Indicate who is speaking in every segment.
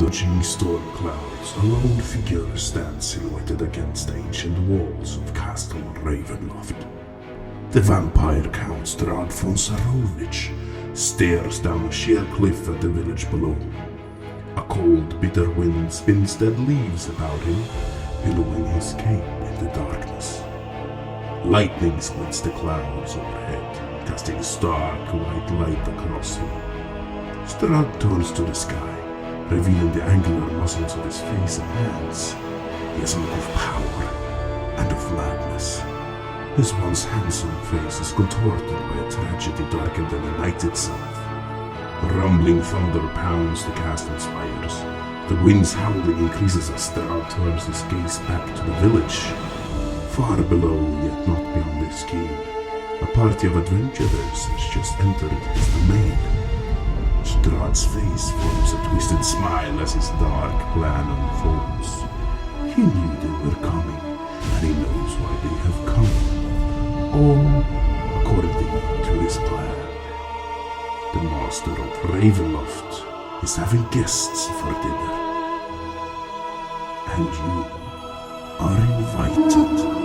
Speaker 1: dodging storm clouds, a lone figure stands silhouetted against the ancient walls of Castle Ravenloft. The vampire Count Strahd stares down a sheer cliff at the village below. A cold, bitter wind spins dead leaves about him, billowing his cape in the darkness. Lightning splits the clouds overhead, casting stark white light across him. Strahd turns to the sky, revealing the angular muscles of his face and hands. He has a look of power and of madness. His once handsome face is contorted by a tragedy darker than the night itself. Rumbling thunder pounds the castle's spires. The wind's howling increases as Strahd turns his gaze back to the village. Far below, yet not beyond his ken, a party of adventurers has just entered his domain. Strahd's face forms a twisted smile as his dark plan unfolds. He knew they were coming, and he knows why they have come. All according to his plan. The master of Ravenloft is having guests for dinner. And you are invited.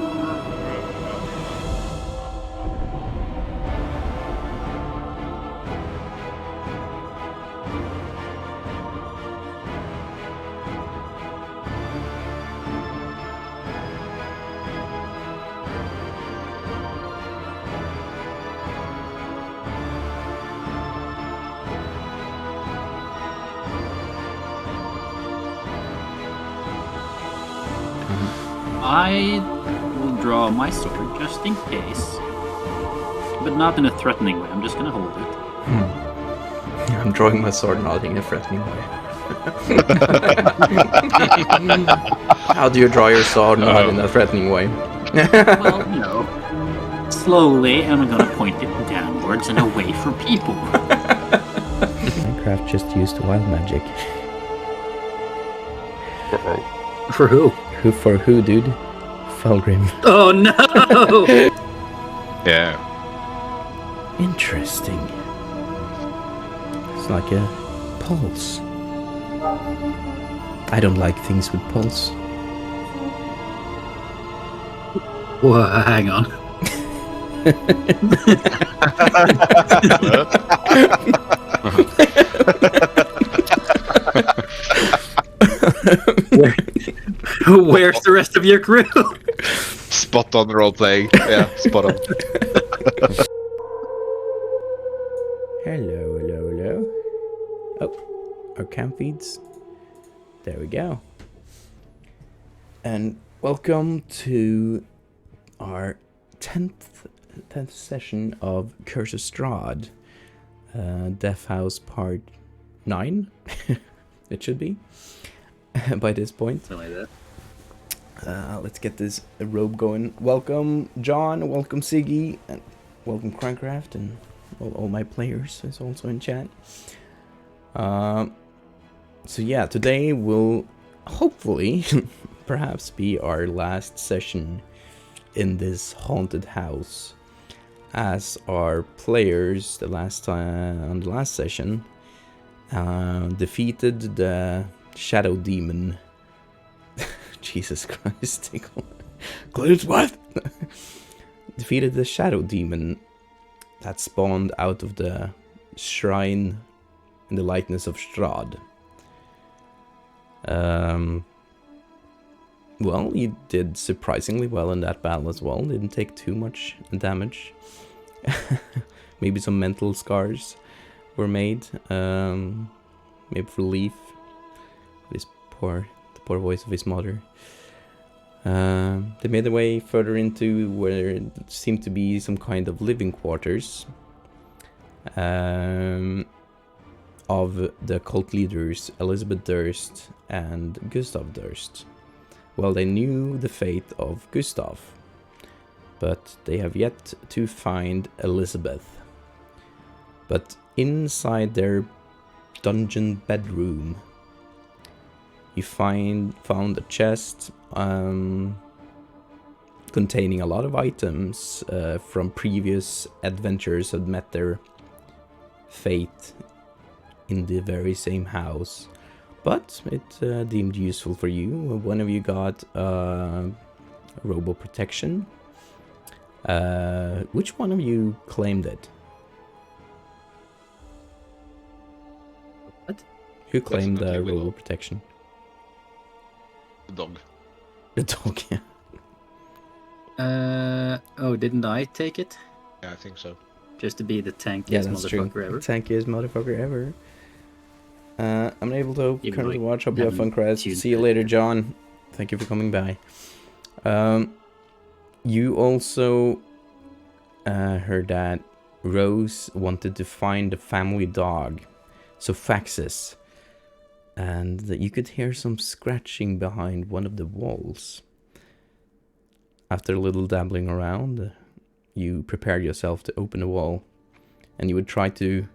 Speaker 2: I will draw my sword just in case, but not in a threatening way. I'm just gonna hold it.
Speaker 3: I'm drawing my sword not in a threatening way. How do you draw your sword not in a threatening way?
Speaker 2: Well, slowly, and I'm gonna point it downwards and away from people.
Speaker 4: Minecraft just used wild magic.
Speaker 2: For who?
Speaker 4: Who for who, dude? Fulgrim.
Speaker 2: Oh no!
Speaker 5: Yeah.
Speaker 4: Interesting. It's like a pulse. I don't like things with pulse.
Speaker 2: Whoa, hang on. Where's the rest of your crew?
Speaker 5: Spot on role playing. Yeah, spot on.
Speaker 4: Hello. Oh, our cam feeds. There we go. And welcome to our 10th session of Curse of Strahd. Death House Part 9. It should be. By this point.
Speaker 2: Something like that.
Speaker 4: Let's get this robe going. Welcome John, welcome Siggy, and welcome Crankcraft, and all my players is also in chat. So yeah, today will hopefully perhaps be our last session in this haunted house, as our players the last time on the last session defeated the Shadow Demon. Jesus Christ. Clues what? Defeated the Shadow Demon that spawned out of the shrine in the likeness of Strahd. Well, you did surprisingly well in that battle as well. Didn't take too much damage. Maybe some mental scars were made. Maybe relief. The poor voice of his mother. They made their way further into where it seemed to be some kind of living quarters of the cult leaders Elizabeth Durst and Gustav Durst. Well, they knew the fate of Gustav, but they have yet to find Elizabeth. But inside their dungeon bedroom, you found a chest containing a lot of items from previous adventurers that met their fate in the very same house. but it deemed useful for you. One of you got robo protection. Which one of you claimed it?
Speaker 2: What?
Speaker 4: Who claimed the
Speaker 5: Definitely
Speaker 4: robo
Speaker 5: Willow.
Speaker 4: protection?
Speaker 5: The dog.
Speaker 4: The dog, yeah.
Speaker 2: Oh, didn't I take it?
Speaker 5: Yeah, I think so.
Speaker 2: Just to be the tankiest
Speaker 4: Yeah, that's true.
Speaker 2: motherfucker ever.
Speaker 4: Tankiest motherfucker ever. I'm able to
Speaker 2: Even
Speaker 4: currently
Speaker 2: though I
Speaker 4: watch. Hope you have fun,
Speaker 2: haven't
Speaker 4: Chris.
Speaker 2: tuned
Speaker 4: See you
Speaker 2: in.
Speaker 4: later, John. Thank you for coming by. You also heard that Rose wanted to find the family dog, Sophaxis, and that you could hear some scratching behind one of the walls. After a little dabbling around, you prepared yourself to open the wall, and you would try to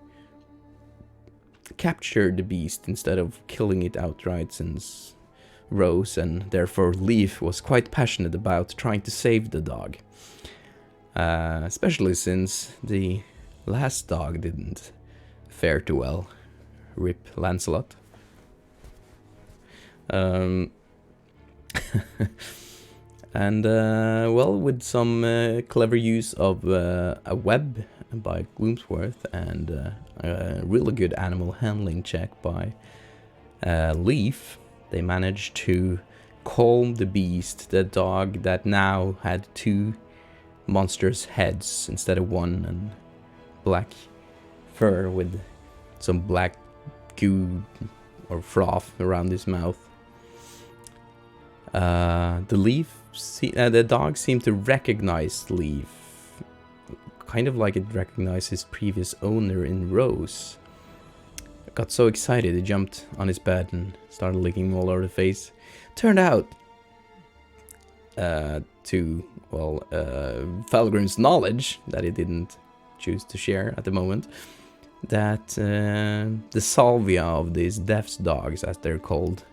Speaker 4: capture the beast instead of killing it outright, since Rose, and therefore Leaf, was quite passionate about trying to save the dog. Especially since the last dog didn't fare too well. Rip Lancelot. And, well, with some clever use of a web by Gloomsworth and a really good animal handling check by Leaf, they managed to calm the beast, the dog that now had two monstrous heads instead of one, and black fur with some black goo or froth around his mouth. The dog seemed to recognize Leaf, kind of like it recognized his previous owner in Rose. It got so excited it jumped on his bed and started licking him all over the face. Turned out, to Falgrim's knowledge, that he didn't choose to share at the moment, that the salvia of these death's dogs, as they're called,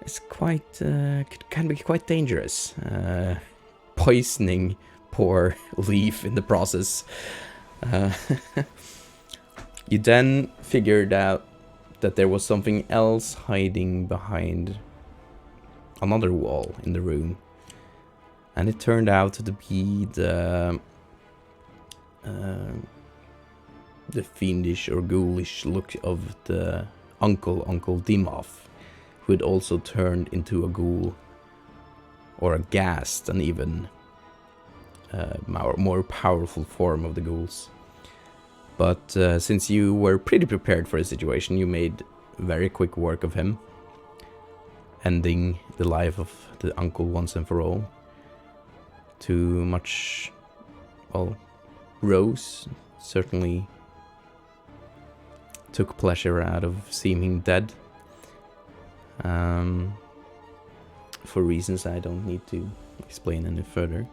Speaker 4: is can be quite dangerous, poisoning poor Leaf in the process. You then figured out that there was something else hiding behind another wall in the room, and it turned out to be the fiendish or ghoulish look of the Uncle Dimov, who had also turned into a ghoul, or a ghast, an even more powerful form of the ghouls. But since you were pretty prepared for the situation, you made very quick work of him, ending the life of the uncle once and for all. Too much, well, Rose certainly took pleasure out of seeing him dead. For reasons I don't need to explain any further.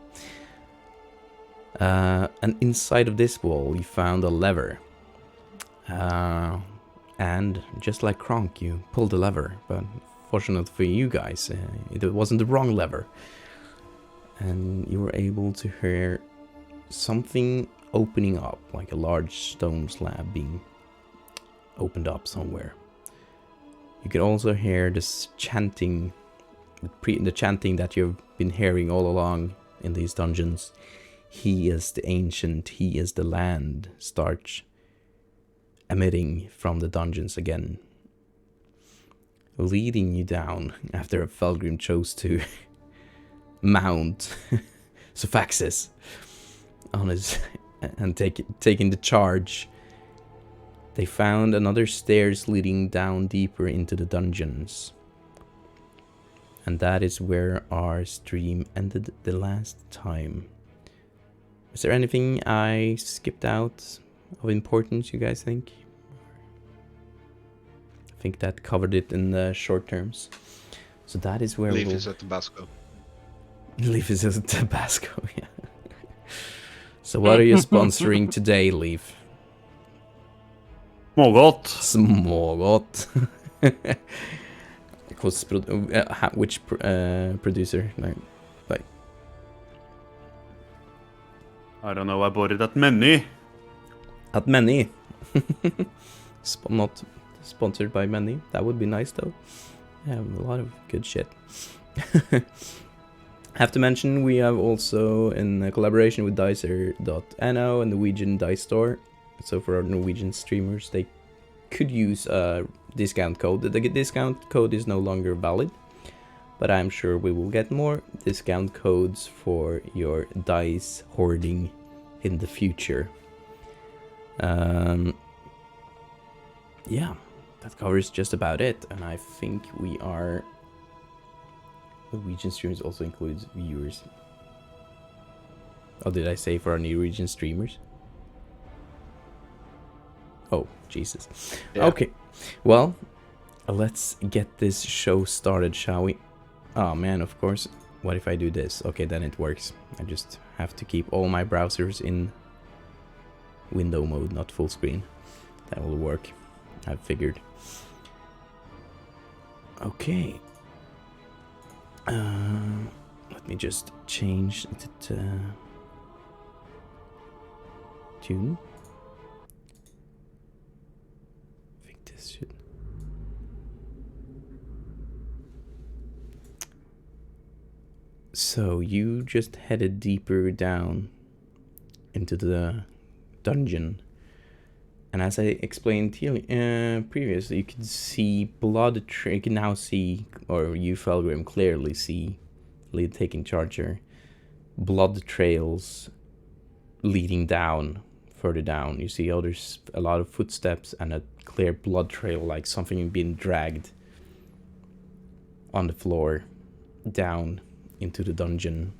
Speaker 4: And inside of this wall you found a lever. And just like Kronk, you pulled the lever, but fortunately for you guys, it wasn't the wrong lever. And you were able to hear something opening up, like a large stone slab being opened up somewhere. You could also hear this chanting, the chanting that you've been hearing all along in these dungeons. He is the ancient, he is the land, starts emitting from the dungeons again, leading you down after Felgrim chose to mount Sophaxis on his and taking the charge. They found another stairs leading down deeper into the dungeons. And that is where our stream ended the last time. Is there anything I skipped out of importance, you guys think? I think that covered it in the short terms. So that is where
Speaker 5: Leaf is at Tabasco.
Speaker 4: Leaf is at Tabasco, yeah. So what are you sponsoring today, Leaf?
Speaker 2: Smågott.
Speaker 4: Smågott. Which producer? No, like
Speaker 6: I don't know, I bought it at Many.
Speaker 4: at many. Not sponsored by many. That would be nice though. Have a lot of good shit. Have to mention we have also in a collaboration with Dicer.no and Norwegian Dice Store. So for our Norwegian streamers, they could use a discount code. The discount code is no longer valid, but I'm sure we will get more discount codes for your dice hoarding in the future. Yeah, that covers just about it, and I think we are... Norwegian streamers also includes viewers. Oh, did I say for our Norwegian streamers? Oh, Jesus.
Speaker 5: Yeah.
Speaker 4: Okay, well, let's get this show started, shall we? Oh man, of course. What if I do this? Okay, then it works. I just have to keep all my browsers in window mode, not full screen. That will work, I've figured. Okay. Let me just change it to tune. I think this should... So you just headed deeper down into the dungeon, and as I explained previously, you can see blood. You can now see, or you, Felgrim, clearly see, lead taking charge here, blood trails leading down, further down. You see, there's a lot of footsteps and a clear blood trail, like something being dragged on the floor down into the dungeon.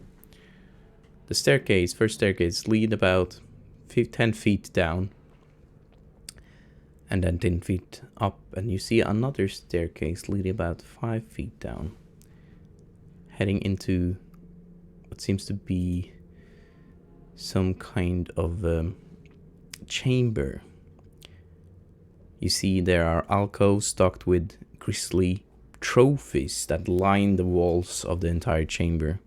Speaker 4: The staircase, first staircase, lead about 10 feet down, and then 10 feet up, and you see another staircase leading about 5 feet down, heading into what seems to be some kind of chamber. You see there are alcoves stocked with grisly trophies that line the walls of the entire chamber.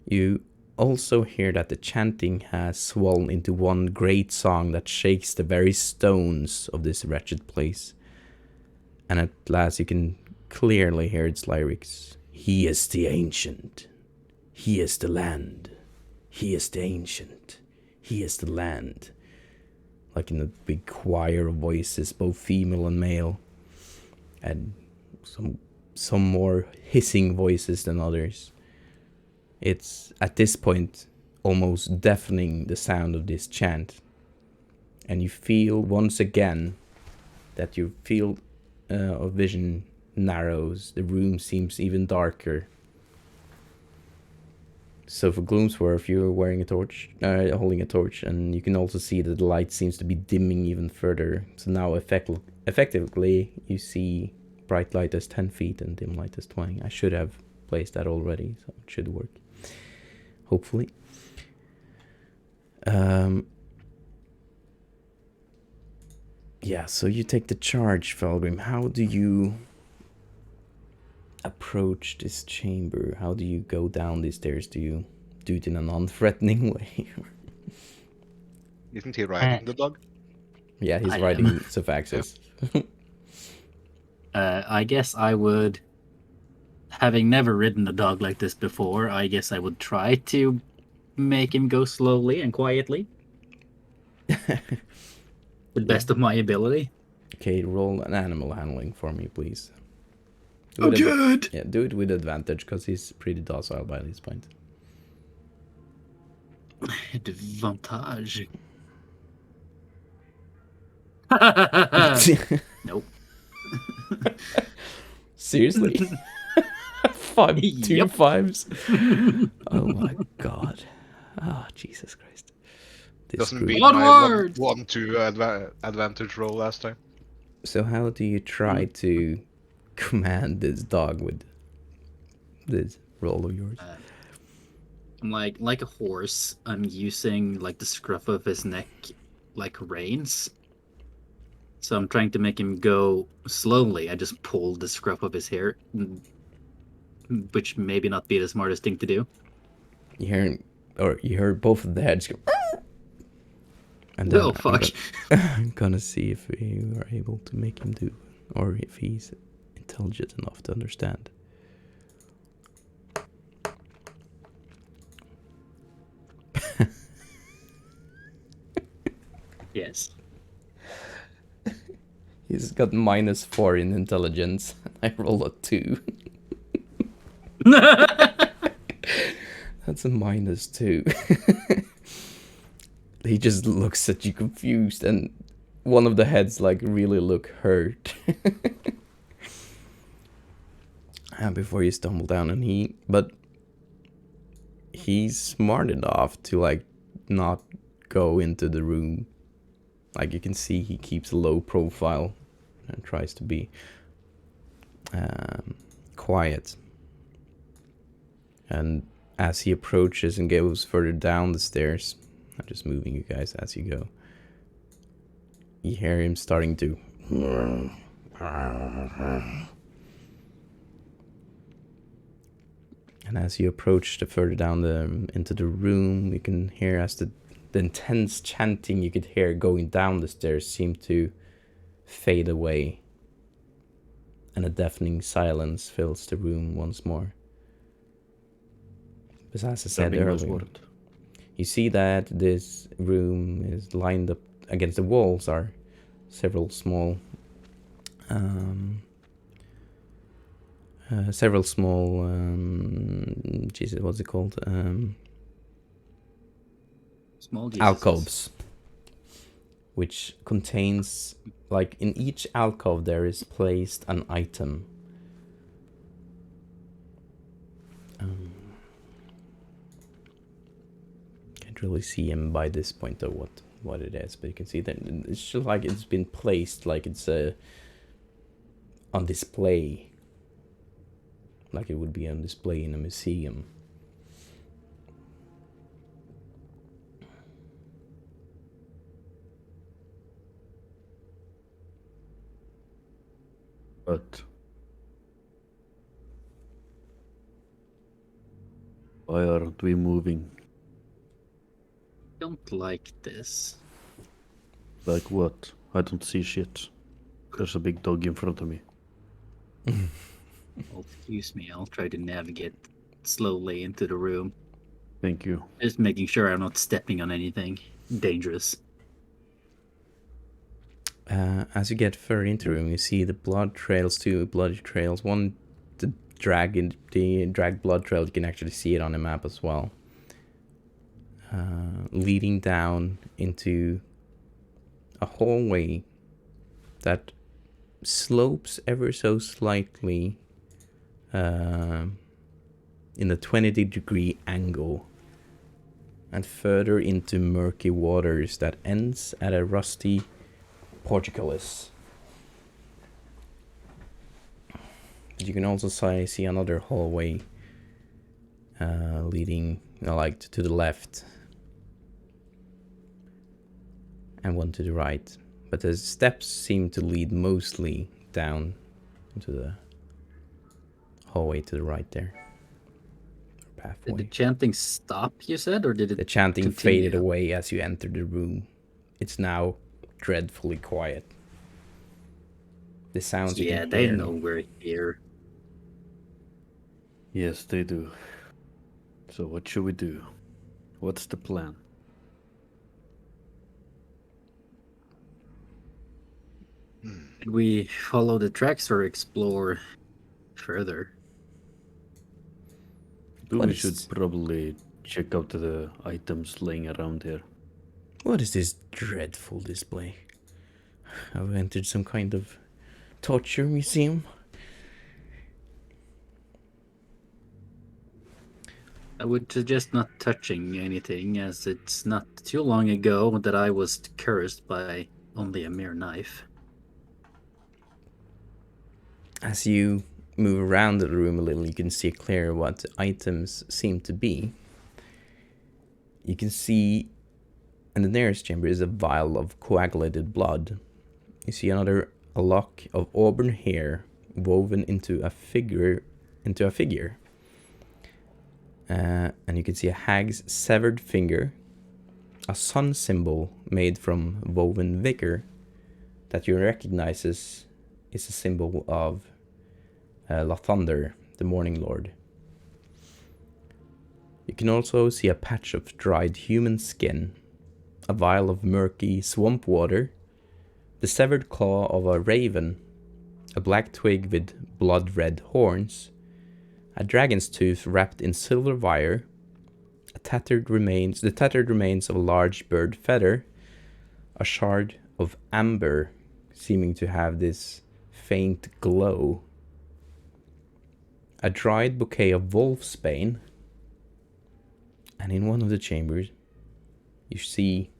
Speaker 4: You also hear that the chanting has swollen into one great song that shakes the very stones of this wretched place. And at last you can clearly hear its lyrics. He is the ancient. He is the land. He is the ancient. He is the land. Like in a big choir of voices, both female and male. And some more hissing voices than others. It's, at this point, almost deafening the sound of this chant. And you feel once again that your field of vision narrows. The room seems even darker. So for Gloomsworth, you're wearing a torch, holding a torch, and you can also see that the light seems to be dimming even further. So now effectively you see bright light as 10 feet and dim light as 20. I should have placed that already, so it should work. Hopefully. Yeah, so you take the charge, Felgrim. How do you approach this chamber? How do you go down these stairs? Do you do it in a non-threatening way?
Speaker 5: Isn't he riding the dog?
Speaker 4: Yeah, he's
Speaker 2: I
Speaker 4: riding
Speaker 2: am.
Speaker 4: Sophaxis.
Speaker 2: I guess I would, having never ridden a dog like this before, I guess I would try to make him go slowly and quietly. The best of my ability.
Speaker 4: Okay, roll an animal handling for me, please.
Speaker 2: Oh, good!
Speaker 4: Yeah, do it with advantage, because he's pretty docile by this point.
Speaker 2: Advantage. Nope.
Speaker 4: Seriously? 5, 2
Speaker 2: Yep.
Speaker 4: 5s? Oh my god. Oh, Jesus Christ. This
Speaker 5: Doesn't
Speaker 4: group.
Speaker 5: beat
Speaker 2: Onward!
Speaker 5: my 1-2 advantage roll last time.
Speaker 4: So how do you try to command this dog with this roll of yours?
Speaker 2: I'm like a horse. I'm using like the scruff of his neck like reins. So I'm trying to make him go slowly. I just pulled the scruff of his hair, which maybe not be the smartest thing to do.
Speaker 4: You hear both of the heads go, And then
Speaker 2: Oh, fuck.
Speaker 4: I'm gonna see if we are able to make him do, or if he's intelligent enough to understand.
Speaker 2: Yes.
Speaker 4: He's got -4 in intelligence. I roll a 2. That's a -2. He just looks at you confused, and one of the heads like really look hurt. And before you stumble down, and he's smart enough to like not go into the room. Like you can see, he keeps a low profile and tries to be quiet. And as he approaches and goes further down the stairs, I'm just moving you guys as you go, you hear him starting to and as you approach the further down into the room, you can hear as the intense chanting you could hear going down the stairs seem to fade away, and a deafening silence fills the room once more. But as I said earlier, you see that this room is lined up against the walls are several small Jesus, what's it called?
Speaker 2: Small Jesuses.
Speaker 4: Alcoves, which contains, like, in each alcove there is placed an item. Can't really see him by this point though what it is, but you can see that it's just like it's been placed, like it's on display, like it would be on display in a museum.
Speaker 6: But why aren't we moving?
Speaker 2: Don't like this.
Speaker 6: Like what? I don't see shit. There's a big dog in front of me.
Speaker 2: Well, excuse me, I'll try to navigate slowly into the room.
Speaker 6: Thank you.
Speaker 2: Just making sure I'm not stepping on anything dangerous.
Speaker 4: As you get further into the room, you see the blood trails, two bloody trails. One, the drag blood trail, you can actually see it on the map as well. Leading down into a hallway that slopes ever so slightly in a 20-degree angle, and further into murky waters that ends at a rusty portcullis. You can also see another hallway leading like to the left, and one to the right, but the steps seem to lead mostly down into the hallway to the right there. Pathway.
Speaker 2: Did the chanting stop, you said, or did it
Speaker 4: The chanting
Speaker 2: continue?
Speaker 4: faded away as you entered the room. It's now dreadfully quiet. The sounds you
Speaker 2: Yeah,
Speaker 4: can
Speaker 2: they
Speaker 4: hear.
Speaker 2: know we're here.
Speaker 6: Yes, they do. So what should we do? What's the plan?
Speaker 2: Did we follow the tracks or explore further?
Speaker 4: What
Speaker 6: We
Speaker 4: is-
Speaker 6: should probably check out the items laying around here.
Speaker 4: What is this dreadful display? Have we entered some kind of torture museum?
Speaker 2: I would suggest not touching anything, as it's not too long ago that I was cursed by only a mere knife.
Speaker 4: As you move around the room a little, you can see clear what items seem to be. You can see in the nearest chamber is a vial of coagulated blood. You see a lock of auburn hair woven into a figure. And you can see a hag's severed finger, a sun symbol made from woven vigor that you recognize is a symbol of Lathander, the Morning Lord. You can also see a patch of dried human skin, a vial of murky swamp water, the severed claw of a raven, a black twig with blood-red horns, a dragon's tooth wrapped in silver wire, the tattered remains of a large bird feather, a shard of amber seeming to have this faint glow, a dried bouquet of wolfsbane, and in one of the chambers you see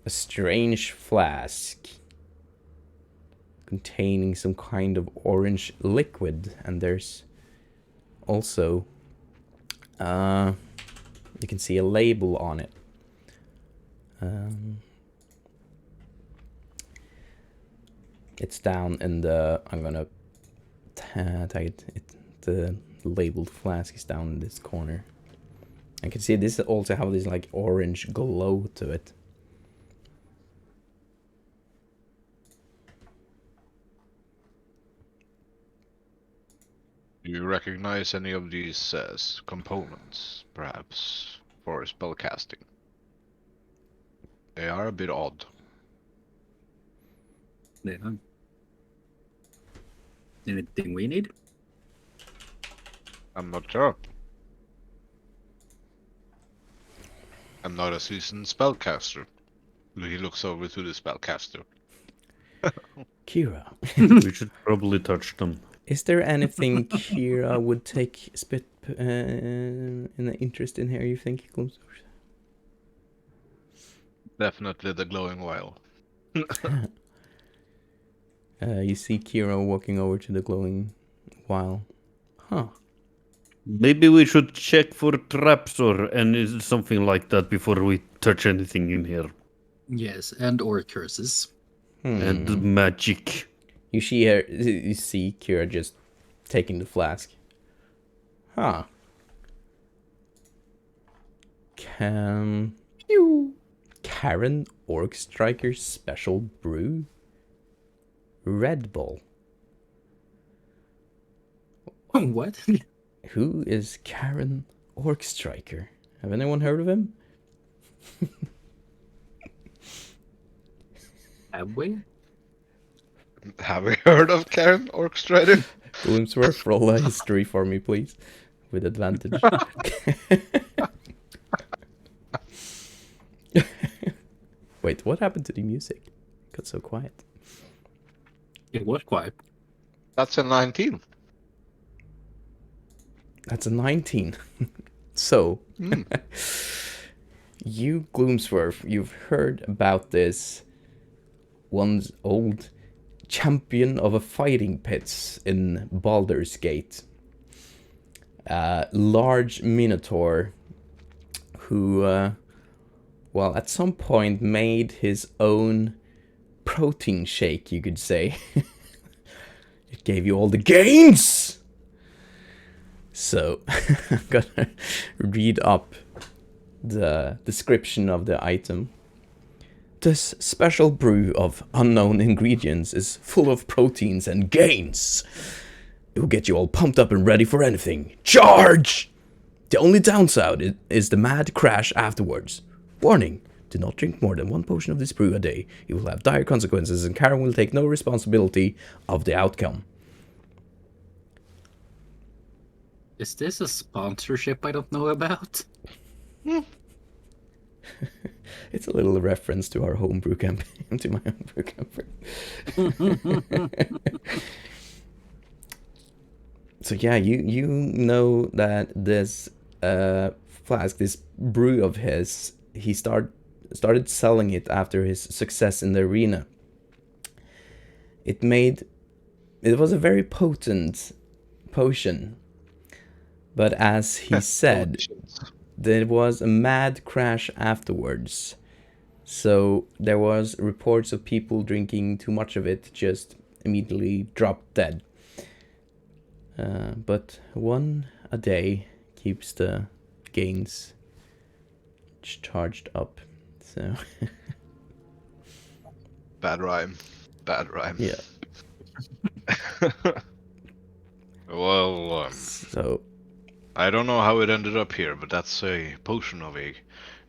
Speaker 4: a strange flask containing some kind of orange liquid, and there's also you can see a label on it. It's down in the, I'm gonna tag it, the labeled flask is down in this corner. I can see this also have this like orange glow to it.
Speaker 5: Do you recognize any of these as components, perhaps, for spellcasting? They are a bit odd.
Speaker 2: Yeah. Anything we need?
Speaker 5: I'm not sure. I'm not a seasoned spellcaster. He looks over to the spellcaster.
Speaker 4: Kira,
Speaker 6: We should probably touch them.
Speaker 4: is there anything Kira would take an interest in here, you think?
Speaker 5: Definitely the glowing vial.
Speaker 4: You see Kira walking over to the glowing vial. Huh.
Speaker 6: Maybe we should check for traps or something like that before we touch anything in here.
Speaker 2: Yes, and or curses.
Speaker 6: And magic.
Speaker 4: You see Kira just taking the flask. Huh. Karen Orc Striker Special Brew? Red Bull.
Speaker 2: What?
Speaker 4: Who is Karen Orc Striker? Have anyone heard of him?
Speaker 2: Have we?
Speaker 5: Have we heard of Karen Orkstrider?
Speaker 4: Gloomsworth, roll a history for me, please. With advantage. Wait, what happened to the music? It got so quiet.
Speaker 2: It was quiet.
Speaker 5: That's a 19.
Speaker 4: That's a 19. So, you, Gloomsworth, you've heard about this once old champion of a fighting pits in Baldur's Gate. Large Minotaur who, well, at some point made his own protein shake, you could say. It gave you all the gains! So, I'm gonna read up the description of the item. This special brew of unknown ingredients is full of proteins and gains. It will get you all pumped up and ready for anything. Charge! The only downside is the mad crash afterwards. Warning, do not drink more than one potion of this brew a day. It will have dire consequences and Karen will take no responsibility of the outcome.
Speaker 2: Is this a sponsorship I don't know about?
Speaker 4: It's a little reference to our homebrew campaign, to my homebrew campaign. So yeah, you know that this flask, this brew of his, he started selling it after his success in the arena. It was a very potent potion, but as he said, there was a mad crash afterwards. So there was reports of people drinking too much of it, just immediately dropped dead. But one a day keeps the gains charged up. So
Speaker 5: Bad rhyme. Bad rhyme.
Speaker 4: yeah.
Speaker 5: Well,
Speaker 4: So
Speaker 5: I don't know how it ended up here, but that's a potion of a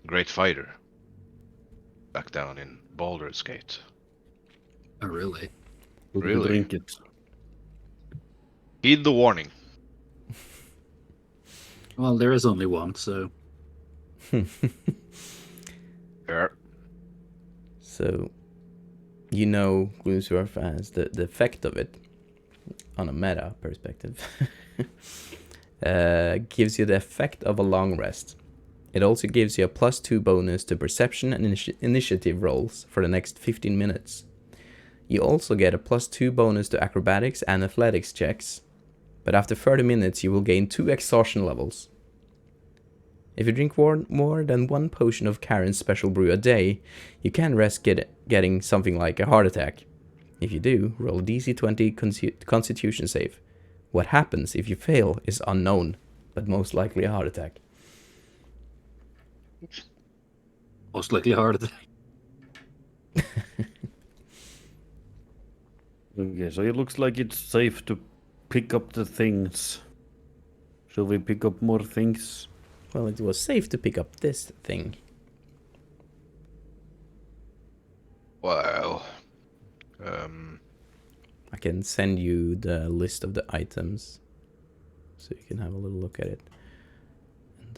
Speaker 5: great fighter. Back down in Baldur's Gate.
Speaker 2: Oh, really?
Speaker 6: Would we
Speaker 5: Really?
Speaker 6: drink it?
Speaker 5: Heed the warning.
Speaker 2: Well, there is only one, so
Speaker 5: Fair.
Speaker 4: So, you know, Gloomsword has the effect of it on a meta perspective. Gives you the effect of a long rest. It also gives you a +2 bonus to perception and initiative rolls for the next 15 minutes. You also get a +2 bonus to acrobatics and athletics checks, but after 30 minutes you will gain 2 exhaustion levels. If you drink more than 1 potion of Karen's special brew a day, you can risk getting something like a heart attack. If you do, roll a DC 20 constitution save. What happens if you fail is unknown, but most likely a heart attack.
Speaker 2: most likely hard.
Speaker 6: Okay, so it looks like it's safe to pick up the things. Shall we pick up more things?
Speaker 4: Well, it was safe to pick up this thing.
Speaker 5: Well,
Speaker 4: I can send you the list of the items, so you can have a little look at it.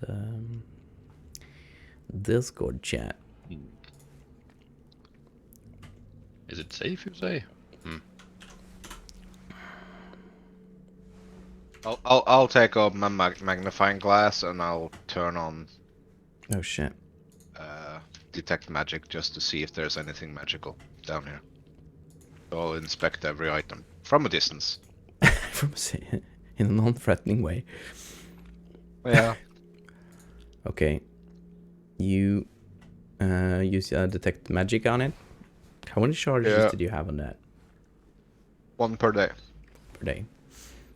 Speaker 4: And Discord chat.
Speaker 5: is it safe, you say? I'll take up my magnifying glass and I'll turn on
Speaker 4: Oh shit.
Speaker 5: detect magic just to see if there's anything magical down here. So I'll inspect every item from a distance.
Speaker 4: From in a non-threatening way.
Speaker 5: Yeah.
Speaker 4: Okay. You use detect magic on it. How many charges
Speaker 5: Yeah.
Speaker 4: did you have on that
Speaker 5: 1 per day.
Speaker 4: per day?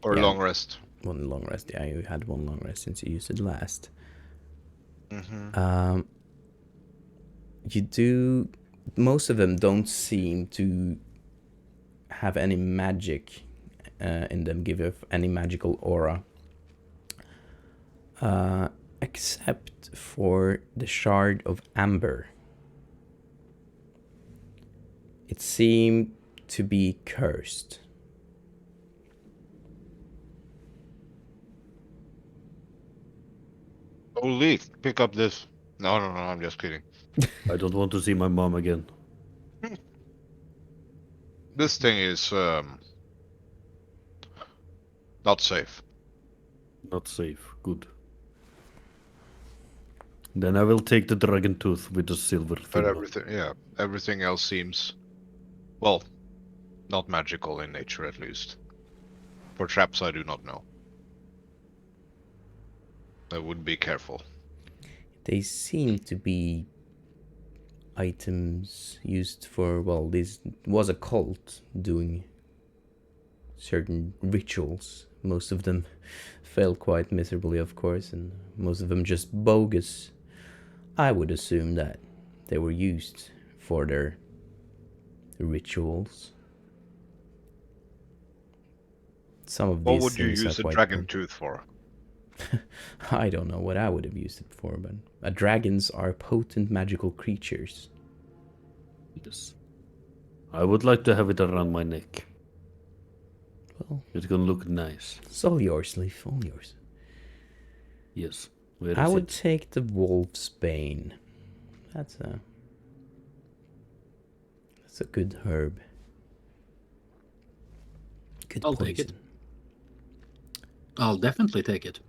Speaker 5: Or
Speaker 4: Yeah.
Speaker 5: long rest.
Speaker 4: 1 long rest. Yeah, you had 1 long rest since you used it last.
Speaker 5: Mm-hmm.
Speaker 4: You do. Most of them don't seem to have any magic in them, give off any magical aura. Except for the Shard of Amber. It seemed to be cursed.
Speaker 5: Holy, pick up this. No, I'm just kidding.
Speaker 6: I don't want to see my mom again.
Speaker 5: This thing is not safe.
Speaker 6: Not safe. Good. Then I will take the dragon tooth with the silver
Speaker 5: But
Speaker 6: thing.
Speaker 5: everything else seems, well, not magical in nature at least. For traps I do not know. I would be careful.
Speaker 4: They seem to be items used for, well, this was a cult doing certain rituals. Most of them failed quite miserably, of course, and most of them just bogus. I would assume that they were used for their rituals. Some of
Speaker 5: What
Speaker 4: these
Speaker 5: would you
Speaker 4: things
Speaker 5: use
Speaker 4: are
Speaker 5: a
Speaker 4: quite
Speaker 5: dragon
Speaker 4: good.
Speaker 5: tooth for?
Speaker 4: I don't know what I would have used it for, but dragons are potent magical creatures.
Speaker 6: Yes. I would like to have it around my neck.
Speaker 4: Well,
Speaker 6: It's gonna look nice.
Speaker 4: it's all yours, Leaf, all yours.
Speaker 6: Yes. Where
Speaker 4: I
Speaker 6: is
Speaker 4: would
Speaker 6: it?
Speaker 4: take the Wolf's Bane. That's a good herb. Good
Speaker 2: I'll
Speaker 4: poison.
Speaker 2: take it. I'll definitely take it.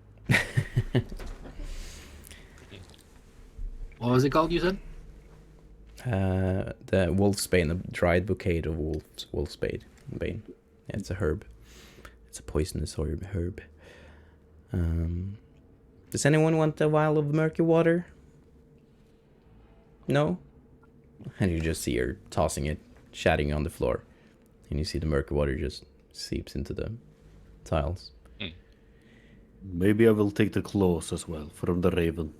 Speaker 2: What was it called, you said?
Speaker 4: The Wolf's Bane, a dried bouquet of wolf's bane. Yeah, it's a herb. It's a poisonous herb. Does anyone want a vial of murky water? No? And you just see her tossing it, shattering on the floor. And you see the murky water just seeps into the tiles.
Speaker 6: Maybe I will take the claws as well from the raven.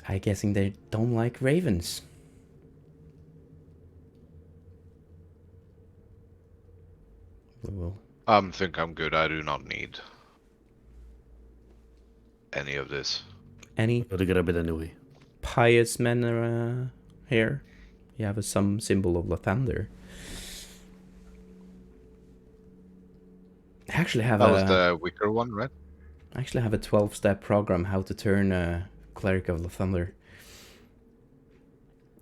Speaker 4: I'm guessing they don't like ravens. Well,
Speaker 5: I think I'm good. I do not need any of this.
Speaker 4: any
Speaker 6: Gotta grab it anyway.
Speaker 4: pious men here? You have some symbol of Lathander. I actually have
Speaker 5: That was the wicker one, right?
Speaker 4: I actually have a 12-step program how to turn a cleric of Lathander.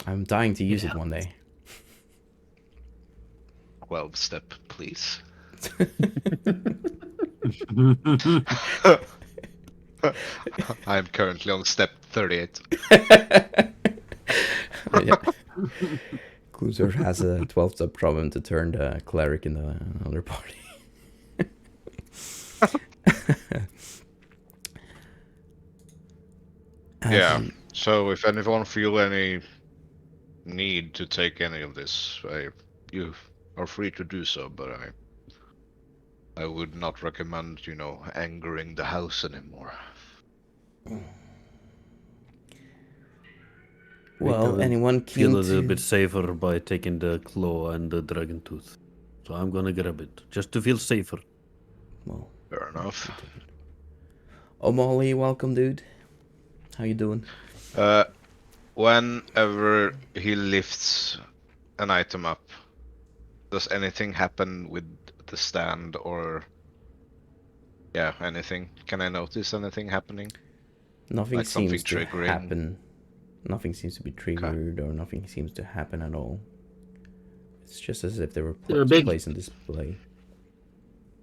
Speaker 4: I'm dying to use it one day.
Speaker 5: 12-step, please. I'm currently on step 38.
Speaker 4: Yeah. Kluser has a 12-step program to turn the cleric in the other party.
Speaker 5: Yeah. So if anyone feel any need to take any of this, you are free to do so. But I would not recommend, angering the house anymore.
Speaker 4: Well, anyone keen
Speaker 6: Feel a little
Speaker 4: to...
Speaker 6: bit safer by taking the claw and the dragon tooth. So I'm gonna grab it just to feel safer.
Speaker 4: Well,
Speaker 5: Fair enough.
Speaker 4: O'Malley, welcome, dude. How you doing?
Speaker 5: Whenever he lifts an item up, does anything happen with the stand or anything? Can I notice anything happening?
Speaker 4: Nothing
Speaker 5: Like something
Speaker 4: seems to
Speaker 5: triggering?
Speaker 4: happen. Nothing seems to be triggered or nothing seems to happen at all. It's just as if they were
Speaker 2: They're big.
Speaker 4: placed on display.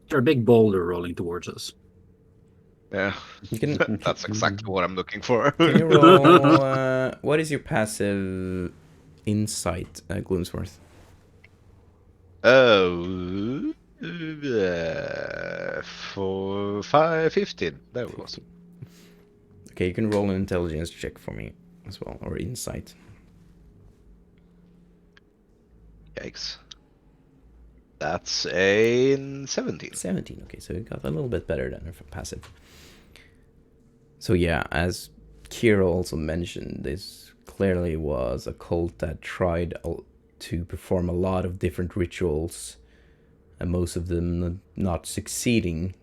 Speaker 2: There's a big boulder rolling towards us.
Speaker 5: Yeah,
Speaker 4: You can,
Speaker 5: that's exactly what I'm looking for.
Speaker 4: can you roll... what is your passive insight, Gloomsworth?
Speaker 5: Oh, 15. There it was.
Speaker 4: Okay, you can roll an intelligence check for me as well, or insight.
Speaker 5: Yikes. That's a 17.
Speaker 4: 17, okay, so you got a little bit better than a passive. So yeah, as Kira also mentioned, this clearly was a cult that tried to perform a lot of different rituals, and most of them not succeeding.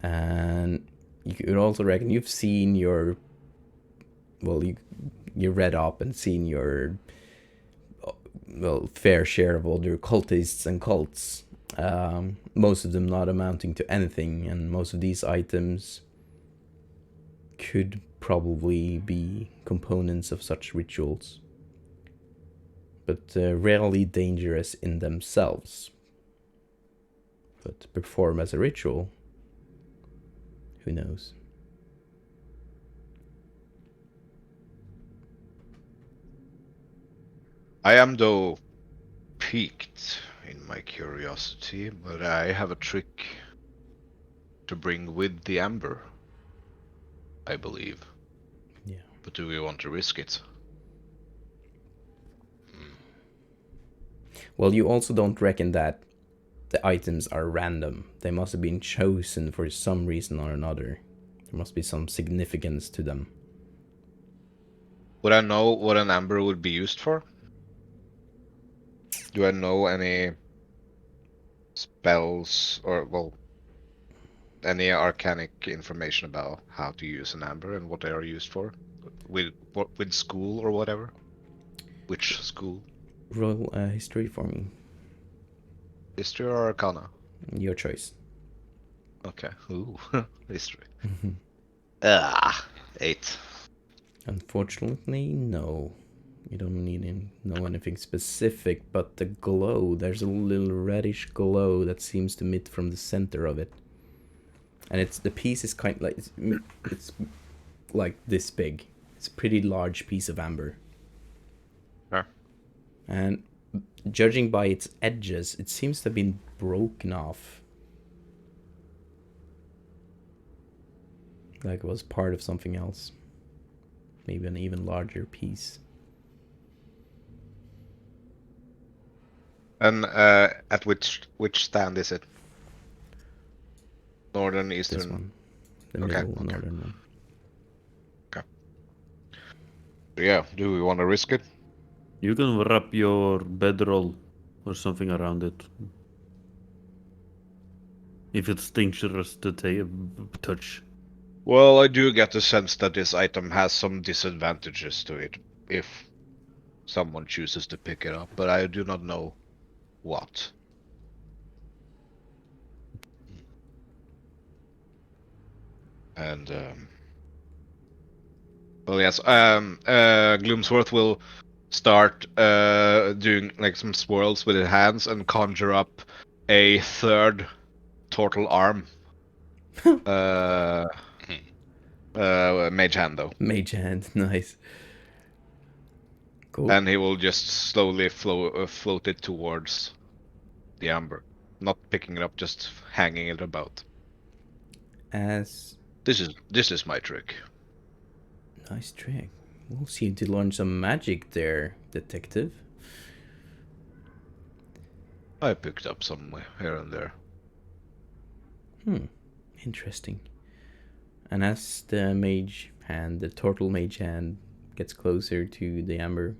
Speaker 4: And you could also reckon you've seen you read up and seen your fair share of older cultists and cults, most of them not amounting to anything, and most of these items could probably be components of such rituals, but rarely dangerous in themselves. But to perform as a ritual, who knows?
Speaker 5: I am, though, piqued in my curiosity, but I have a trick to bring with the amber, I believe.
Speaker 4: Yeah.
Speaker 5: But do we want to risk it?
Speaker 4: Well, you also don't reckon that the items are random. They must have been chosen for some reason or another. There must be some significance to them.
Speaker 5: Would I know what an amber would be used for? Do I know any spells or, any arcanic information about how to use an amber and what they are used for? With school or whatever? Which school?
Speaker 4: Roll history for me.
Speaker 5: History or arcana?
Speaker 4: Your choice.
Speaker 5: Okay. Ooh, history. 8.
Speaker 4: Unfortunately, no. You don't need to know anything specific, but the glow, there's a little reddish glow that seems to emit from the center of it. And the piece is kind of like, it's like this big. It's a pretty large piece of amber.
Speaker 5: Sure.
Speaker 4: And judging by its edges, it seems to have been broken off. Like it was part of something else. Maybe an even larger piece.
Speaker 5: And at which stand is it? Northern, eastern?
Speaker 4: This one. The
Speaker 5: Okay,
Speaker 4: middle
Speaker 5: okay.
Speaker 4: northern one.
Speaker 5: Okay. Yeah, do we want to risk it?
Speaker 6: You can wrap your bedroll or something around it. If it's dangerous to touch.
Speaker 5: Well, I do get the sense that this item has some disadvantages to it if someone chooses to pick it up, but I do not know what. And well, yes, Gloomsworth will start doing like some swirls with his hands and conjure up a third turtle arm. Mage hand though.
Speaker 4: Mage hand, nice. Cool.
Speaker 5: And he will just slowly float it towards the amber, not picking it up, just hanging it about.
Speaker 4: As
Speaker 5: This is my trick.
Speaker 4: nice trick. We'll see you to learn some magic there, detective.
Speaker 5: I picked up some here and there.
Speaker 4: Interesting. And as the mage hand, the turtle mage hand, gets closer to the amber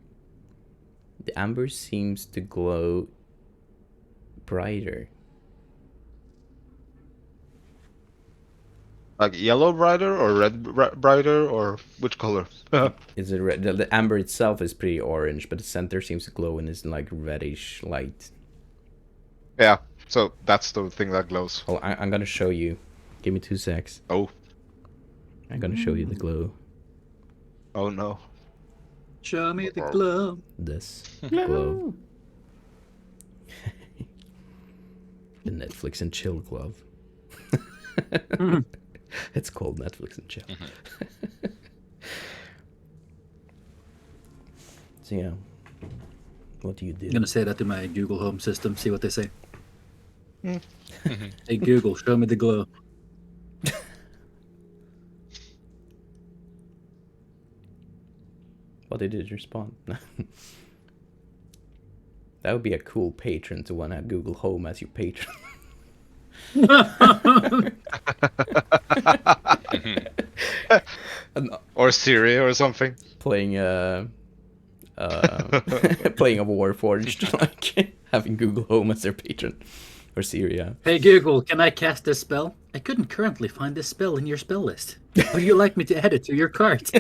Speaker 4: seems to glow brighter.
Speaker 5: Like yellow brighter or red brighter or which color?
Speaker 4: Is it red? The amber itself is pretty orange, but the center seems to glow in this like reddish light.
Speaker 5: Yeah, so that's the thing that glows.
Speaker 4: Oh, I'm gonna show you. Give me 2 secs.
Speaker 5: Oh,
Speaker 4: I'm gonna show you the glow.
Speaker 5: oh no.
Speaker 2: Show me the glow.
Speaker 4: This glow. The Netflix and chill glove. It's called Netflix and chill. So yeah, what do you do?
Speaker 2: I'm gonna say that to my Google Home system. See what they say. Hey Google, show me the glow.
Speaker 4: What did it respond? That would be a cool patron to want to have Google Home as your patron.
Speaker 5: Or Siri or something.
Speaker 4: Playing playing a Warforged, like having Google Home as their patron, or Siri. Yeah.
Speaker 2: Hey Google, can I cast this spell? I couldn't currently find this spell in your spell list. Would you like me to add it to your cart?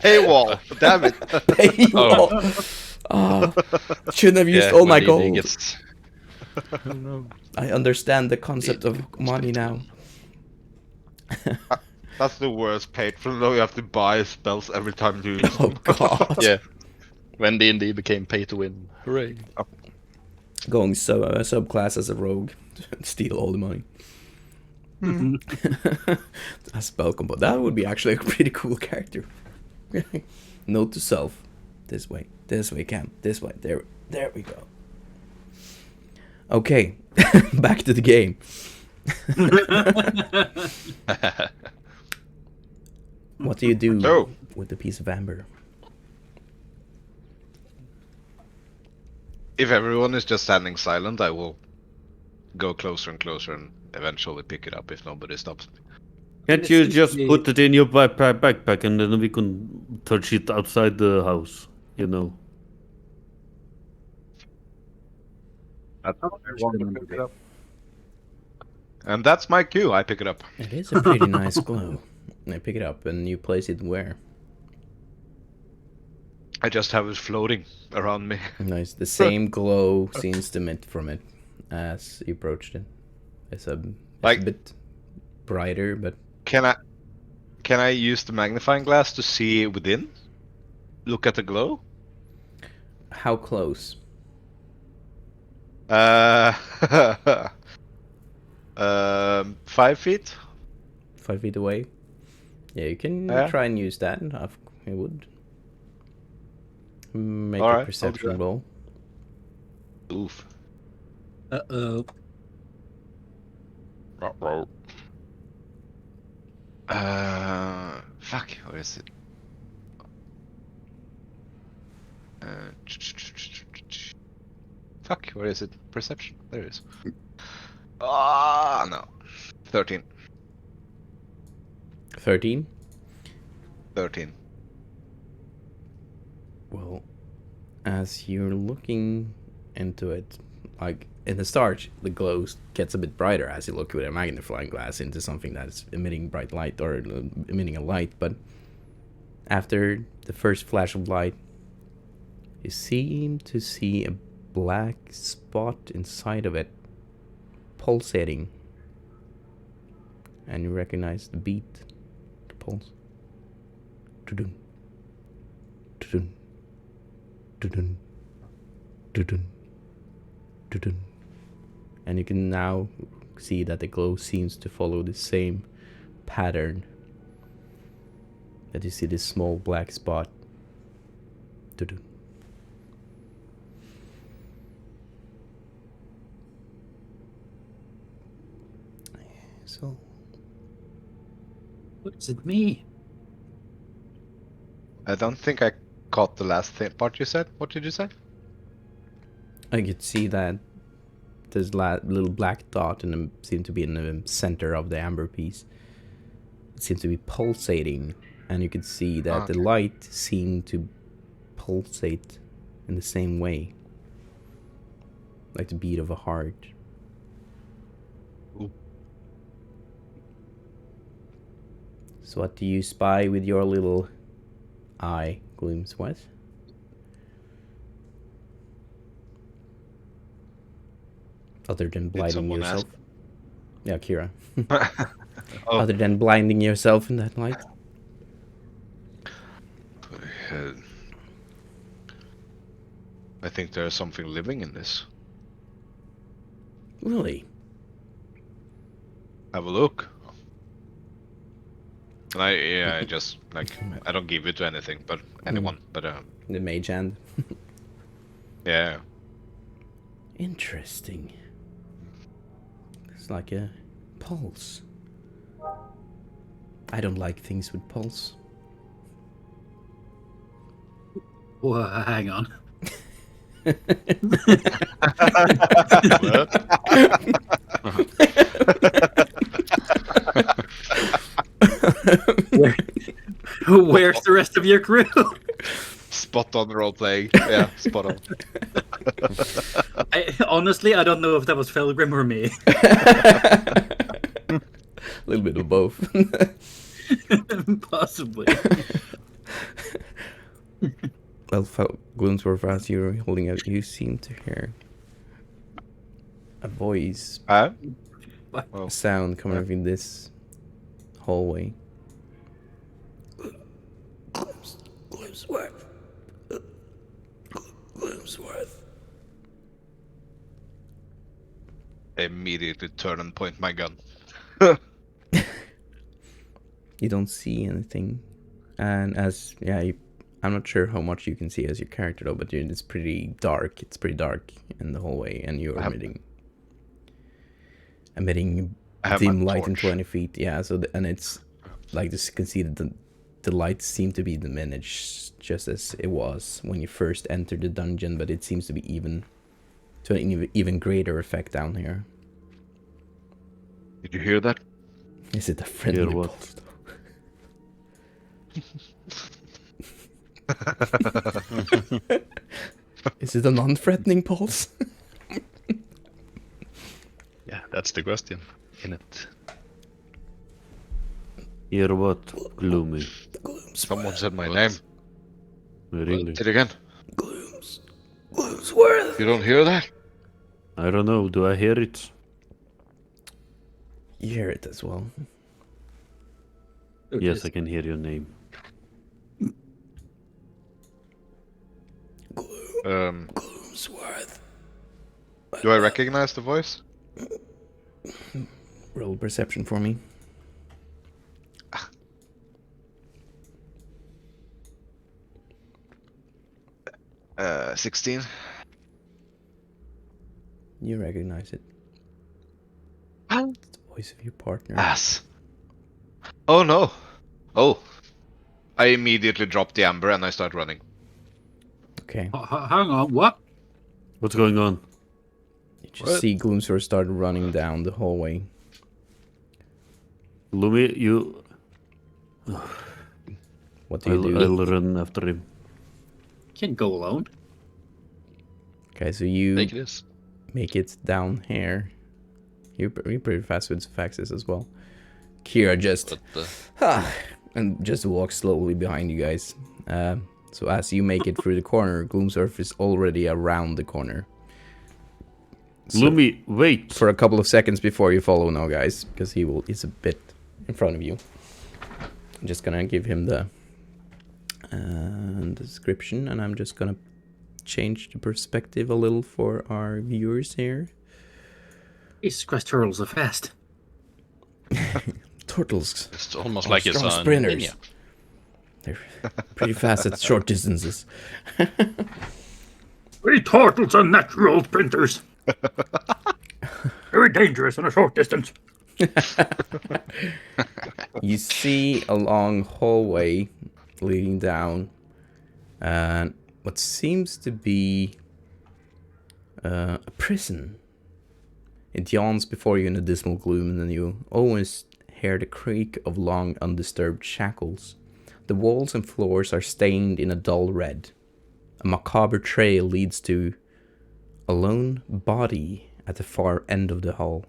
Speaker 5: Paywall. Damn it.
Speaker 4: Paywall. Oh, shouldn't have used all my gold. I understand the concept of money now.
Speaker 5: That's the worst patron though. You have to buy spells every time you use
Speaker 4: Oh
Speaker 5: them.
Speaker 4: god.
Speaker 3: Yeah. When D&D became pay to win. Hooray.
Speaker 4: Going subclass as a rogue, steal all the money. A spell combo. That would be actually a pretty cool character. Note to self: this way, Cam, this way. There we go. Okay, back to the game. What do you do
Speaker 5: So-
Speaker 4: with the piece of amber?
Speaker 5: If everyone is just standing silent, I will go closer and closer and eventually pick it up if nobody stops me.
Speaker 6: Can't you just put it in your backpack and then we can touch it outside the house, you know?
Speaker 5: That's how I want to pick it up. And that's my cue. I pick it up.
Speaker 4: It is a pretty nice glow. I pick it up and you place it where?
Speaker 5: I just have it floating around me.
Speaker 4: Nice. The same glow seems to emit from it as you approached it. It's a bit brighter, but
Speaker 5: Can I use the magnifying glass to see within? Look at the glow?
Speaker 4: how close?
Speaker 5: 5 feet?
Speaker 4: 5 feet away? Yeah, you can
Speaker 5: Yeah.
Speaker 4: try and use that. I would. Make
Speaker 5: Alright,
Speaker 4: a
Speaker 5: I'll do
Speaker 4: perception
Speaker 5: that.
Speaker 4: roll.
Speaker 5: Oof.
Speaker 2: Uh-oh.
Speaker 5: Fuck, where is it? Fuck, where is it? Perception. There it is. Ah, no. 13.
Speaker 4: 13.
Speaker 5: 13.
Speaker 4: Well, as you're looking into it, like in the start, the glow gets a bit brighter as you look with a magnifying glass into something that's emitting bright light or emitting a light. But after the first flash of light, you seem to see a black spot inside of it pulsating, and you recognize the beat, the pulse. Dun dun dun dun dun. And you can now see that the glow seems to follow the same pattern. That you see this small black spot. Dun. So,
Speaker 2: What does it mean?
Speaker 5: I don't think I caught the last part you said. What did you say?
Speaker 4: I could see that there's a little black dot and seem to be in the center of the amber piece. It seems to be pulsating, and you could see that the light seemed to pulsate in the same way, like the beat of a heart.
Speaker 5: Ooh.
Speaker 4: So what do you spy with your little eye, Gloomsworth? Other than blinding yourself? Yeah, Kira.
Speaker 5: Oh.
Speaker 4: Other than blinding yourself in that light?
Speaker 5: I think there's something living in this.
Speaker 4: Really?
Speaker 5: Have a look. And I just like I don't give it to anything, but anyone. But
Speaker 4: The mage hand.
Speaker 5: yeah.
Speaker 4: Interesting. It's like a pulse. I don't like things with pulse.
Speaker 2: Well, hang on. Where's the rest of your crew?
Speaker 5: Spot on role playing. Yeah, spot on.
Speaker 2: Honestly, I don't know if that was Felgrim or me.
Speaker 4: A little bit of both.
Speaker 2: Possibly.
Speaker 4: Well, Gloomsworth, as you're holding out, you seem to hear a voice, a sound coming from this hallway. Gloomsworth. Gloomsworth.
Speaker 5: I immediately turn and point my gun.
Speaker 4: You don't see anything, and I'm not sure how much you can see as your character though, but it's pretty dark. It's pretty dark in the hallway, and you're emitting dim light in 20 feet. Yeah, so and it's like you can see that the lights seem to be diminished, just as it was when you first entered the dungeon, but it seems to be an even greater effect down here.
Speaker 5: Did you hear that?
Speaker 4: Is it a friendly
Speaker 6: Hear what?
Speaker 4: pulse? Is it a non-threatening pulse?
Speaker 7: Yeah, that's the question, isn't it?
Speaker 6: Hear what? Gloomy.
Speaker 5: Someone said my name.
Speaker 6: Really?
Speaker 5: Say it again.
Speaker 4: Gloomsworth.
Speaker 5: You don't hear that?
Speaker 6: I don't know. Do I hear it?
Speaker 4: You hear it as well.
Speaker 6: Yes, I can hear your name.
Speaker 4: Gloomsworth.
Speaker 5: Do I recognize the voice?
Speaker 4: Roll perception for me.
Speaker 5: 16.
Speaker 4: You recognize it.
Speaker 5: Huh?
Speaker 4: It's the voice of your partner.
Speaker 5: Ass. Oh no. Oh. I immediately drop the amber and I start running.
Speaker 4: Okay.
Speaker 2: Hang on, what?
Speaker 6: What's going on?
Speaker 4: You just see Gloomsworth start running down the hallway.
Speaker 6: Gloomy, you...
Speaker 4: What do you do?
Speaker 6: I'll run after him.
Speaker 2: Can't go alone.
Speaker 4: Okay, so you
Speaker 7: Take this.
Speaker 4: make it down here. You're pretty fast with faxes as well. Kira just and just walks slowly behind you guys. So as you make it through the corner, Gloomsworth is already around the corner. So
Speaker 6: Lumi, wait.
Speaker 4: for a couple of seconds before you follow now, guys, because he's a bit in front of you. I'm just gonna give him the description, and I'm just gonna change the perspective a little for our viewers here.
Speaker 2: Jesus Christ, turtles are fast.
Speaker 4: Turtles.
Speaker 7: It's almost
Speaker 4: are
Speaker 7: like it's
Speaker 4: strong
Speaker 7: on
Speaker 4: sprinters.
Speaker 7: Ninja.
Speaker 4: They're pretty fast at short distances.
Speaker 2: We turtles are natural sprinters. Very dangerous on a short distance.
Speaker 4: You see a long hallway leading down, and what seems to be a prison. It yawns before you in the dismal gloom, and then you almost hear the creak of long, undisturbed shackles. The walls and floors are stained in a dull red. A macabre trail leads to a lone body at the far end of the hall.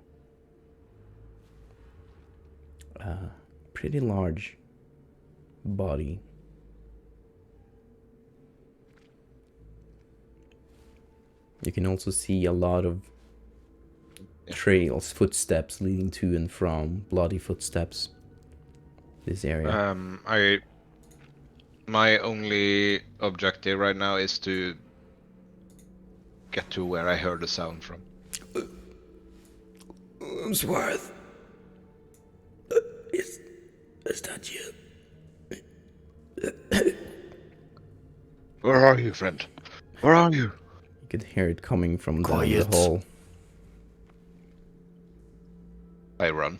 Speaker 4: Pretty large body. You can also see a lot of trails, footsteps leading to and from, bloody footsteps. This area.
Speaker 5: My only objective right now is to get to where I heard the sound from.
Speaker 4: Swarth. Is that you?
Speaker 5: Where are you, friend? Where are you?
Speaker 4: You could hear it coming from down the
Speaker 6: Quiet.
Speaker 4: hall.
Speaker 5: I run.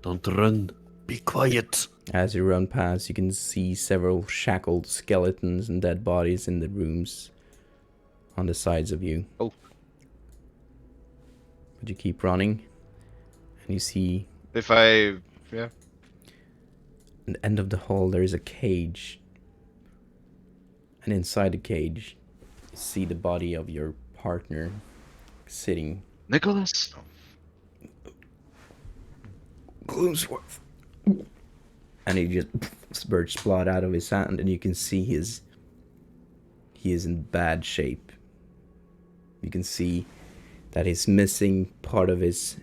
Speaker 6: Don't run. Be quiet.
Speaker 4: As you run past, you can see several shackled skeletons and dead bodies in the rooms on the sides of you.
Speaker 5: Oh.
Speaker 4: But you keep running, and you see
Speaker 5: If I... yeah.
Speaker 4: at the end of the hall there is a cage. And inside the cage, you see the body of your partner sitting.
Speaker 5: Nicholas?
Speaker 4: Gloomsworth. And he just spurts blood out of his hand, and you can see he is in bad shape. You can see that he's missing part of his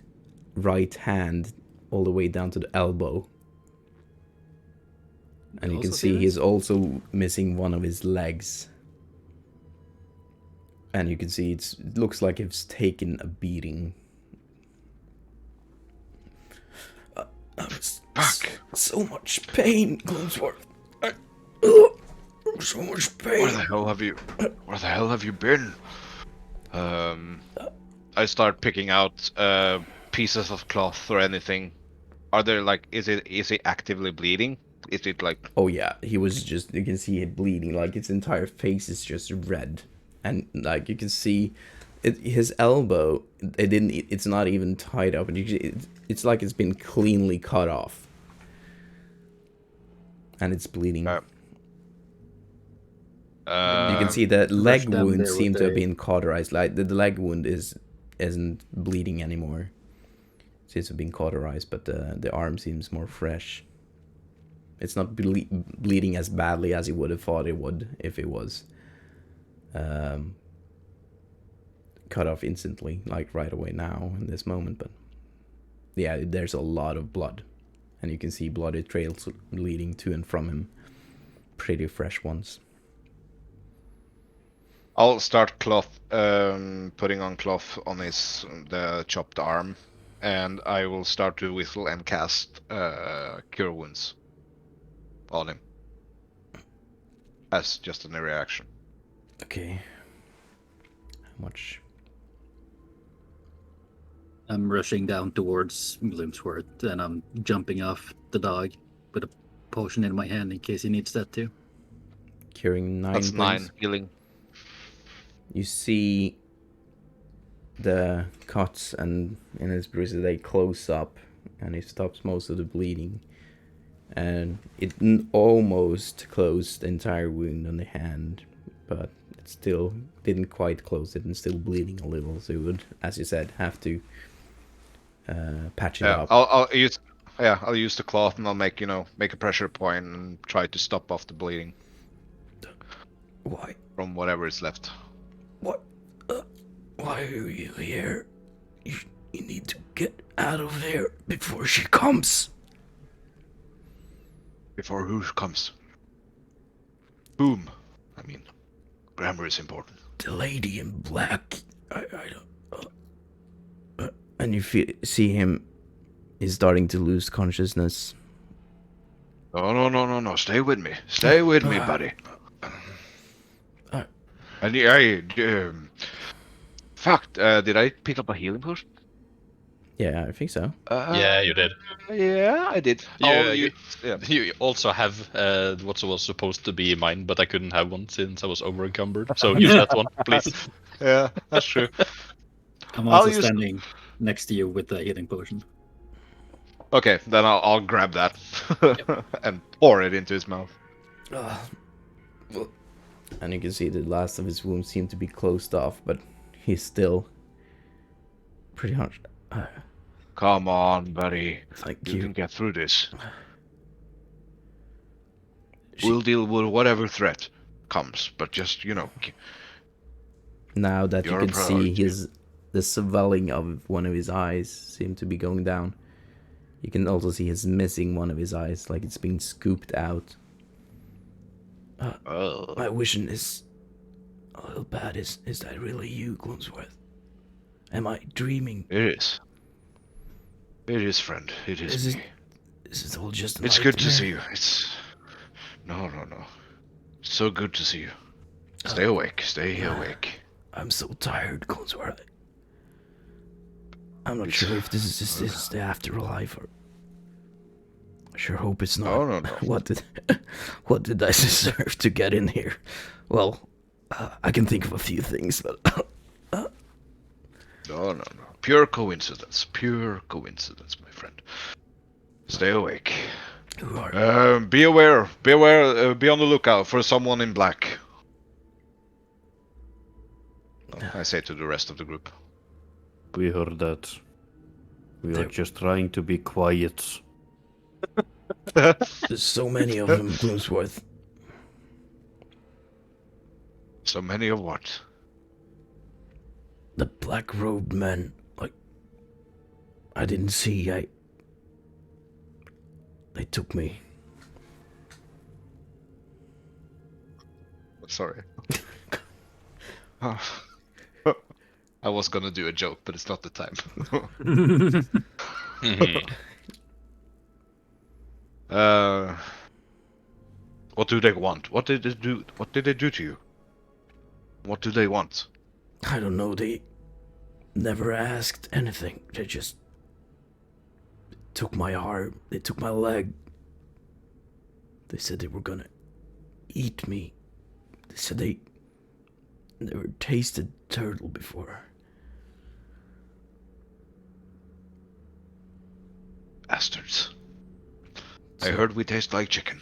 Speaker 4: right hand all the way down to the elbow. And you can see he's also missing one of his legs. And you can see it looks like it's taken a beating. So much pain, Gloomsworth. So much pain.
Speaker 5: Where the hell have you been? I start picking out pieces of cloth or anything. Are there like, is he actively bleeding? Is it like...
Speaker 4: Oh yeah, he was just, you can see it bleeding, like its entire face is just red. And like you can see his elbow, it's not even tied up, and it's like it's been cleanly cut off. And it's bleeding. You can see the leg wound seemed to have been cauterized. Like the leg wound isn't bleeding anymore. It seems to have been cauterized, but the arm seems more fresh. It's not bleeding as badly as you would have thought it would if it was cut off instantly, like right away now in this moment. But yeah, there's a lot of blood, and you can see bloody trails leading to and from him, pretty fresh ones.
Speaker 5: I'll start putting on cloth on the chopped arm, and I will start to whistle and cast Cure Wounds on him. As just a reaction.
Speaker 4: Okay. How much?
Speaker 2: I'm rushing down towards Gloomsworth, and I'm jumping off the dog with a potion in my hand in case he needs that too.
Speaker 4: Curing 9
Speaker 5: That's
Speaker 4: points.
Speaker 5: 9 healing.
Speaker 4: You see the cuts and in his bruises, they close up, and he stops most of the bleeding. and it almost closed the entire wound on the hand, but it still didn't quite close it and still bleeding a little. So you would, as you said, have to patch it up.
Speaker 5: I'll use the cloth and I'll make a pressure point and try to stop off the bleeding.
Speaker 4: Why?
Speaker 5: From whatever is left.
Speaker 4: What? Why are you here? You need to get out of there before she comes.
Speaker 5: Before who comes? Whom? I mean, grammar is important.
Speaker 4: The lady in black. I don't. And you see him is starting to lose consciousness.
Speaker 5: No. Stay with me. Stay with me, buddy. And did I pick up a healing potion?
Speaker 4: Yeah, I think so.
Speaker 7: Yeah, you did.
Speaker 5: Yeah, I did.
Speaker 7: You also have what was supposed to be mine, but I couldn't have one since I was over encumbered. So use that one, please.
Speaker 5: Yeah, that's true.
Speaker 2: I'm also standing next to you with the healing potion.
Speaker 5: Okay, then I'll grab that and pour it into his mouth.
Speaker 4: And you can see the last of his wounds seem to be closed off, but he's still pretty much.
Speaker 5: Come on, buddy.
Speaker 4: Thank
Speaker 5: You
Speaker 4: you.
Speaker 5: can get through this. We'll deal with whatever threat comes, but just
Speaker 4: Now that you
Speaker 5: You're a
Speaker 4: can see
Speaker 5: priority.
Speaker 4: the swelling of one of his eyes seem to be going down. You can also see he's missing one of his eyes, like it's been scooped out. My vision is a little bad. Is that really you, Gloomsworth? Am I dreaming?
Speaker 5: It is. It is, friend. It is me.
Speaker 4: Is it all just a
Speaker 5: It's good to
Speaker 4: nightmare?
Speaker 5: see you. No. It's so good to see you. Stay awake. Stay awake.
Speaker 4: I'm so tired, Gloomsworth. I'm not sure if this is the afterlife or. I sure hope it's not.
Speaker 5: No.
Speaker 4: What did I deserve to get in here? Well, I can think of a few things, but
Speaker 5: No. Pure coincidence, my friend. Stay awake.
Speaker 4: who are
Speaker 5: Be aware. Be on the lookout for someone in black. I say to the rest of the group.
Speaker 6: We heard that. We are just trying to be quiet.
Speaker 4: there's so many of them, Gloomsworth.
Speaker 5: So many of what?
Speaker 4: The black-robed men. Like, I didn't see. They took me.
Speaker 5: Sorry. I was gonna do a joke, but it's not the time. What do they want? What did they do? What did they do to you? What do they want?
Speaker 4: I don't know. They never asked anything. They just took my arm. They took my leg. They said they were gonna eat me. They said they never tasted turtle before.
Speaker 5: Bastards. I heard we taste like chicken.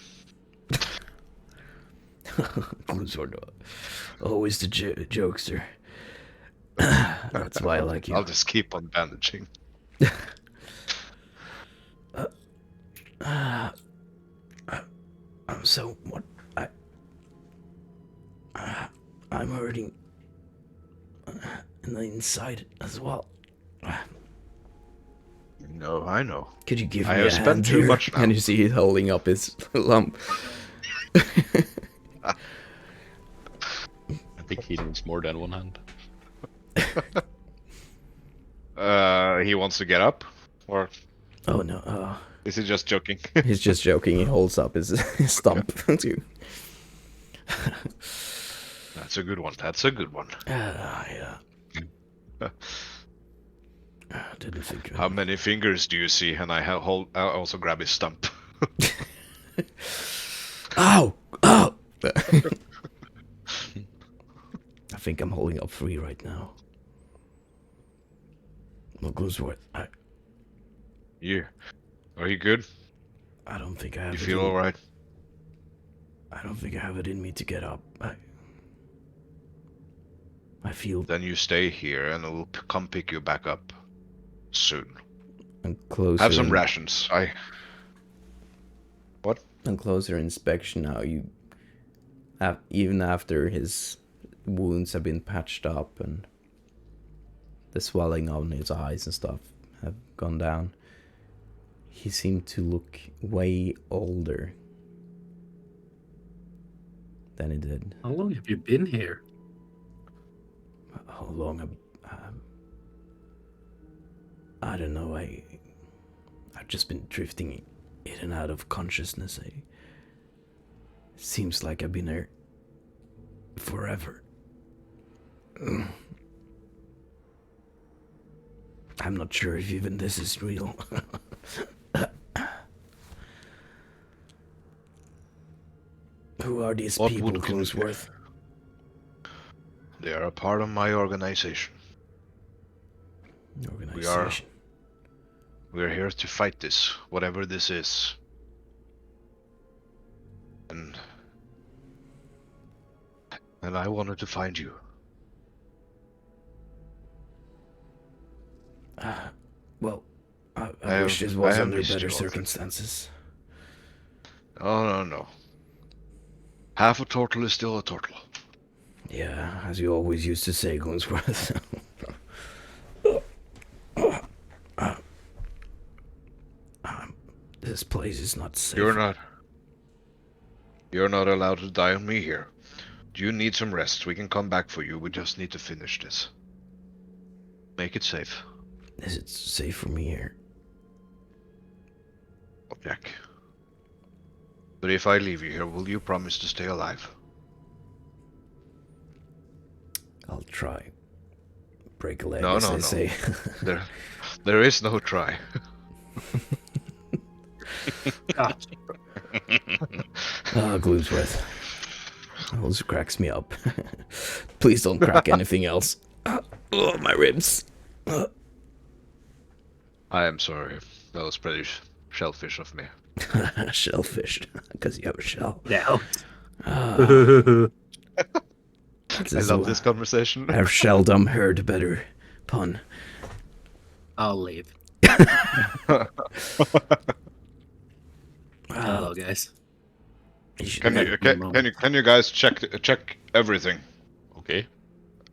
Speaker 4: Gloomsword, always the jokester. That's why I like you.
Speaker 5: I'll just keep on bandaging.
Speaker 4: I'm so what I'm hurting in the inside as well.
Speaker 5: No, I know.
Speaker 4: Could you give
Speaker 5: I
Speaker 4: me
Speaker 5: have
Speaker 4: a
Speaker 5: spent
Speaker 4: hand
Speaker 5: too
Speaker 4: here?
Speaker 5: much now.
Speaker 4: And you see he's holding up his lump.
Speaker 7: I think he needs more than one hand.
Speaker 5: He wants to get up? Or
Speaker 4: Oh no,
Speaker 5: is he just joking?
Speaker 4: he's just joking. He holds up his stump too.
Speaker 5: That's a good one. That's a good one.
Speaker 4: Yeah. Didn't think.
Speaker 5: How many fingers do you see? And I also grab his stump.
Speaker 4: Ow! Ow! I think I'm holding up 3 right now. Well, Gloomsworth,
Speaker 5: Yeah. Are you good?
Speaker 4: I don't think I have
Speaker 5: You
Speaker 4: it
Speaker 5: feel
Speaker 4: in-
Speaker 5: alright?
Speaker 4: I don't think I have it in me to get up. I feel
Speaker 5: Then you stay here and we'll come pick you back up soon.
Speaker 4: on closer
Speaker 5: Have some rations.
Speaker 4: on closer inspection now. Even after his wounds have been patched up and the swelling on his eyes and stuff have gone down, he seemed to look way older than he did.
Speaker 2: How long have you been here?
Speaker 4: How long? I don't know. I've just been drifting in and out of consciousness. Seems like I've been there forever. I'm not sure if even this is real. Who are these
Speaker 5: What
Speaker 4: people,
Speaker 5: would con-
Speaker 4: Gloomsworth?
Speaker 5: They are a part of my organization.
Speaker 4: Organization.
Speaker 5: We are here to fight this, whatever this is. And I wanted to find you.
Speaker 4: Well, I wish this was
Speaker 5: I have
Speaker 4: under
Speaker 5: missed
Speaker 4: better
Speaker 5: you all.
Speaker 4: circumstances.
Speaker 5: Oh, no. Half a turtle is still a turtle.
Speaker 4: Yeah, as you always used to say, Gloomsworth. This place is not safe.
Speaker 5: You're not allowed to die on me here. Do you need some rest? We can come back for you. We just need to finish this. Make it safe.
Speaker 4: Is it safe for me here?
Speaker 5: Oh, Jack. But if I leave you here, will you promise to stay alive?
Speaker 4: I'll try. Break a leg,
Speaker 5: No,
Speaker 4: as
Speaker 5: no,
Speaker 4: they
Speaker 5: no.
Speaker 4: say.
Speaker 5: There is no try.
Speaker 4: Gloomsworth. Always cracks me up. Please don't crack anything else. Oh, my ribs.
Speaker 5: I am sorry. That was pretty shellfish of me.
Speaker 4: Shellfish, because you have a shell.
Speaker 2: Yeah.
Speaker 5: I love this conversation.
Speaker 4: I've seldom heard a better pun.
Speaker 2: I'll leave. Hello, guys.
Speaker 5: Can you guys check everything?
Speaker 7: Okay.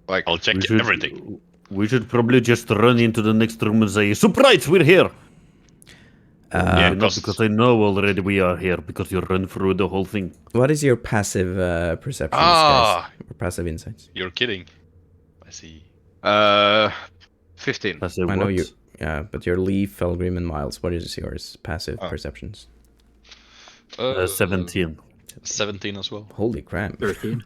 Speaker 5: Like,
Speaker 7: I'll check everything.
Speaker 6: We should probably just run into the next room and say, "Surprise, we're here!"
Speaker 7: Yeah,
Speaker 6: Not because I know already we are here, because you run through the whole thing.
Speaker 4: What is your passive perceptions, guys? Or passive insights?
Speaker 7: You're kidding. I see.
Speaker 5: 15.
Speaker 6: I say,
Speaker 4: I know
Speaker 6: what?
Speaker 4: you. Yeah, but your Leaf, Felgrim, and Miles. What is yours? Passive
Speaker 5: Oh.
Speaker 4: perceptions.
Speaker 6: 17.
Speaker 7: 17 as well.
Speaker 4: Holy crap!
Speaker 2: 13.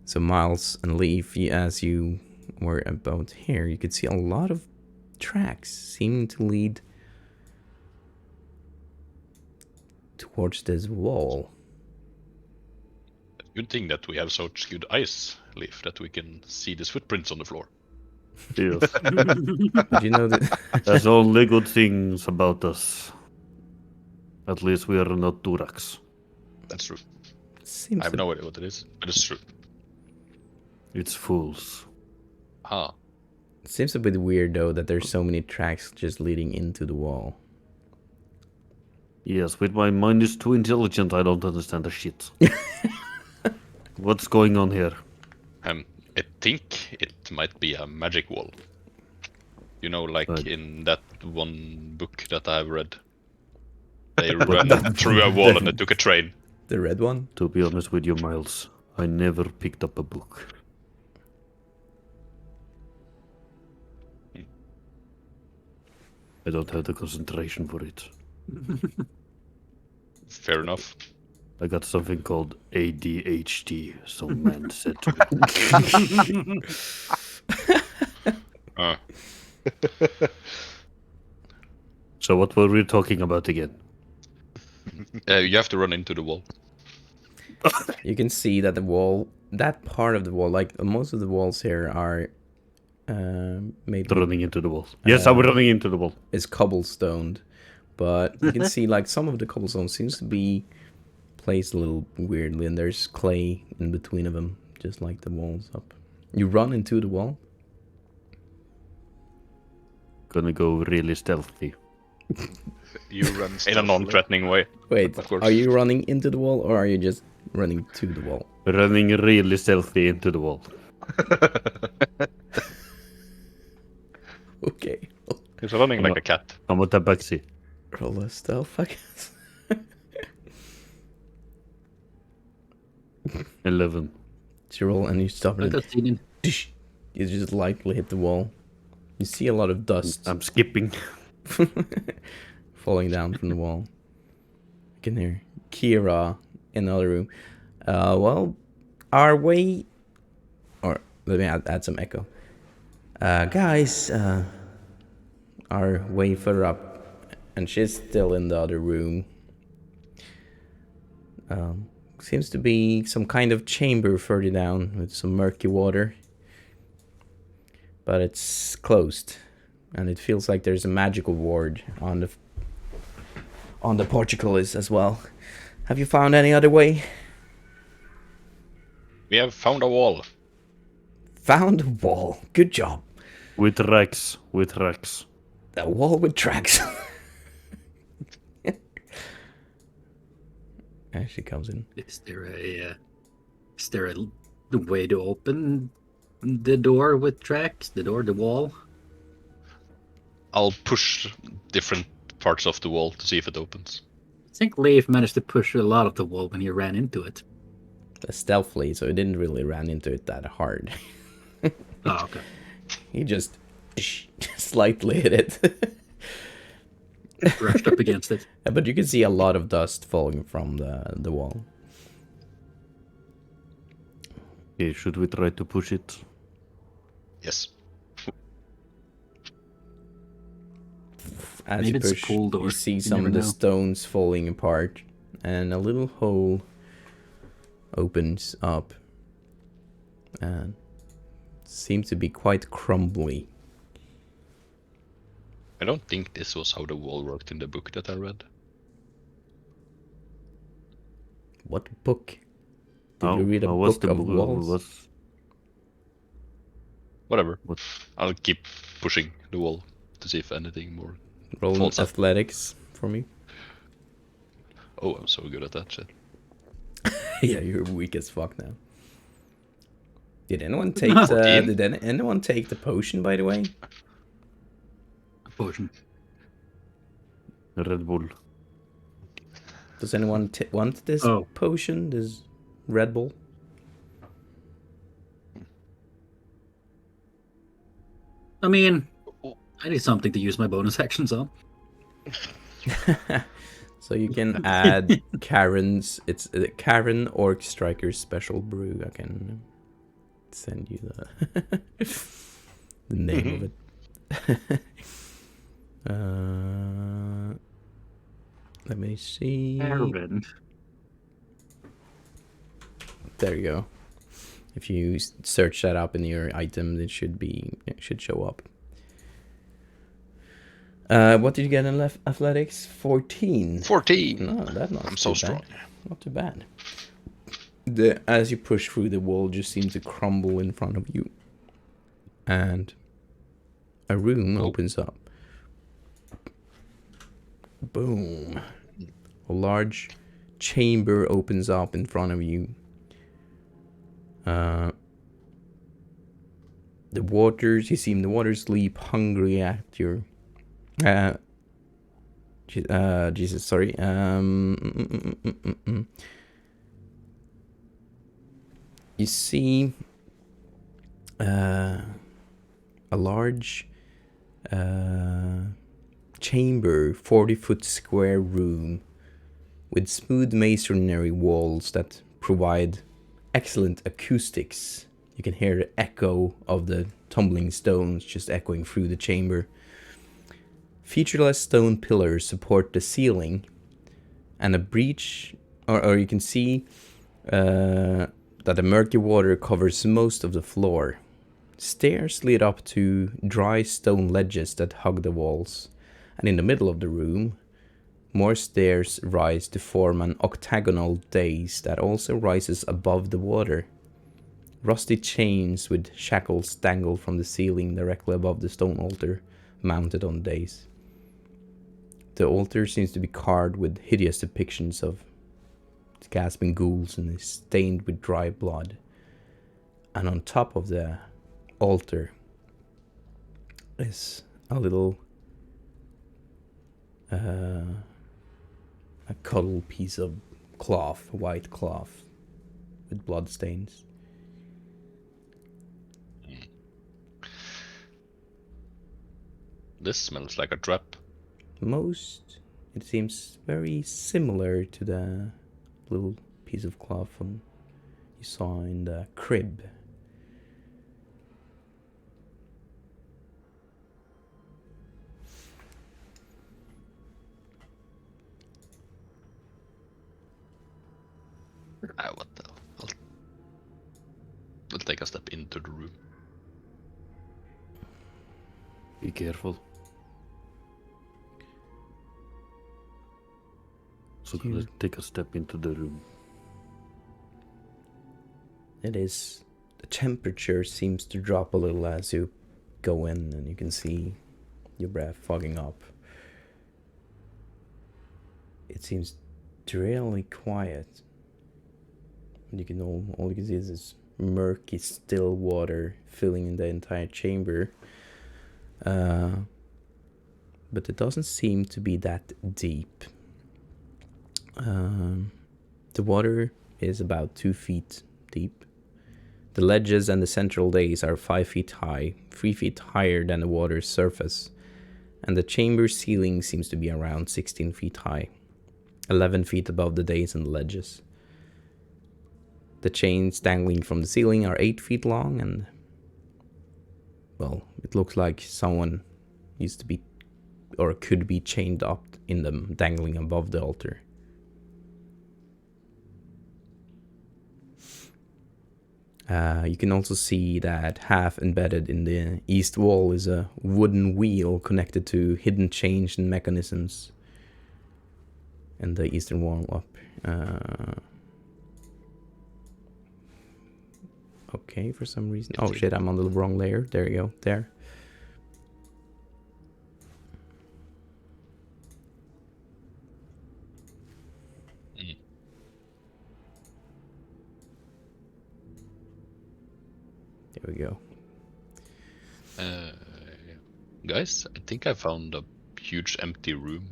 Speaker 4: So Miles and Leaf, as you were about here, you could see a lot of tracks seeming to lead towards this wall.
Speaker 7: Good thing that we have such good eyes, Leaf, that we can see these footprints on the floor.
Speaker 6: Yes.
Speaker 4: But you know that
Speaker 6: There's only good things about us. At least we are not Durax.
Speaker 7: That's true.
Speaker 4: seems
Speaker 7: I have
Speaker 4: to
Speaker 7: no idea what it is, but it's true.
Speaker 6: It's fools.
Speaker 7: Ah,
Speaker 4: seems a bit weird though that there's so many tracks just leading into the wall.
Speaker 6: Yes, with my mind is too intelligent, I don't understand the shit. What's going on here?
Speaker 7: I think it might be a magic wall. You know, like
Speaker 6: Right.
Speaker 7: in that one book that I've read. They ran through a wall and they took a train.
Speaker 4: The red one?
Speaker 6: To be honest with you, Miles, I never picked up a book. I don't have the concentration for it.
Speaker 7: Fair enough.
Speaker 6: I got something called ADHD, some man said to me. So what were we talking about again?
Speaker 7: You have to run into the wall.
Speaker 4: You can see that the wall, that part of the wall, like most of the walls here are maybe
Speaker 6: Running into the wall. Yes, I was running into the wall.
Speaker 4: is cobblestoned, but you can see like some of the cobblestone seems to be placed a little weirdly, and there's clay in between of them, just like the walls up. You run into the wall.
Speaker 6: Gonna go really stealthy.
Speaker 5: You run
Speaker 7: In a
Speaker 5: stealthily.
Speaker 7: non-threatening way.
Speaker 4: Wait,
Speaker 7: Of course.
Speaker 4: are you running into the wall or are you just running to the wall?
Speaker 6: Running really stealthy into the wall.
Speaker 4: Okay.
Speaker 7: He's running like a cat.
Speaker 6: I'm a tabaxi.
Speaker 4: Roll a stealth, I guess.
Speaker 6: 11.
Speaker 4: So you roll and you stop
Speaker 2: Like
Speaker 4: and
Speaker 2: that scene in
Speaker 4: you just lightly hit the wall. You see a lot of dust
Speaker 6: I'm skipping.
Speaker 4: falling down from the wall. You can hear Kira in the other room. Well, our way... Or, let me add some echo. Guys, our way further up. And she's still in the other room. Seems to be some kind of chamber further down with some murky water. But it's closed. And it feels like there's a magical ward on the portcullis as well. Have you found any other way?
Speaker 7: We have found a wall.
Speaker 4: Found a wall. Good job.
Speaker 6: With Rex. With Rex.
Speaker 4: A wall with tracks. As she comes in.
Speaker 2: Is there a way to open the door with tracks? The wall?
Speaker 7: I'll push different parts of the wall to see if it opens.
Speaker 2: I think Leif managed to push a lot of the wall when he ran into it.
Speaker 4: Stealthily, so he didn't really run into it that hard.
Speaker 2: Oh, okay.
Speaker 4: He just slightly hit it.
Speaker 2: Brushed up against it.
Speaker 4: But you can see a lot of dust falling from the wall.
Speaker 6: Okay, should we try to push it?
Speaker 7: Yes.
Speaker 4: As
Speaker 2: Maybe
Speaker 4: you
Speaker 2: it's a
Speaker 4: push,
Speaker 2: pull door.
Speaker 4: you see
Speaker 2: You
Speaker 4: some
Speaker 2: never
Speaker 4: of the
Speaker 2: know.
Speaker 4: stones falling apart, and a little hole opens up, and seems to be quite crumbly.
Speaker 7: I don't think this was how the wall worked in the book that I read.
Speaker 4: What book? Did you read a book of walls?
Speaker 7: Whatever.
Speaker 6: What?
Speaker 7: I'll keep pushing the wall to see if anything more.
Speaker 4: Roll
Speaker 7: Falls up.
Speaker 4: athletics for me.
Speaker 7: Oh, I'm so good at that shit.
Speaker 4: Yeah, you're weak as fuck now. Did anyone take
Speaker 7: 14.
Speaker 4: anyone take the potion, by the way?
Speaker 2: Potion.
Speaker 6: Red Bull.
Speaker 4: Does anyone want this
Speaker 2: Oh.
Speaker 4: potion? This Red Bull?
Speaker 2: I mean, I need something to use my bonus actions on.
Speaker 4: So you can add Karen's. It's Karen Orc Striker's special brew. I can send you the name of it. Let me see.
Speaker 2: Aaron.
Speaker 4: There you go. If you search that up in your item, it should show up. What did you get in athletics? 14.
Speaker 7: 14!
Speaker 4: No, that's not.
Speaker 7: I'm so
Speaker 4: too
Speaker 7: strong.
Speaker 4: bad. Not too bad. As you push through, the wall just seems to crumble in front of you, and a room opens up. Boom! A large chamber opens up in front of you. The waters, you see the waters leap hungry at your Jesus, sorry. You see a large chamber, 40-foot square room with smooth masonry walls that provide excellent acoustics. You can hear the echo of the tumbling stones just echoing through the chamber. Featureless stone pillars support the ceiling, and a breach, or you can see that the murky water covers most of the floor. Stairs lead up to dry stone ledges that hug the walls, and in the middle of the room, More stairs rise to form an octagonal dais that also rises above the water. Rusty chains with shackles dangle from the ceiling directly above the stone altar mounted on the dais. The altar seems to be carved with hideous depictions of gasping ghouls and is stained with dry blood. And on top of the altar is a little a cuddle piece of cloth, white cloth with blood stains.
Speaker 7: This smells like a trap.
Speaker 4: It seems very similar to the little piece of cloth you saw in the crib.
Speaker 7: What the? I'll take a step into the room.
Speaker 6: Be careful. So gonna take a step into the room.
Speaker 4: The temperature seems to drop a little as you go in, and you can see your breath fogging up. It seems really quiet. All you can see is this murky, still water filling in the entire chamber. But it doesn't seem to be that deep. The water is about 2 feet deep. The ledges and the central dais are 5 feet high, 3 feet higher than the water's surface, and the chamber ceiling seems to be around 16 feet high, 11 feet above the dais and the ledges. The chains dangling from the ceiling are 8 feet long, and, well, it looks like someone used to be, or could be chained up in them, dangling above the altar. You can also see that half embedded in the east wall is a wooden wheel connected to hidden chains and mechanisms in the eastern wall up. Okay, for some reason. Oh shit, I'm on the wrong layer. There you go. There. There we go.
Speaker 7: Guys, I think I found a huge empty room.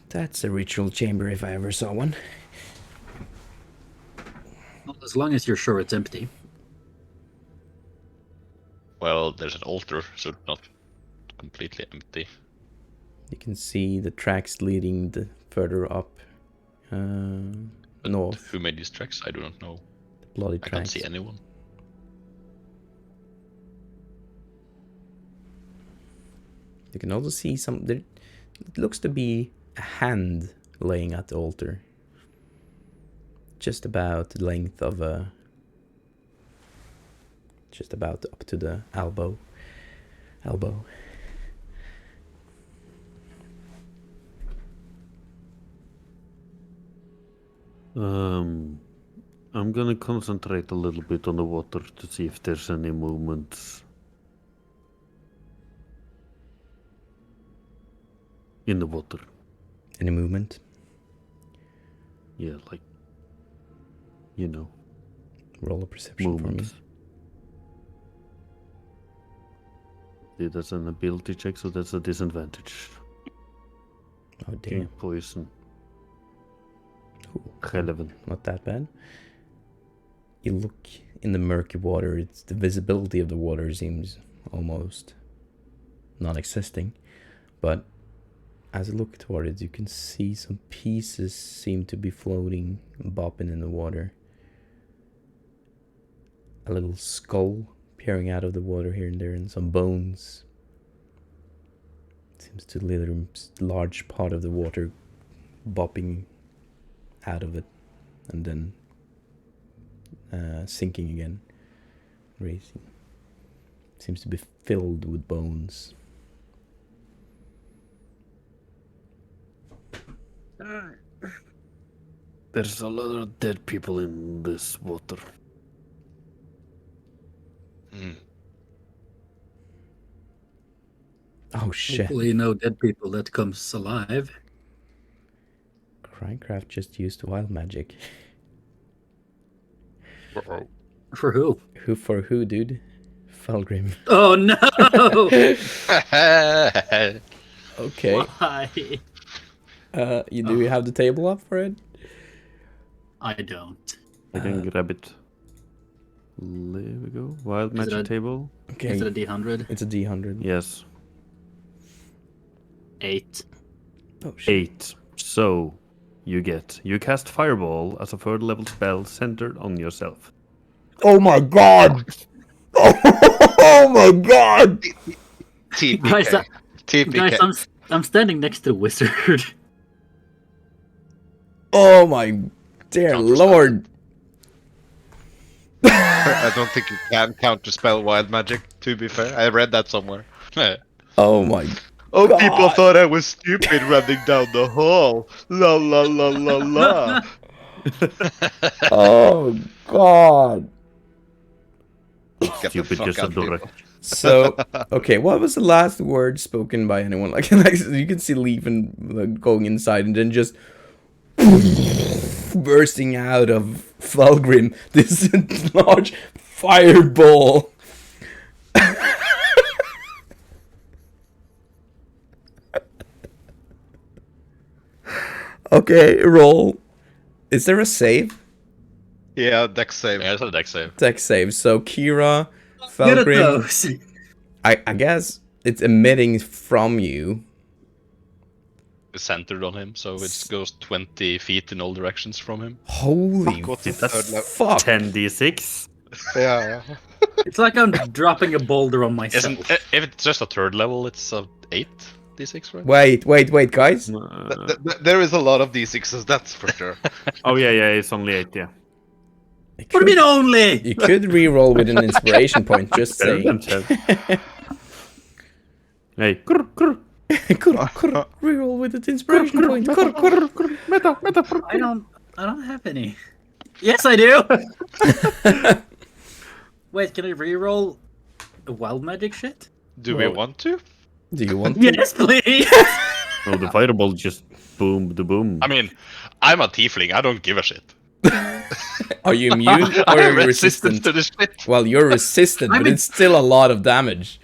Speaker 4: That's a ritual chamber if I ever saw one.
Speaker 2: Well, as long as you're sure it's empty.
Speaker 7: Well, there's an altar, so it's not completely empty.
Speaker 4: You can see the tracks leading further up
Speaker 7: But
Speaker 4: north.
Speaker 7: who made these tracks? I do not know.
Speaker 4: The bloody
Speaker 7: I
Speaker 4: tracks.
Speaker 7: can't see anyone.
Speaker 4: You can also see it looks to be a hand laying at the altar. Just about the length of just about up to the elbow.
Speaker 6: I'm gonna concentrate a little bit on the water to see if there's any movement in the water.
Speaker 4: Any movement?
Speaker 6: Yeah, like,
Speaker 4: Roll a perception
Speaker 6: movement.
Speaker 4: for me.
Speaker 6: See, that's an ability check, so that's a disadvantage.
Speaker 4: Oh damn.
Speaker 6: Poison.
Speaker 4: Ooh,
Speaker 6: 11.
Speaker 4: not that bad. You look in the murky water, the visibility of the water seems almost non-existing, but as you look toward it, you can see some pieces seem to be floating and bopping in the water. A little skull peering out of the water here and there, and some bones. Seems to lead a large part of the water bopping out of it, and then sinking again, raising. Seems to be filled with bones.
Speaker 6: There's a lot of dead people in this water.
Speaker 4: Oh shit.
Speaker 2: Hopefully no dead people that comes alive.
Speaker 4: Minecraft just used wild magic.
Speaker 7: Uh-oh.
Speaker 2: For who?
Speaker 4: Who for who, dude? Felgrim.
Speaker 2: Oh no!
Speaker 4: Okay.
Speaker 2: Why?
Speaker 4: You have the table up for it?
Speaker 2: I don't.
Speaker 6: I can grab it. There we go. Wild
Speaker 2: Is it
Speaker 6: magic
Speaker 2: a-
Speaker 6: table.
Speaker 4: Okay.
Speaker 2: Is it a D100?
Speaker 4: It's a D100.
Speaker 6: Yes.
Speaker 2: 8.
Speaker 4: Oh shit.
Speaker 6: 8. So, you cast Fireball as a 3rd level spell centered on yourself.
Speaker 4: Oh my god! Oh my god!
Speaker 2: Guys,
Speaker 5: TPK.
Speaker 2: Guys,
Speaker 5: TPK.
Speaker 2: I'm standing next to the wizard.
Speaker 4: Oh my dear lord!
Speaker 5: I don't think you can counterspell wild magic, to be fair. I read that somewhere.
Speaker 4: Oh my.
Speaker 5: Oh,
Speaker 4: God.
Speaker 5: people thought I was stupid running down the hall. La la la la la.
Speaker 4: Oh god.
Speaker 5: Get the
Speaker 6: Stupid,
Speaker 5: fuck
Speaker 6: just a
Speaker 5: out, people.
Speaker 6: Durst.
Speaker 4: So, okay, what was the last word spoken by anyone? Like you can see Leaf going inside and then just bursting out of Fulgrim this large fireball. Okay, roll. Is there a save?
Speaker 5: Yeah, deck save.
Speaker 7: Yeah, it's a deck save.
Speaker 4: Deck save. So Kira,
Speaker 2: Good at
Speaker 4: Fulgrim.
Speaker 2: those.
Speaker 4: I guess it's emitting from you.
Speaker 7: It's centered on him, so it goes 20 feet in all directions from him.
Speaker 4: Holy
Speaker 5: What's the
Speaker 6: That's
Speaker 5: third level?
Speaker 4: fuck!
Speaker 6: 10d6.
Speaker 5: Yeah.
Speaker 2: It's like I'm dropping a boulder on myself.
Speaker 7: If it's just a 3rd level, it's a 8d6, right?
Speaker 4: Wait, guys.
Speaker 5: There is a lot of D6s, that's for sure.
Speaker 6: Oh yeah, it's only 8, yeah.
Speaker 2: What do you mean only?
Speaker 4: You could re-roll with an inspiration point, just
Speaker 6: Better than
Speaker 4: saying.
Speaker 6: 10. Hey, grr, grr.
Speaker 4: Re-roll with an inspiration point.
Speaker 2: I don't have any. Yes, I do. Wait, can I reroll the wild magic shit?
Speaker 5: Do we want to?
Speaker 4: Do you want to?
Speaker 2: Yes, please.
Speaker 6: Oh, the fireball just boom, the boom.
Speaker 7: I mean, I'm a tiefling, I don't give a shit.
Speaker 4: Are you immune or are
Speaker 7: I'm
Speaker 4: you
Speaker 7: resistant
Speaker 4: resistant?
Speaker 7: to the shit.
Speaker 4: Well, you're resistant, but it's still a lot of damage.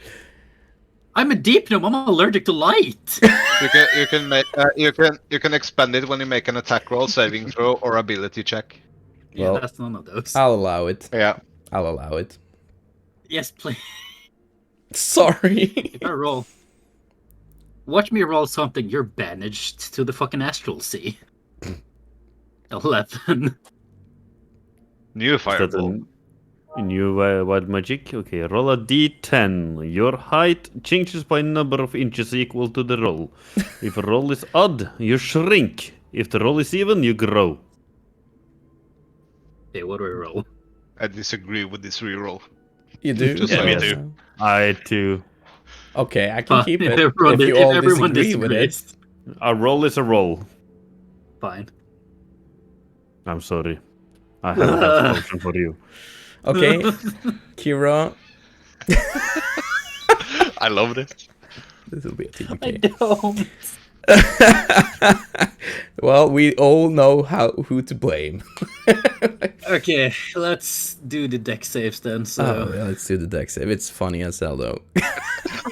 Speaker 2: I'm a deep gnome. I'm allergic to light.
Speaker 5: You can make you can expend it when you make an attack roll, saving throw, or ability check.
Speaker 2: Yeah,
Speaker 4: Well,
Speaker 2: that's none of those.
Speaker 4: I'll allow it.
Speaker 5: Yeah.
Speaker 4: I'll allow it.
Speaker 2: Yes, please.
Speaker 4: Sorry.
Speaker 2: If I roll, watch me roll something. You're banished to the fucking astral sea. 11.
Speaker 5: New
Speaker 6: Is that
Speaker 5: fireball.
Speaker 6: a new wild magic? Okay, roll a d10. Your height changes by number of inches equal to the roll. If a roll is odd, you shrink. If the roll is even, you grow.
Speaker 2: Okay, what do I roll?
Speaker 5: I disagree with this reroll.
Speaker 4: You do?
Speaker 5: Just
Speaker 7: Yeah, me
Speaker 6: like-
Speaker 7: too.
Speaker 6: I too.
Speaker 4: Okay, I can keep it.
Speaker 2: Everyone,
Speaker 4: If you all
Speaker 2: everyone
Speaker 4: disagree with it.
Speaker 2: disagrees.
Speaker 6: A roll is a roll.
Speaker 2: Fine.
Speaker 6: I'm sorry. I have a potion for you.
Speaker 4: Okay, Kira.
Speaker 7: I love this.
Speaker 4: This will be a
Speaker 2: I
Speaker 4: TPK.
Speaker 2: don't.
Speaker 4: Well, we all know who to blame.
Speaker 2: Okay, let's do the deck saves then. So
Speaker 4: Oh, yeah, let's do the deck save. It's funny as hell, though.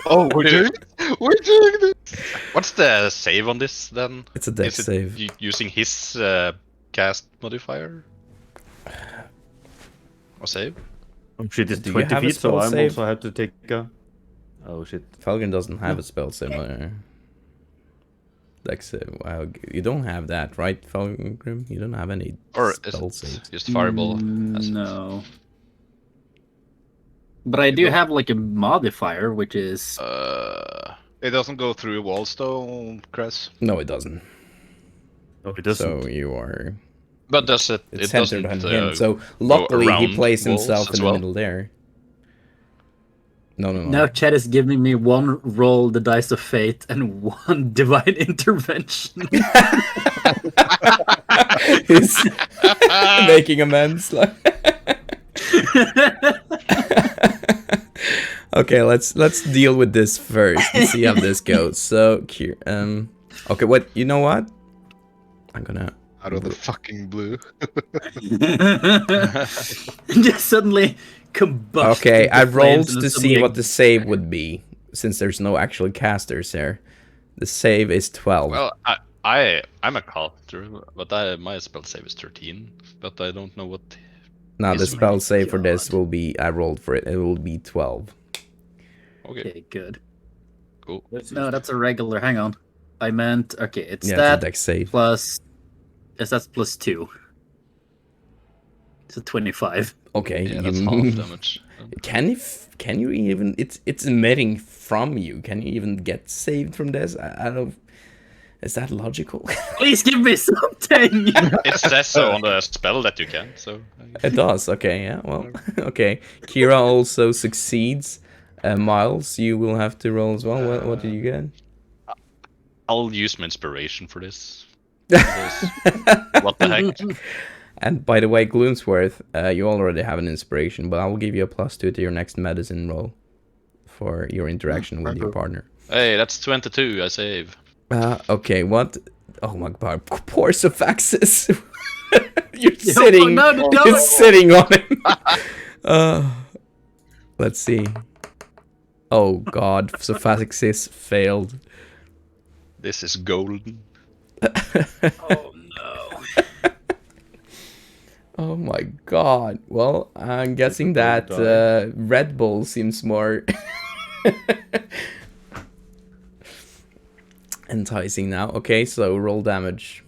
Speaker 5: Oh, we're doing this.
Speaker 7: What's the save on this then?
Speaker 4: It's a deck
Speaker 7: Is it
Speaker 4: save.
Speaker 7: using his cast modifier? Or save?
Speaker 6: Oh shit, it's
Speaker 4: Do you
Speaker 6: 20
Speaker 4: have a
Speaker 6: feet, so
Speaker 4: spell
Speaker 6: I
Speaker 4: save?
Speaker 6: also have to take a... Oh shit.
Speaker 4: Falcon doesn't have a spell similar. Deck save. Wow, you don't have that, right, Falcon Grim? You don't have any
Speaker 7: Or is
Speaker 4: spell
Speaker 7: it
Speaker 4: saves.
Speaker 7: just fireball?
Speaker 2: No. But I do have like a modifier, which is
Speaker 5: It doesn't go through walls though, Chris.
Speaker 4: No, it doesn't.
Speaker 6: Oh, it doesn't.
Speaker 4: So you are.
Speaker 7: But does it?
Speaker 4: It's
Speaker 7: It
Speaker 4: centered
Speaker 7: doesn't.
Speaker 4: on him. So luckily, he
Speaker 7: around
Speaker 4: plays
Speaker 7: walls
Speaker 4: himself
Speaker 7: as
Speaker 4: in the
Speaker 7: well?
Speaker 4: middle there. No.
Speaker 2: now Chad is giving me one roll the dice of fate and one divine intervention.
Speaker 4: He's making amends. Like. Okay, let's deal with this first and see how this goes. So, okay, what? You know what? I'm gonna
Speaker 5: Out of the fucking blue.
Speaker 2: Just suddenly combust.
Speaker 4: Okay,
Speaker 2: into
Speaker 4: I rolled
Speaker 2: flames and
Speaker 4: to
Speaker 2: suddenly
Speaker 4: see what the save would be, since there's no actual casters here. The save is 12.
Speaker 7: Well, I'm a caster, but my spell save is 13. But I don't know what.
Speaker 4: Now the
Speaker 7: is
Speaker 4: spell
Speaker 7: my
Speaker 4: save for this
Speaker 2: God.
Speaker 4: will be, I rolled for it, it will be 12.
Speaker 7: Okay,
Speaker 2: Okay, good.
Speaker 7: cool.
Speaker 2: No, that's a regular. Hang on. I meant okay. It's
Speaker 4: Yeah,
Speaker 2: that
Speaker 4: it's a dex save.
Speaker 2: plus. Yes, that's plus 2. It's a 25.
Speaker 4: Okay,
Speaker 7: Yeah, that's half damage.
Speaker 4: Can you even? It's emitting from you. Can you even get saved from this? I don't. Is that logical?
Speaker 2: Please give me something.
Speaker 7: It says so on the spell that you can. So
Speaker 4: It does. Okay. Yeah. Well. Okay. Kira also succeeds. Miles, you will have to roll as well. What did you get?
Speaker 7: I'll use my inspiration for this. Because what the heck?
Speaker 4: And by the way, Gloomsworth, you already have an inspiration, but I will give you a +2 to your next medicine roll for your interaction with your partner.
Speaker 7: Hey, that's 22. I save.
Speaker 4: Okay, what? Oh my god, poor Sophaxis. You're sitting.
Speaker 2: no.
Speaker 4: You're sitting on him. Let's see. Oh god, Sophaxis failed.
Speaker 7: This is golden.
Speaker 2: Oh no.
Speaker 4: Oh my god. Well, I'm guessing that Red Bull seems more enticing now. Okay, so roll damage.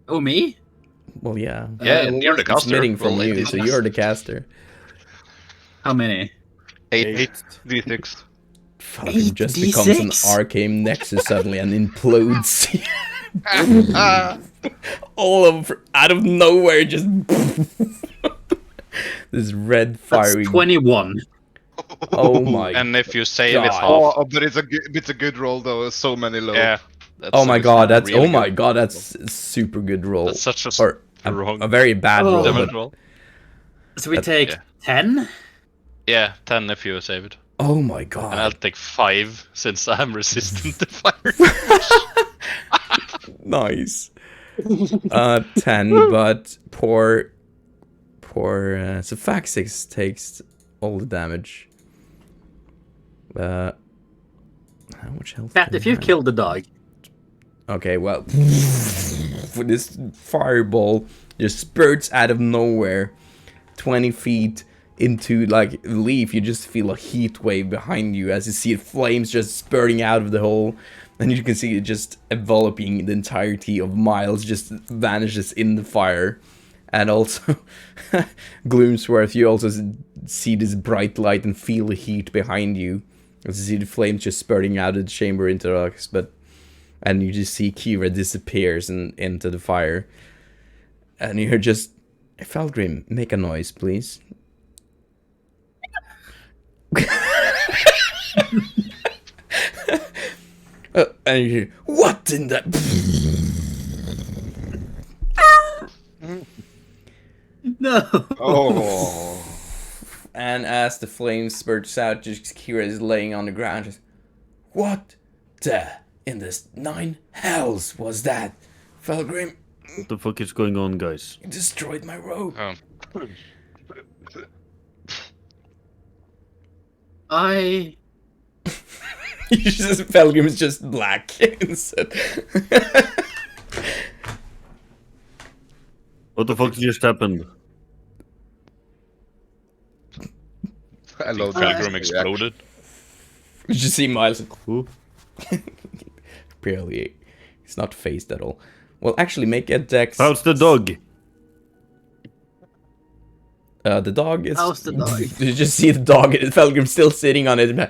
Speaker 2: Oh, me?
Speaker 4: Well, yeah.
Speaker 7: Yeah, you're the
Speaker 4: It's
Speaker 7: caster.
Speaker 4: emitting from
Speaker 7: Roll
Speaker 4: you,
Speaker 7: 8d6.
Speaker 4: so you're the caster.
Speaker 2: How many?
Speaker 5: 8 d6.
Speaker 4: Fucking just becomes an
Speaker 2: 8d6?
Speaker 4: arcane nexus suddenly and implodes. All over out of nowhere, just this red
Speaker 2: That's
Speaker 4: fiery.
Speaker 2: 21.
Speaker 4: Oh my!
Speaker 7: And if you save, it's
Speaker 4: God.
Speaker 7: half.
Speaker 5: But it's a good roll though. So many low.
Speaker 7: Yeah. That's
Speaker 4: Oh my
Speaker 7: it's
Speaker 4: god! That's
Speaker 7: really
Speaker 4: oh my
Speaker 7: good.
Speaker 4: god! That's a super good roll.
Speaker 7: That's such a
Speaker 4: or
Speaker 7: strong
Speaker 4: a very bad
Speaker 2: Oh.
Speaker 4: roll.
Speaker 7: damage
Speaker 4: But,
Speaker 7: roll.
Speaker 2: So we
Speaker 4: That-
Speaker 2: take
Speaker 7: yeah.
Speaker 2: 10?
Speaker 7: Yeah, 10 if you save it.
Speaker 4: oh my
Speaker 7: And I'll
Speaker 4: god!
Speaker 7: take 5 since I'm resistant to fire.
Speaker 4: Nice. 10, but poor Sophaxis takes all the damage. How much health?
Speaker 2: Pat,
Speaker 4: do
Speaker 2: if
Speaker 4: we
Speaker 2: you
Speaker 4: have?
Speaker 2: killed the dog,
Speaker 4: Okay, well, with this fireball just spurts out of nowhere, 20 feet into like leaf, you just feel a heat wave behind you as you see flames just spurting out of the hole, and you can see it just enveloping the entirety of Miles, just vanishes in the fire. And also, Gloomsworth, you also see this bright light and feel the heat behind you. As you see the flames just spurting out of the chamber into the and you just see Kira disappears into the fire. And you're just, Felgrim, make a noise, please. And you hear, what in the...
Speaker 2: no.
Speaker 5: Oh.
Speaker 4: And as the flames spurts out, just Kira is laying on the ground, just, what the in this 9 hells was that? Felgrim,
Speaker 6: What the fuck is going on, guys?
Speaker 4: you destroyed my robe.
Speaker 2: I
Speaker 4: Felgrim is just black instead.
Speaker 6: What the fuck just happened?
Speaker 5: I love
Speaker 7: Pilgrim exploded.
Speaker 4: You just see Miles
Speaker 6: Who?
Speaker 4: barely. He's not phased at all. Well, actually, make a dex.
Speaker 6: How's the dog?
Speaker 4: The dog is.
Speaker 2: How's the dog?
Speaker 4: You just see the dog and Felgrim still sitting on it. And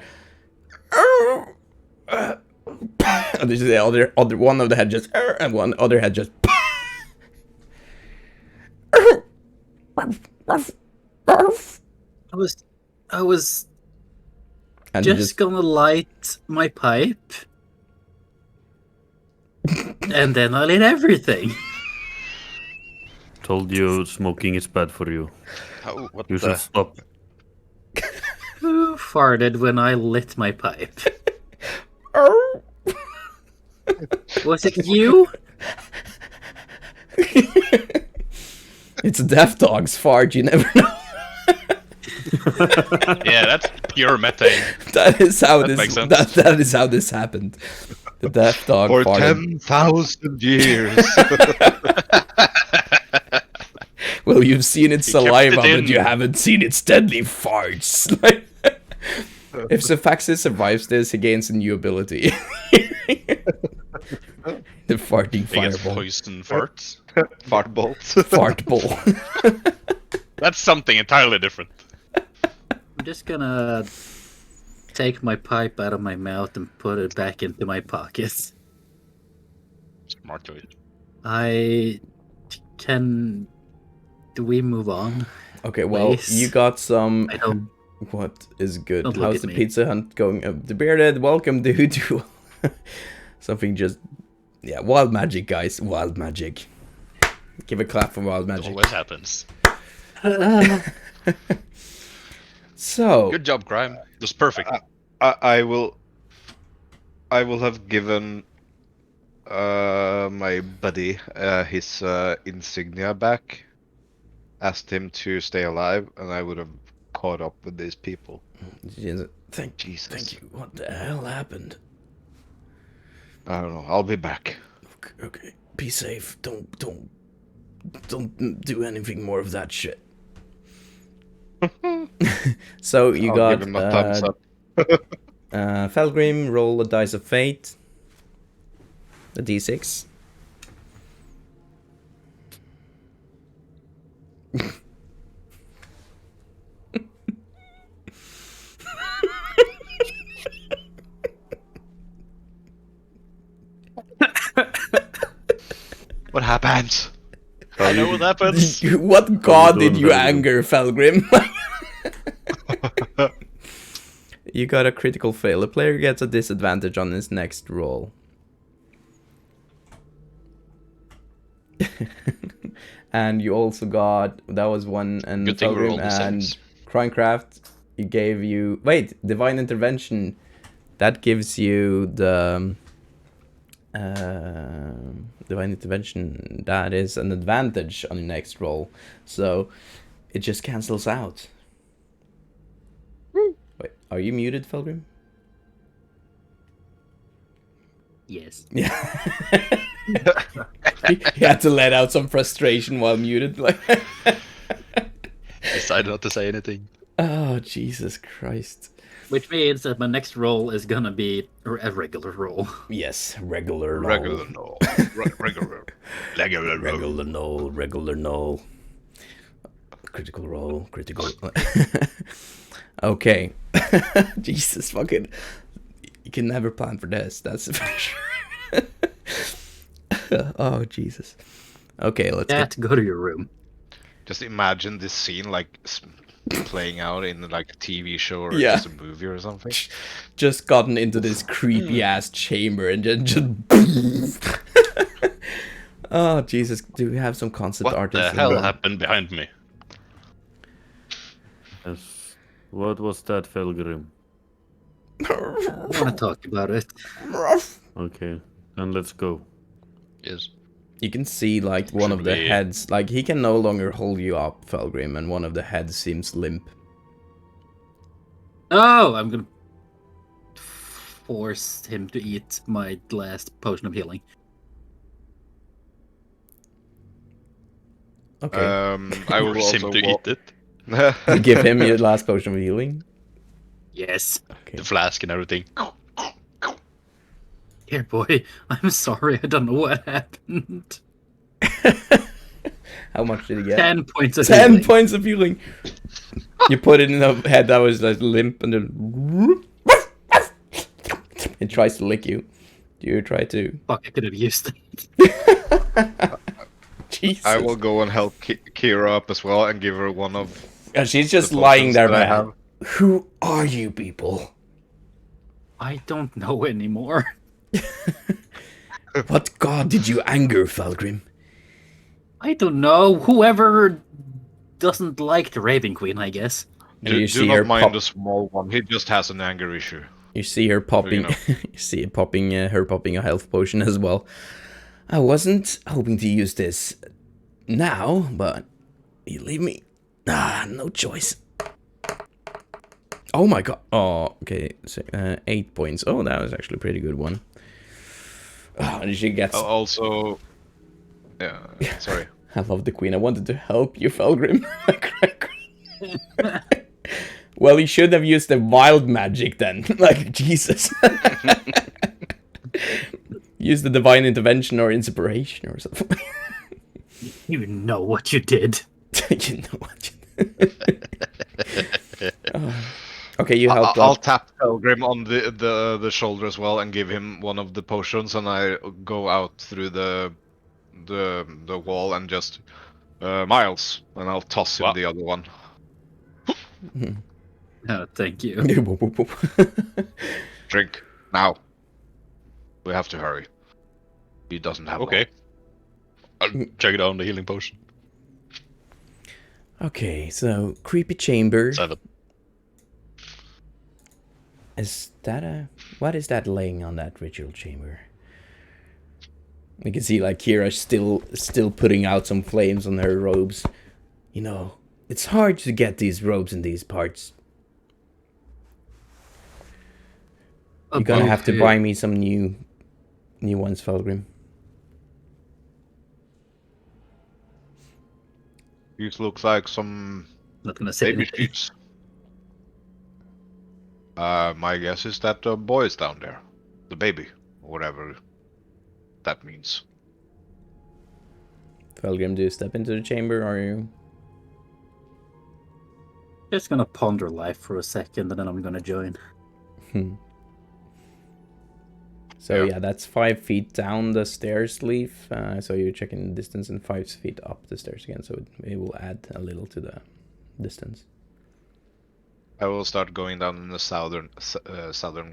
Speaker 4: there's the other one of the head just and one other head just.
Speaker 2: I was
Speaker 4: And
Speaker 2: just gonna light my pipe. And then I'll eat everything.
Speaker 6: Told you smoking is bad for you.
Speaker 7: Oh, what
Speaker 6: You should
Speaker 7: the?
Speaker 6: stop.
Speaker 2: Who farted when I lit my pipe? Was it you?
Speaker 4: It's a deaf dog's fart, you never know.
Speaker 7: Yeah, that's pure methane.
Speaker 4: That is how
Speaker 7: That
Speaker 4: this
Speaker 7: makes sense.
Speaker 4: that is how this happened. The deaf dog
Speaker 5: For
Speaker 4: farted.
Speaker 5: 10,000 years.
Speaker 4: Well, you've seen its
Speaker 7: He kept
Speaker 4: saliva,
Speaker 7: it
Speaker 4: but you
Speaker 7: in.
Speaker 4: haven't seen its deadly farts. If Sephaxis survives this, he gains a new ability. The farting
Speaker 7: He gets
Speaker 4: fireball.
Speaker 7: poison farts.
Speaker 5: Fart bolts.
Speaker 4: Fart ball.
Speaker 7: That's something entirely different.
Speaker 2: I'm just gonna take my pipe out of my mouth and put it back into my pocket.
Speaker 7: Smart choice.
Speaker 2: Do we move on?
Speaker 4: Okay, well,
Speaker 2: Waste.
Speaker 4: you got some.
Speaker 2: I don't.
Speaker 4: What is good?
Speaker 2: Don't look
Speaker 4: How's
Speaker 2: at
Speaker 4: the
Speaker 2: me.
Speaker 4: pizza hunt going? The bearded, welcome, dude. Something just. Yeah, wild magic, guys. Wild magic. Give a clap for wild
Speaker 7: It
Speaker 4: magic.
Speaker 7: always happens.
Speaker 4: So,
Speaker 7: Good job, Grime. It was perfect.
Speaker 5: I will have given my buddy his insignia back, asked him to stay alive, and I would have caught up with these people.
Speaker 4: thank
Speaker 5: Jesus.
Speaker 4: you. What the hell happened?
Speaker 5: I don't know. I'll be back.
Speaker 4: Okay, be safe. Don't do anything more of that shit. So you
Speaker 5: I'll
Speaker 4: got
Speaker 5: give him a thumbs up.
Speaker 4: Felgrim, roll a dice of fate. A d6.
Speaker 5: What happens?
Speaker 7: I know what happens.
Speaker 4: What god did
Speaker 6: doing
Speaker 4: you
Speaker 6: very good.
Speaker 4: anger, Felgrim? You got a critical fail. A player gets a disadvantage on his next roll. And you also got, that was one, and
Speaker 7: Good thing we rolled
Speaker 4: Felgrim
Speaker 7: the
Speaker 4: and
Speaker 7: saves.
Speaker 4: Crinecraft, it gave you, wait, Divine Intervention, that gives you the Divine Intervention, that is an advantage on your next roll, so it just cancels out. Wait, are you muted, Felgrim?
Speaker 2: Yes.
Speaker 4: Yeah. He had to let out some frustration while muted. Like,
Speaker 7: Decided not to say anything.
Speaker 4: oh Jesus Christ!
Speaker 2: Which means that my next roll is gonna be a regular roll.
Speaker 4: Yes, regular null.
Speaker 5: Regular no. Regular.
Speaker 4: Regular null. Regular null. Critical roll. Critical. Okay. Jesus fucking. You can never plan for this. That's for sure. Oh Jesus. Okay, let's
Speaker 2: Cat, go to your room.
Speaker 5: Just imagine this scene like playing out in like a TV show or
Speaker 4: Yeah.
Speaker 5: just a movie or something.
Speaker 4: just gotten into this creepy ass chamber and just. Oh Jesus! Do we have some concept
Speaker 7: What
Speaker 4: artists?
Speaker 7: the hell happened behind me?
Speaker 6: Yes. What was that, Felgrim?
Speaker 2: I want to talk about it.
Speaker 6: Okay, then let's go.
Speaker 7: Yes.
Speaker 4: You can see like one of the
Speaker 7: Truly.
Speaker 4: heads, like he can no longer hold you up, Felgrim, and one of the heads seems limp.
Speaker 2: Oh, I'm gonna force him to eat my last potion of healing.
Speaker 4: Okay,
Speaker 5: I will
Speaker 7: Force him
Speaker 5: also
Speaker 7: to
Speaker 5: walk.
Speaker 7: eat it.
Speaker 4: you give him your last potion of healing.
Speaker 2: Yes.
Speaker 4: Okay.
Speaker 7: The flask and everything.
Speaker 2: Here, boy. I'm sorry. I don't know what happened.
Speaker 4: How much did he get?
Speaker 2: 10 points of
Speaker 4: 10
Speaker 2: healing.
Speaker 4: points of healing. You put it in a head that was like limp, and then it tries to lick you. Do you try to?
Speaker 2: Fuck, I could have used it.
Speaker 4: Jesus.
Speaker 5: I will go and help Kira up as well and give her one of.
Speaker 4: And she's just
Speaker 5: the
Speaker 4: lying
Speaker 5: potions
Speaker 4: there,
Speaker 5: that I
Speaker 4: man.
Speaker 5: have.
Speaker 4: Who are you people?
Speaker 2: I don't know anymore.
Speaker 4: What god did you anger, Falgrim?
Speaker 2: I don't know. Whoever doesn't like the Raven Queen, I guess.
Speaker 5: Do not mind the small one. He just has an anger issue.
Speaker 4: You see her popping.
Speaker 5: know.
Speaker 4: You see it popping. Her popping a health potion as well. I wasn't hoping to use this now, but you leave me. No choice. Oh my god. Oh, okay. So, 8 points. Oh, that was actually a pretty good one. Oh, and she gets.
Speaker 5: Also, yeah. Sorry.
Speaker 4: I love the queen. I wanted to help you, Felgrim. Well, you should have used the wild magic then. Like, Jesus. Use the divine intervention or inspiration or something.
Speaker 2: You know what you did.
Speaker 4: You know what you did. Okay, you helped.
Speaker 5: I'll tap Pelgrim on the shoulder as well and give him one of the potions, and I go out through the wall and just Miles, and I'll toss him the other one.
Speaker 2: Oh, thank you.
Speaker 5: Drink now. We have to hurry. He doesn't have
Speaker 7: Okay. I'll check it out on the healing potion.
Speaker 4: Okay, so creepy chamber.
Speaker 7: 7.
Speaker 4: Is that a... What is that laying on that ritual chamber? You can see like Kira still putting out some flames on her robes. You know, it's hard to get these robes in these parts. You're gonna have to buy me some new ones, Felgrim.
Speaker 5: These looks like some
Speaker 2: Not gonna say
Speaker 5: baby
Speaker 2: anything.
Speaker 5: sheets. My guess is that the boy is down there. The baby. Or whatever that means.
Speaker 4: Felgrim, do you step into the chamber or are you...
Speaker 2: Just gonna ponder life for a second and then I'm gonna join.
Speaker 4: So yeah, that's 5 feet down the stairs, Leaf. So you're checking the distance and 5 feet up the stairs again. So it will add a little to the distance.
Speaker 5: I will start going down in the southern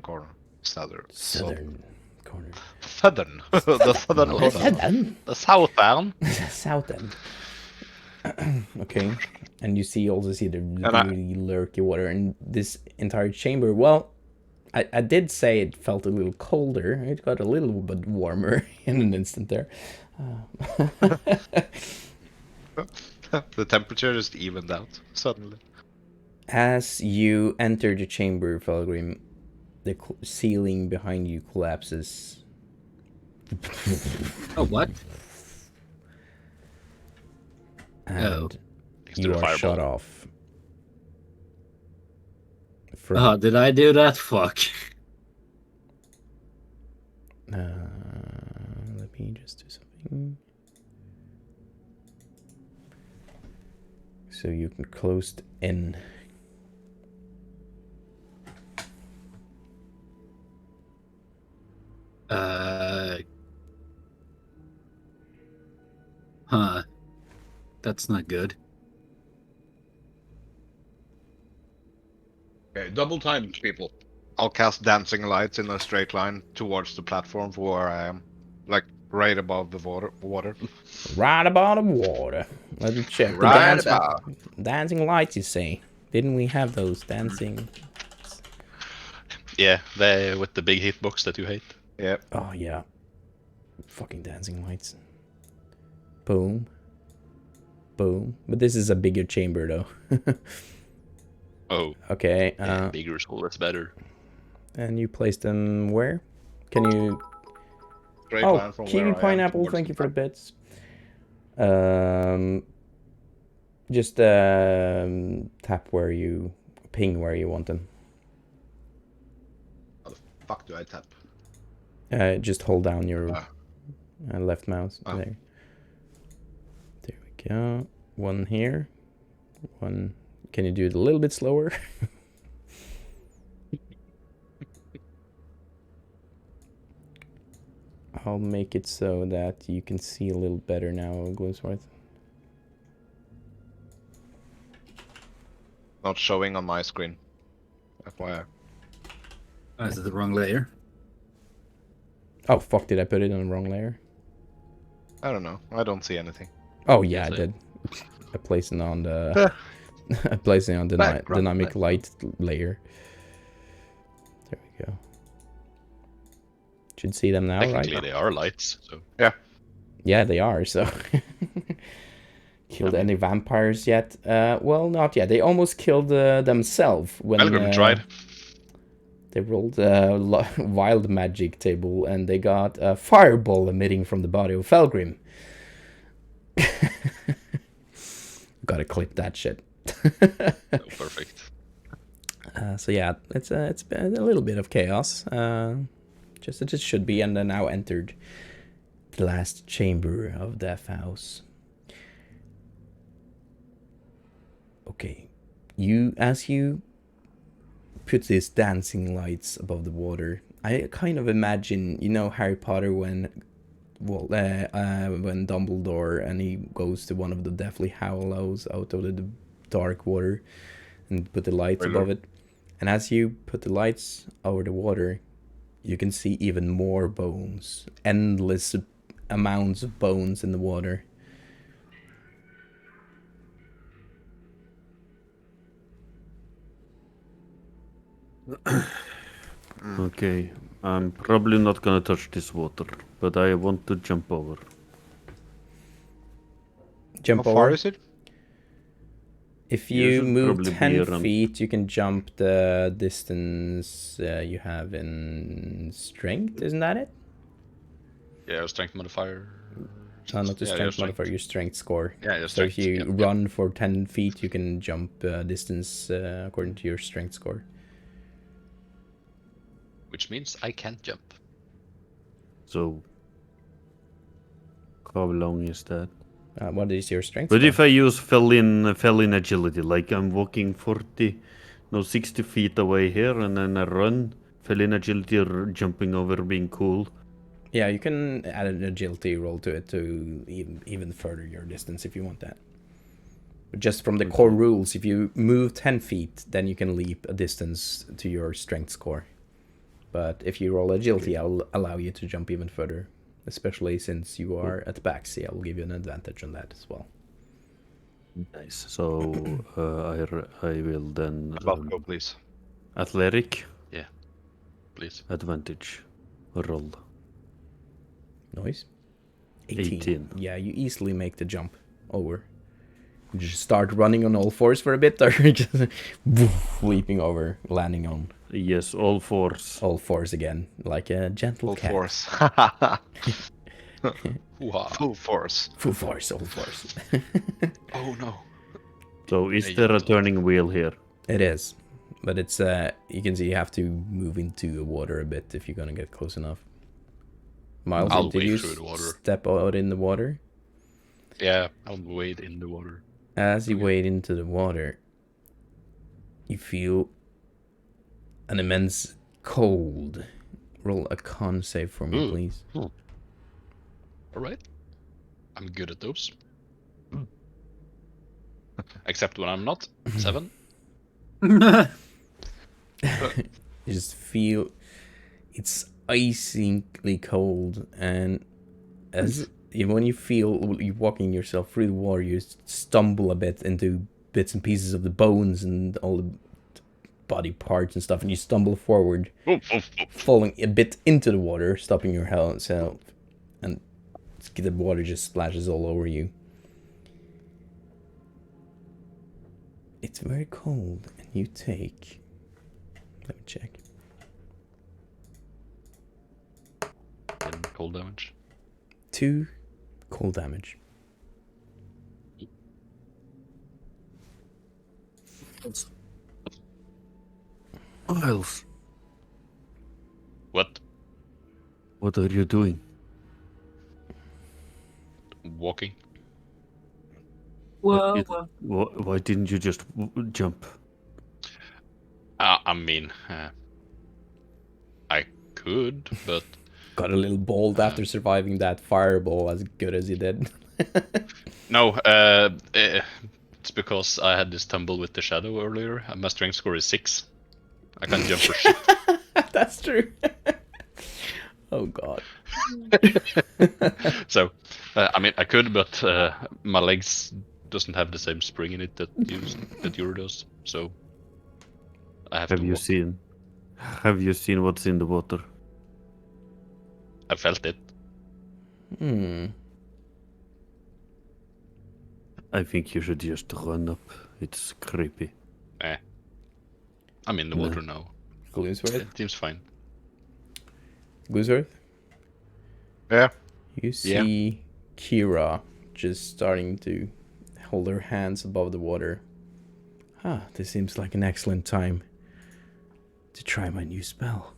Speaker 5: corner. Southern
Speaker 4: Corner.
Speaker 5: Southern. The southern corner.
Speaker 4: Southern.
Speaker 7: The southern.
Speaker 4: Southern. Okay. And you also see the really lurky water in this entire chamber. Well, I did say it felt a little colder. It got a little bit warmer in an instant there.
Speaker 5: The temperature just evened out suddenly.
Speaker 4: As you enter the chamber, Felgrim, the ceiling behind you collapses.
Speaker 2: Oh, what?
Speaker 4: And you are shut off.
Speaker 2: Oh, did I do that? Fuck.
Speaker 4: Let me just do something. So you can closed in.
Speaker 2: Huh. That's not good.
Speaker 5: Okay, double time, people. I'll cast dancing lights in a straight line towards the platform for where I am. Like, right above the water.
Speaker 4: Right above the water. Let me check.
Speaker 5: Right
Speaker 4: the dancing lights, you say? Didn't we have those dancing?
Speaker 7: Yeah, they with the big hitbox that you hate.
Speaker 5: Yep.
Speaker 4: Oh, yeah. Fucking dancing lights. Boom. Boom. But this is a bigger chamber, though.
Speaker 7: Oh.
Speaker 4: Okay.
Speaker 7: Yeah, bigger is always better.
Speaker 4: And you place them where? Can you...
Speaker 5: Straight
Speaker 4: Oh,
Speaker 5: line from
Speaker 4: kiwi
Speaker 5: where I am
Speaker 4: pineapple,
Speaker 5: towards
Speaker 4: thank
Speaker 5: the
Speaker 4: you for the
Speaker 5: back.
Speaker 4: bits. Just tap where you... Ping where you want them.
Speaker 5: How the fuck do I tap?
Speaker 4: Just hold down your left mouse.
Speaker 5: Oh.
Speaker 4: There we go. One here. One... Can you do it a little bit slower? I'll make it so that you can see a little better now, Gloomsworth.
Speaker 5: Not showing on my screen. FYI.
Speaker 2: Oh, is it the wrong layer?
Speaker 4: Oh fuck! Did I put it on the wrong layer?
Speaker 5: I don't know. I don't see anything.
Speaker 4: Oh yeah, I
Speaker 7: Yes,
Speaker 4: did. I placed it on the. I placed it on the
Speaker 5: Background,
Speaker 4: dynamic light layer. There we go. Should see them now,
Speaker 7: Technically,
Speaker 4: right?
Speaker 7: they are lights. So
Speaker 4: Yeah, they are. So. Killed any vampires yet? Well, not yet. They almost killed themselves when
Speaker 7: Belgrim tried.
Speaker 4: they rolled a wild magic table and they got a fireball emitting from the body of Felgrim. Gotta clip that shit.
Speaker 7: Oh, perfect.
Speaker 4: So yeah, it's been a little bit of chaos. Just as it should be, and then now entered the last chamber of Death House. Okay, as you put these dancing lights above the water, I kind of imagine, you know, Harry Potter when Dumbledore and he goes to one of the Deathly Hallows out of the dark water and put the lights above it. And as you put the lights over the water, you can see even more bones, endless amounts of bones in the water.
Speaker 6: Okay, I'm probably not gonna touch this water, but I want to jump over.
Speaker 4: Jump
Speaker 5: How
Speaker 4: over.
Speaker 5: far is it?
Speaker 4: If
Speaker 6: You
Speaker 4: you
Speaker 6: should
Speaker 4: move
Speaker 6: probably be
Speaker 4: 10
Speaker 6: around-
Speaker 4: feet, you can jump the distance you have in strength, isn't that it?
Speaker 7: Yeah, strength modifier.
Speaker 4: Not the
Speaker 7: Yeah,
Speaker 4: strength modifier, your strength score.
Speaker 7: Yeah, your
Speaker 4: So if
Speaker 7: strength,
Speaker 4: you
Speaker 7: yeah.
Speaker 4: run for 10 feet, you can jump distance according to your strength score.
Speaker 7: Which means I can't jump.
Speaker 6: So, how long is that?
Speaker 4: What is your strength
Speaker 6: But
Speaker 4: score?
Speaker 6: if I use fell in agility, like I'm walking 60 feet away here, and then I run, fell in agility, jumping over, being cool.
Speaker 4: Yeah, you can add an agility roll to it to even further your distance if you want that. But just from the core rules, if you move 10 feet, then you can leap a distance to your strength score. But if you roll agility, I'll allow you to jump even further. Especially since you are at backsea, I'll give you an advantage on that as well.
Speaker 6: Nice. So I will then
Speaker 5: Bucko, please.
Speaker 6: athletic
Speaker 7: Please.
Speaker 6: advantage roll.
Speaker 4: Noise?
Speaker 6: 18.
Speaker 4: Yeah, you easily make the jump over. You just start running on all fours for a bit, or just leaping over, landing on
Speaker 6: Yes, all fours.
Speaker 4: all fours again, like a gentle
Speaker 5: Full
Speaker 4: cat.
Speaker 5: force.
Speaker 7: Wow.
Speaker 5: Full force.
Speaker 4: Full force, all force.
Speaker 7: Oh no.
Speaker 6: So is
Speaker 7: Yeah,
Speaker 6: there
Speaker 7: yeah.
Speaker 6: a turning wheel here?
Speaker 4: It is, but it's you can see you have to move into the water a bit if you're gonna get close enough. Miles,
Speaker 7: I'll
Speaker 4: did
Speaker 7: wade
Speaker 4: you
Speaker 7: through the water.
Speaker 4: step out in the water?
Speaker 7: Yeah, I'll wade in the water.
Speaker 4: As you wade into the water, you feel an immense cold. Roll a con save for me,
Speaker 7: Ooh.
Speaker 4: please.
Speaker 7: Alright. I'm good at those. Except when I'm not. 7.
Speaker 4: You just feel it's icingly cold, and when you feel you're walking yourself through the water, you stumble a bit into bits and pieces of the bones and all the body parts and stuff, and you stumble forward, falling a bit into the water, stopping your self, and the water just splashes all over you. It's very cold, and you take... Let me check.
Speaker 7: And cold damage.
Speaker 4: 2 cold damage.
Speaker 6: Miles,
Speaker 7: What?
Speaker 6: what are you doing?
Speaker 7: Walking?
Speaker 6: Why didn't you just jump?
Speaker 7: I mean, I could, but
Speaker 4: Got a little bold after surviving that fireball as good as you did.
Speaker 7: no. It's because I had this tumble with the shadow earlier, and my strength score is 6. I can't jump for shit.
Speaker 4: That's true. Oh god.
Speaker 7: So, I mean, I could, but my legs doesn't have the same spring in it that yours does. So I have
Speaker 6: Have
Speaker 7: to
Speaker 6: you
Speaker 7: walk.
Speaker 6: seen? Have you seen what's in the water?
Speaker 7: I felt it.
Speaker 4: Hmm.
Speaker 6: I think you should just run up. It's creepy.
Speaker 7: I'm in the
Speaker 6: No.
Speaker 7: water now.
Speaker 4: Gloosworth?
Speaker 7: It seems fine.
Speaker 4: Gloosworth?
Speaker 5: Yeah.
Speaker 4: You see Kira just starting to hold her hands above the water. This seems like an excellent time to try my new spell.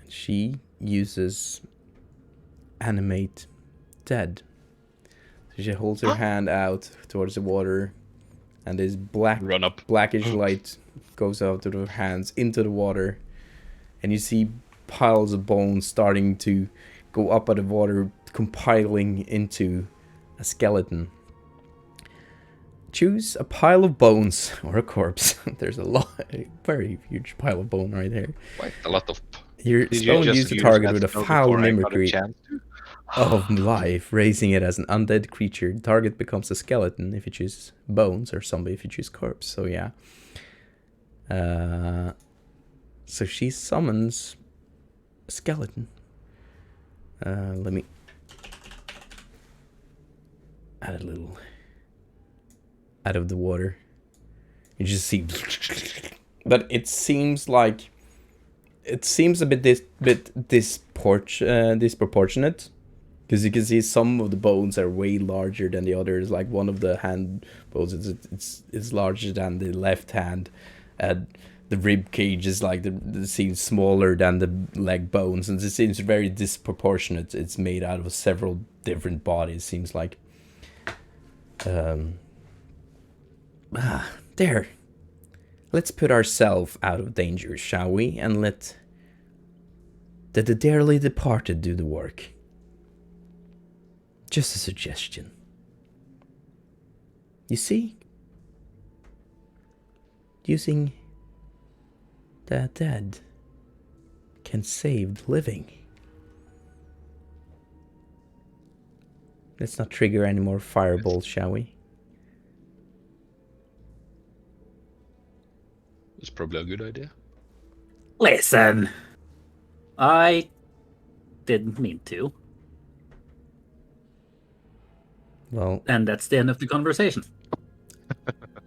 Speaker 4: And she uses Animate Dead. So she holds her hand out towards the water, and this
Speaker 7: Run up.
Speaker 4: blackish light goes out of her hands into the water, and you see piles of bones starting to go up out of the water, compiling into a skeleton. Choose a pile of bones or a corpse. There's a very huge pile of bone right here.
Speaker 5: Quite a lot of.
Speaker 4: Your
Speaker 5: Did
Speaker 4: spell
Speaker 5: you just
Speaker 4: use the
Speaker 5: use
Speaker 4: target
Speaker 5: that
Speaker 4: with a
Speaker 5: spell
Speaker 4: foul
Speaker 5: before I got a
Speaker 4: mimicry
Speaker 5: chance to?
Speaker 4: of life, raising it as an undead creature. The target becomes a skeleton if you choose bones, or zombie if you choose corpse. So yeah. So she summons a skeleton. Let me add a little out of the water. You just see, but it seems a bit disproportionate. Because you can see some of the bones are way larger than the others. Like one of the hand bones, it's larger than the left hand. And the rib cage is like the seems smaller than the leg bones, and it seems very disproportionate. It's made out of several different bodies. Seems like. There. Let's put ourselves out of danger, shall we? And let the dearly departed do the work. Just a suggestion. You see? Using the dead can save the living. Let's not trigger any more fireballs, shall we?
Speaker 7: It's probably a good idea.
Speaker 2: Listen, I didn't mean to,
Speaker 4: Well,
Speaker 2: and that's the end of the conversation.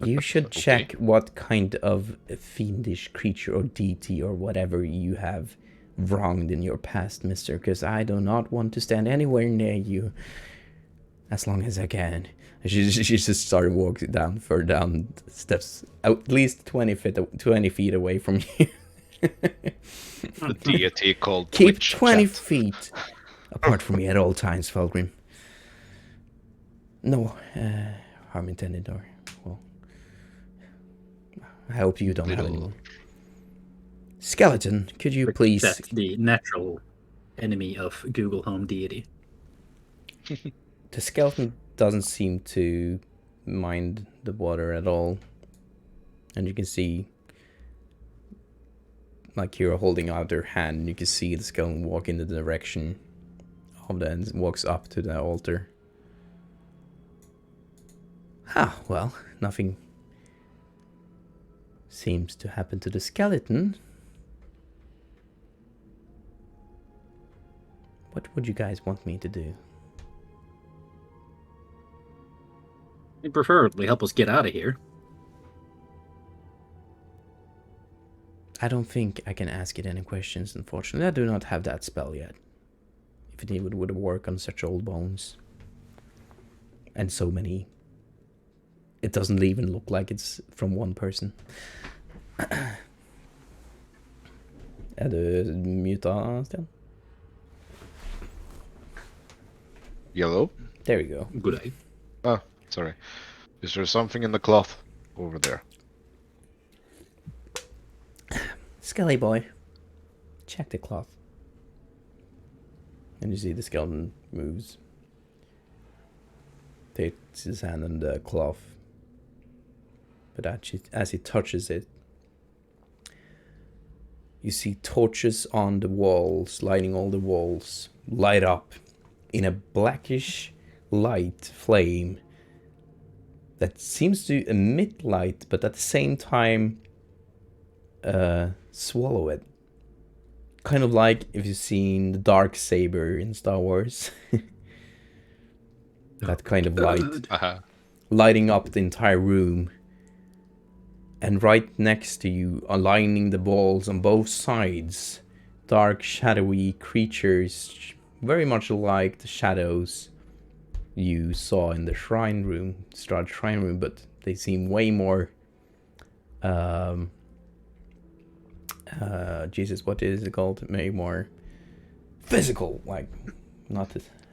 Speaker 4: you should check what kind of fiendish creature or deity or whatever you have wronged in your past, mister, because I do not want to stand anywhere near you as long as I can. She just started walking further down steps, at least 20 feet away from you.
Speaker 5: The deity called
Speaker 4: Keep
Speaker 5: Twitch
Speaker 4: 20
Speaker 5: Chat.
Speaker 4: feet apart from me at all times, Felgrim. No harm intended, or, well, I hope you don't have
Speaker 7: Little-
Speaker 4: anyone. Skeleton, could you please...
Speaker 2: That's the natural enemy of Google Home deity.
Speaker 4: The skeleton doesn't seem to mind the water at all. And you can see, like, Kira holding out her hand, and you can see the skeleton walk in the direction of the, and walks up to the altar. Well, nothing seems to happen to the skeleton. What would you guys want me to do?
Speaker 2: You'd preferably help us get out of here.
Speaker 4: I don't think I can ask it any questions, unfortunately. I do not have that spell yet. If it even would work on such old bones. And so many. It doesn't even look like it's from one person. Er du muta, Stian?
Speaker 5: Yellow?
Speaker 4: There you go.
Speaker 2: Good eye.
Speaker 5: Oh, sorry. Is there something in the cloth over there?
Speaker 4: Skelly boy. Check the cloth. And you see the skeleton moves. Takes his hand on the cloth. But as he touches it, you see torches on the walls, lighting all the walls, light up in a blackish light flame that seems to emit light, but at the same time swallow it. Kind of like if you've seen the dark saber in Star Wars. That kind of light. Lighting up the entire room. And right next to you, aligning the walls on both sides, dark, shadowy creatures, very much like the shadows you saw in the shrine room, Strahd shrine room, but they seem way more... Jesus, what is it called? Maybe more physical, like, not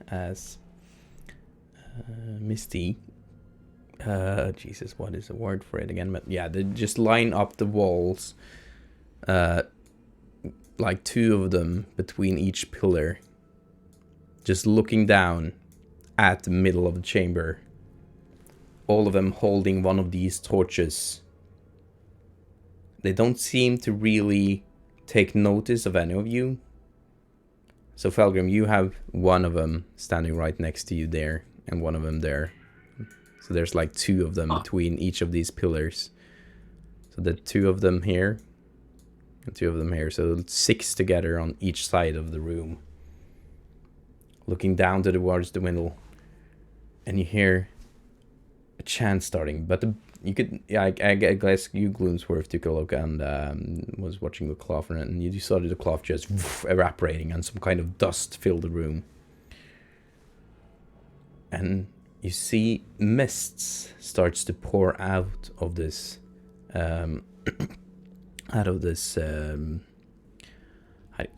Speaker 4: as misty. Jesus, what is the word for it again? But yeah, they just line up the walls, like two of them between each pillar, just looking down at the middle of the chamber. All of them holding one of these torches. They don't seem to really take notice of any of you. So Felgrim, you have one of them standing right next to you there, and one of them there. So there's like two of them between each of these pillars. So the two of them here, and two of them here. So 6 together on each side of the room. Looking down towards the middle. And you hear a chant starting. But you could, yeah, I guess you, Gloomsworth, took a look and was watching the cloth, and you saw the cloth just evaporating and some kind of dust filled the room. And you see mists starts to pour out of this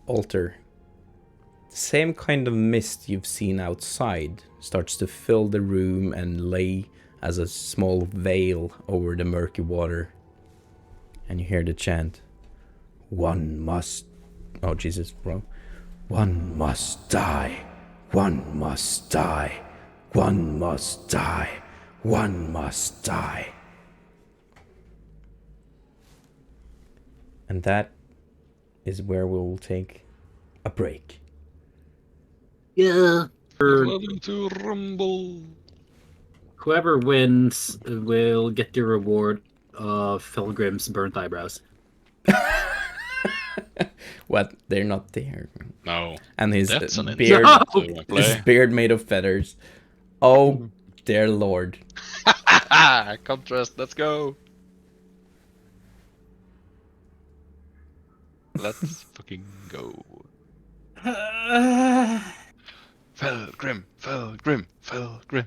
Speaker 4: altar. The same kind of mist you've seen outside starts to fill the room and lay as a small veil over the murky water. And you hear the chant, "One must..." Oh, Jesus, bro. "One must die. One must die. One must die. One must die." And that is where we'll take a break.
Speaker 2: Yeah.
Speaker 7: Welcome to Rumble.
Speaker 2: Whoever wins will get the reward of Felgrim's burnt eyebrows.
Speaker 4: What? They're not there.
Speaker 7: No.
Speaker 4: And his
Speaker 7: That's an
Speaker 4: beard,
Speaker 7: insult.
Speaker 4: his beard made of feathers. Oh, dear lord.
Speaker 7: Contrast, let's go. Let's fucking go. Felgrim, Felgrim, Felgrim.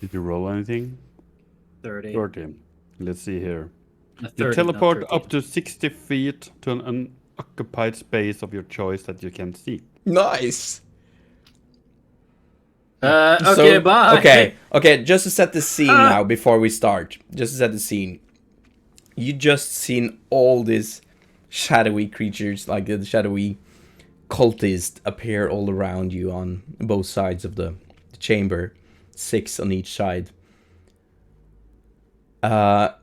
Speaker 6: Did you roll anything?
Speaker 2: 30.
Speaker 6: 30. Let's see here.
Speaker 2: 30,
Speaker 6: You
Speaker 2: not
Speaker 6: teleport
Speaker 2: 13.
Speaker 6: up to 60 feet to an unoccupied space of your choice that you can see.
Speaker 4: Nice.
Speaker 2: Okay, bye.
Speaker 4: Okay, just to set the scene now before we start. Just to set the scene. You just seen all these shadowy creatures, like the shadowy cultists, appear all around you on both sides of the chamber. 6 on each side. And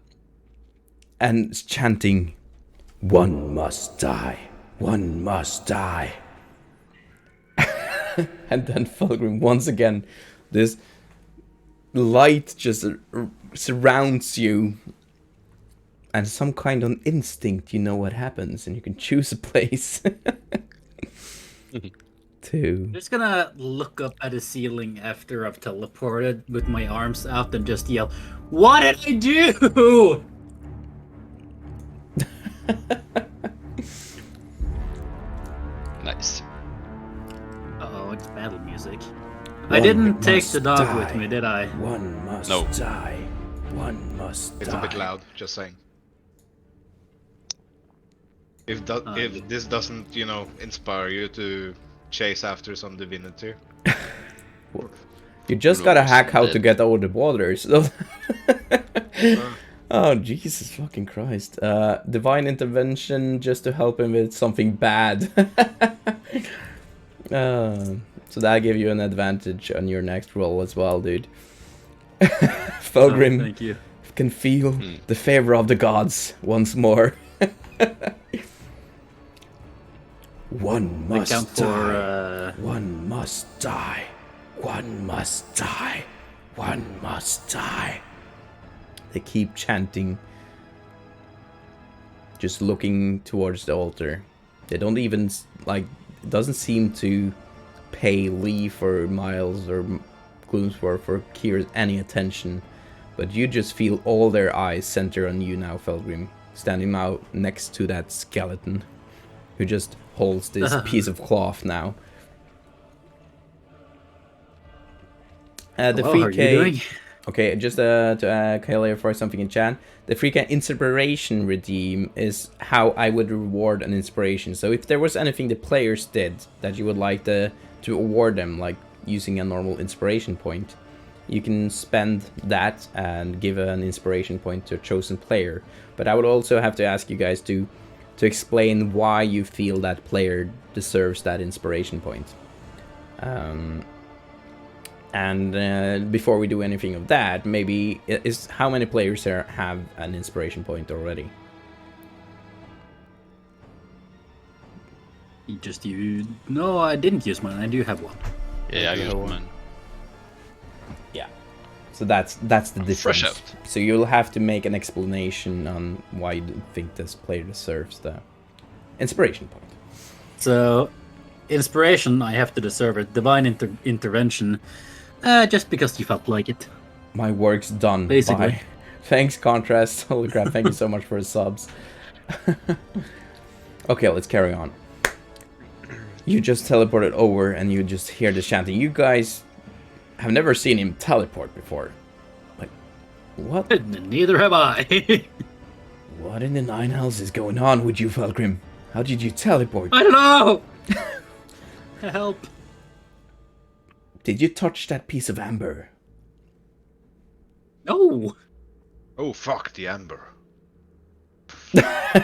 Speaker 4: chanting, "One must die. One must die." And then Fulgrim, once again, this light just surrounds you. And some kind of instinct, you know what happens, and you can choose a place.
Speaker 2: I'm just gonna look up at the ceiling after I've teleported with my arms out and just yell, "What did I do?"
Speaker 7: Nice.
Speaker 2: Uh-oh, it's battle music. I didn't take the dog with me, did I?
Speaker 4: One must
Speaker 7: No.
Speaker 4: die. One must
Speaker 5: It's
Speaker 4: die.
Speaker 5: a bit loud, just saying. If this doesn't, inspire you to chase after some divinity.
Speaker 4: You just gotta hack how to get over the borders. Oh, Jesus fucking Christ. Divine intervention just to help him with something bad. So that gave you an advantage on your next roll as well, dude. Fulgrim
Speaker 2: Thank you.
Speaker 4: can feel the favor of the gods once more. One
Speaker 2: I
Speaker 4: must
Speaker 2: count
Speaker 4: die.
Speaker 2: for
Speaker 4: One must die. One must die. One must die. They keep chanting, just looking towards the altar. They don't even, like, it doesn't seem to pay Leaf or Miles or Gloomsworth or Kier any attention. But you just feel all their eyes center on you now, Felgrim, standing now next to that skeleton, who just holds this piece of cloth now. The
Speaker 2: Hello, how are you doing?
Speaker 4: 3K. Okay, just to clarify something in chat. The 3K inspiration redeem is how I would reward an inspiration. So if there was anything the players did that you would like to award them, like using a normal inspiration point, you can spend that and give an inspiration point to a chosen player. But I would also have to ask you guys to explain why you feel that player deserves that inspiration point. And before we do anything of that, maybe is how many players here have an inspiration point already?
Speaker 2: No, I didn't use mine. I do have one.
Speaker 7: Yeah, I used
Speaker 3: one.
Speaker 7: mine.
Speaker 4: Yeah. So that's the difference.
Speaker 7: Fresh out.
Speaker 4: So you'll have to make an explanation on why you think this player deserves the inspiration point.
Speaker 2: So, inspiration, I have to deserve it. Divine intervention, just because you felt like it.
Speaker 4: My work's done.
Speaker 2: Basically.
Speaker 4: Bye. Thanks, Contrast. Holy crap, thank you so much for the subs. Okay, let's carry on. You just teleported over and you just hear the chanting. You guys have never seen him teleport before. Like, what?
Speaker 2: Neither have I.
Speaker 4: What in the nine hells is going on with you, Felgrim? How did you teleport?
Speaker 2: I don't know! Help.
Speaker 4: Did you touch that piece of amber?
Speaker 2: No!
Speaker 5: Oh, fuck the amber.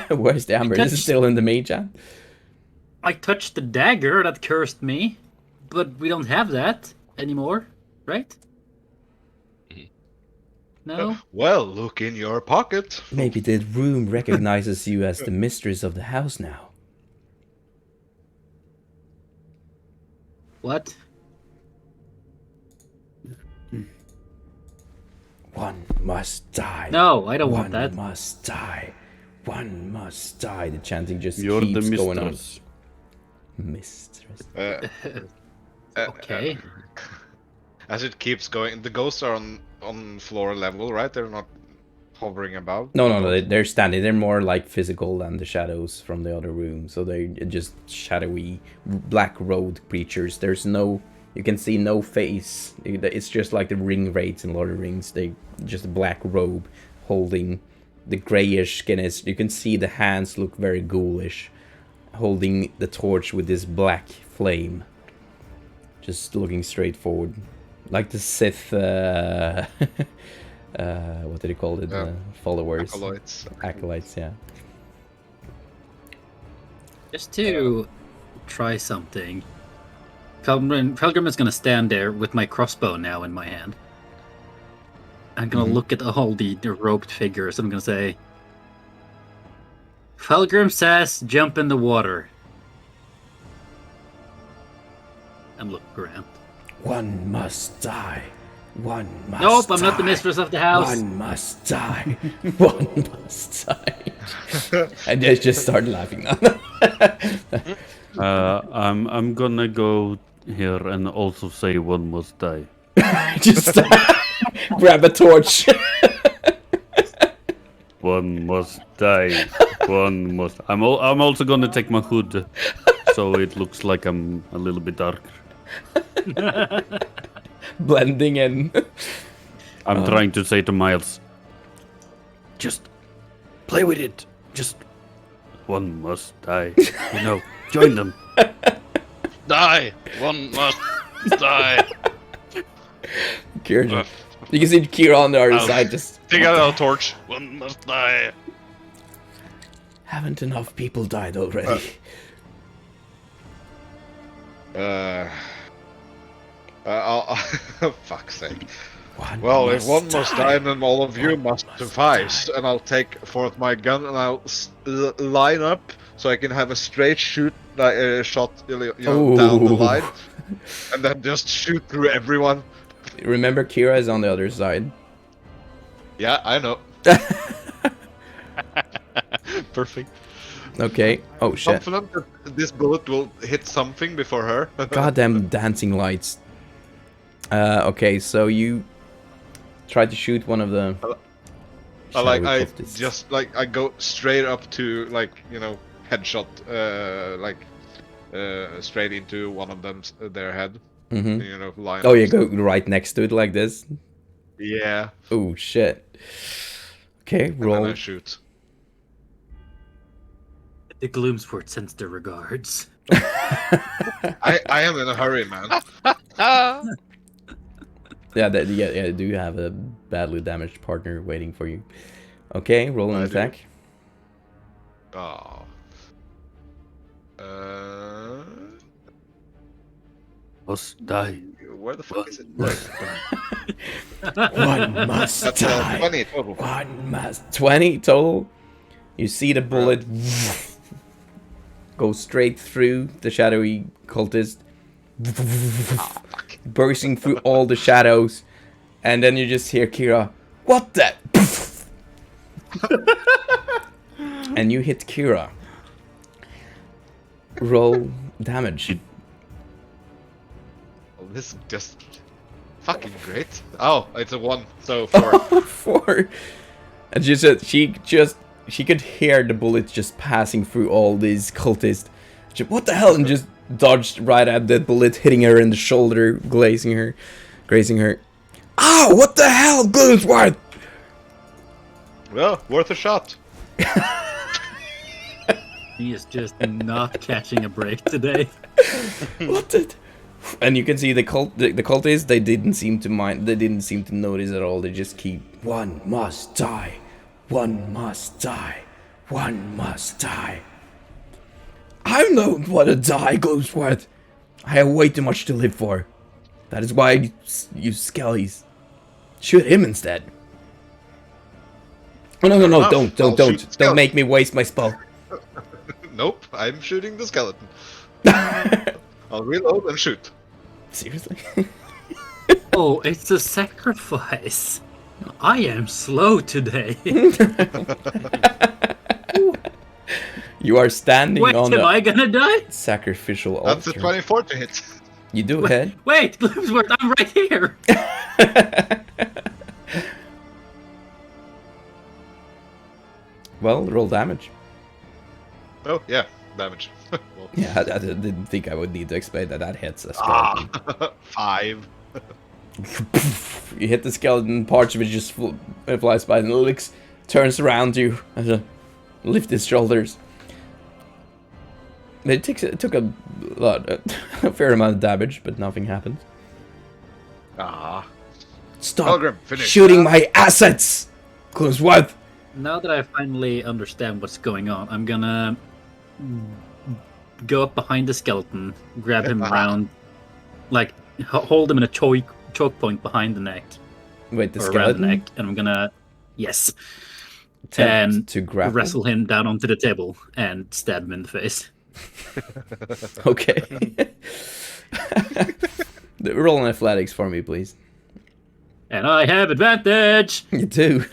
Speaker 4: Where's the amber? Is it still in the mage chat?
Speaker 2: I touched the dagger that cursed me, but we don't have that anymore, right? No?
Speaker 5: Well, look in your pocket.
Speaker 4: Maybe the room recognizes you as the mistress of the house now.
Speaker 2: What?
Speaker 4: One must die.
Speaker 2: No, I don't want that.
Speaker 4: One must die. One must die. The chanting just
Speaker 6: You're the
Speaker 4: keeps going on.
Speaker 6: mistress.
Speaker 4: Mistress.
Speaker 2: Okay.
Speaker 5: As it keeps going, the ghosts are on floor level, right? They're not hovering above.
Speaker 4: No, they're standing. They're more like physical than the shadows from the other room. So they're just shadowy, black-robed creatures. There's no, you can see no face. It's just like the ring wraiths in Lord of the Rings. They just a black robe holding the grayish skin. You can see the hands look very ghoulish, holding the torch with this black flame. Just looking straight forward. Like the Sith, what did he call it? Followers. Acolytes, yeah.
Speaker 2: Just to try something. Felgrim is going to stand there with my crossbow now in my hand. I'm going to look at all the roped figures. I'm going to say, Felgrim says, jump in the water. And look around.
Speaker 4: One must die. One must
Speaker 2: Nope, I'm
Speaker 4: die.
Speaker 2: not the mistress of the house.
Speaker 4: One must die. One must die. And I just started laughing now.
Speaker 6: I'm gonna go here and also say one must die.
Speaker 4: Just grab a torch.
Speaker 6: One must die. One must. I'm also gonna take my hood, so it looks like I'm a little bit darker.
Speaker 4: Blending in.
Speaker 6: I'm trying to say to Miles, just play with it. Just one must die. You know, join them.
Speaker 7: Die! One must die!
Speaker 4: Kira, you can see Kira on the other
Speaker 7: I'll
Speaker 4: side just...
Speaker 7: Take out a torch. One must die.
Speaker 4: Haven't enough people died already?
Speaker 5: Fuck's sake. Well, if one must die,
Speaker 4: die.
Speaker 5: then all of you must suffice. And I'll take forth my gun and I'll line up so I can have a straight shot, down the line, and then just shoot through everyone.
Speaker 4: Remember, Kira is on the other side.
Speaker 5: Yeah, I know.
Speaker 7: Perfect.
Speaker 4: Okay. Oh shit.
Speaker 5: Confident that this bullet will hit something before her.
Speaker 4: Goddamn dancing lights. Okay, so you try to shoot one of the.
Speaker 5: I
Speaker 4: cultists.
Speaker 5: just I go straight up to headshot, straight into one of them, their head.
Speaker 4: Mm-hmm.
Speaker 5: Line.
Speaker 4: Oh, you go right next to it like this.
Speaker 5: Yeah.
Speaker 4: Oh shit. Okay,
Speaker 5: And
Speaker 4: roll.
Speaker 5: then I shoot.
Speaker 2: The Gloomsport sends their regards.
Speaker 5: I am in a hurry, man.
Speaker 4: Yeah, do have a badly damaged partner waiting for you. Okay, roll an
Speaker 5: I do.
Speaker 4: attack.
Speaker 5: Oh.
Speaker 6: Must die.
Speaker 5: Where the fuck is it?
Speaker 4: One must
Speaker 5: That's
Speaker 4: die.
Speaker 5: 20 total.
Speaker 4: One must 20 total. You see the bullet go straight through the shadowy cultist, bursting through all the shadows, and then you just hear Kira, "What the?" And you hit Kira. Roll damage.
Speaker 5: Oh, this is just fucking great. Oh, it's a 1, so 4.
Speaker 4: 4. And she could hear the bullets just passing through all these cultists. What the hell? And just dodged right at that bullet, hitting her in the shoulder, grazing her. Ow! What the hell, Gloomsworth?
Speaker 5: Well, worth a shot.
Speaker 2: He is just not catching a break today.
Speaker 4: What did? And you can see the cultists. They didn't seem to mind. They didn't seem to notice at all. They just keep. One must die. One must die. One must die. I don't want to die, Gloomsworth. I have way too much to live for. That is why I use skellies. Shoot him instead. Oh, no, don't make me waste my spell.
Speaker 5: Nope, I'm shooting the skeleton. I'll reload and shoot.
Speaker 4: Seriously?
Speaker 2: Oh, it's a sacrifice. I am slow today.
Speaker 4: You are standing
Speaker 2: Wait,
Speaker 4: on
Speaker 2: am
Speaker 4: the
Speaker 2: I gonna die?
Speaker 4: sacrificial
Speaker 5: That's a
Speaker 4: altar.
Speaker 5: 24 to hit.
Speaker 4: You do ahead.
Speaker 2: Wait, Gloomsworth, I'm right here.
Speaker 4: Well, roll damage.
Speaker 5: Oh, yeah, damage. Well,
Speaker 4: Yeah, I didn't think I would need to explain that. That hits a skeleton.
Speaker 5: 5.
Speaker 4: You hit the skeleton, parts of it just flies by, and Lix turns around you and lift his shoulders. It took a fair amount of damage, but nothing happened. Stop
Speaker 5: Pilgrim, finish.
Speaker 4: shooting my assets! Gloomsworth!
Speaker 2: Now that I finally understand what's going on, I'm gonna go up behind the skeleton, grab him around, like hold him in a choke point behind the neck,
Speaker 4: Wait, the
Speaker 2: or around
Speaker 4: skeleton?
Speaker 2: the neck, and I'm gonna
Speaker 4: Attempt
Speaker 2: and
Speaker 4: to grapple?
Speaker 2: wrestle him down onto the table and stab him in the face.
Speaker 4: Okay. Roll an athletics for me, please.
Speaker 2: And I have advantage.
Speaker 4: You do.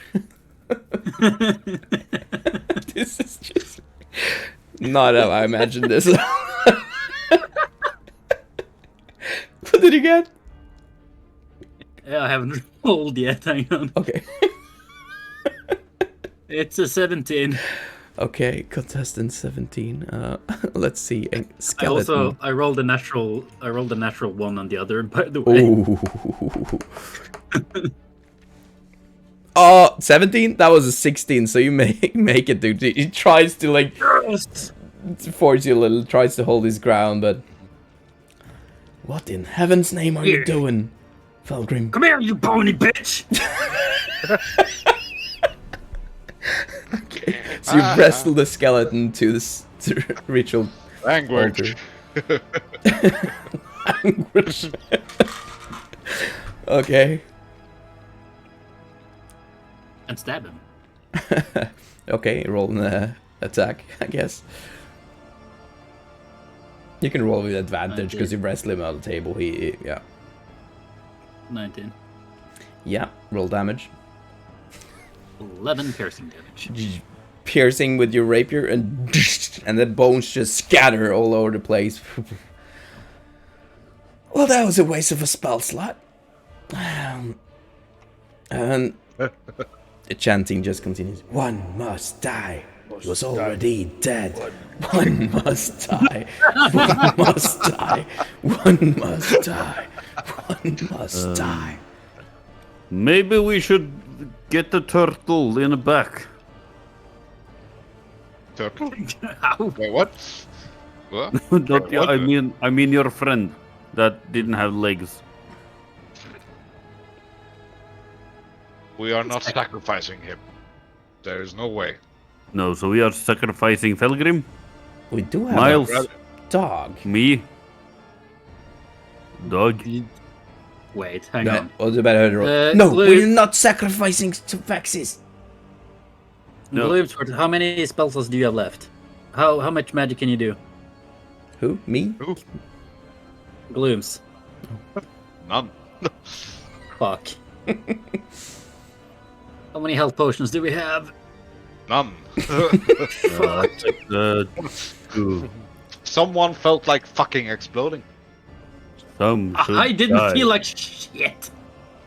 Speaker 4: This is just not how I imagined this. What did you get?
Speaker 2: Yeah, I haven't rolled yet. Hang on.
Speaker 4: Okay.
Speaker 2: It's a 17.
Speaker 4: Okay, contestant 17. Let's see. A skeleton.
Speaker 2: I rolled a natural 1 on the other, by the way.
Speaker 4: Ooh. Oh, 17? That was a 16, so you make it, dude. He tries to, like, force you a little, tries to hold his ground, but... What in heaven's name are you doing, Felgrim?
Speaker 2: Come here, you bony bitch!
Speaker 4: Okay, so you wrestle the skeleton to this ritual
Speaker 5: Language.
Speaker 4: altar. Language. Okay.
Speaker 2: And stab him.
Speaker 4: Okay, roll an attack, I guess. You can roll with advantage because you wrestle him on the table. Yeah.
Speaker 2: 19.
Speaker 4: Yeah, roll damage.
Speaker 2: 11 piercing damage.
Speaker 4: Piercing with your rapier, and the bones just scatter all over the place. Well, that was a waste of a spell slot. And the chanting just continues. One must die. He was already dead. One must die. One must die. One must die. One must die.
Speaker 6: Maybe we should get the turtle in the back.
Speaker 5: Turtle?
Speaker 2: Ow.
Speaker 5: Wait, what? What?
Speaker 6: Not,
Speaker 5: What?
Speaker 6: I mean your friend that didn't have legs.
Speaker 5: We are not sacrificing him. There is no way.
Speaker 6: No, so we are sacrificing Felgrim,
Speaker 4: We do have
Speaker 6: Miles,
Speaker 4: a dog.
Speaker 6: me, dog.
Speaker 2: Wait, hang
Speaker 4: Yeah,
Speaker 2: on.
Speaker 4: what's about her?
Speaker 2: Uh,
Speaker 4: No,
Speaker 2: Blue-
Speaker 4: we're not sacrificing to Vexis.
Speaker 6: No.
Speaker 2: Gloomsword, how many spell slots do you have left? How much magic can you do?
Speaker 4: Who? Me?
Speaker 2: Glooms.
Speaker 5: None.
Speaker 2: Fuck. How many health potions do we have?
Speaker 5: None.
Speaker 6: Two.
Speaker 5: Someone felt like fucking exploding.
Speaker 6: Some should
Speaker 2: I didn't
Speaker 6: die.
Speaker 2: feel like shit.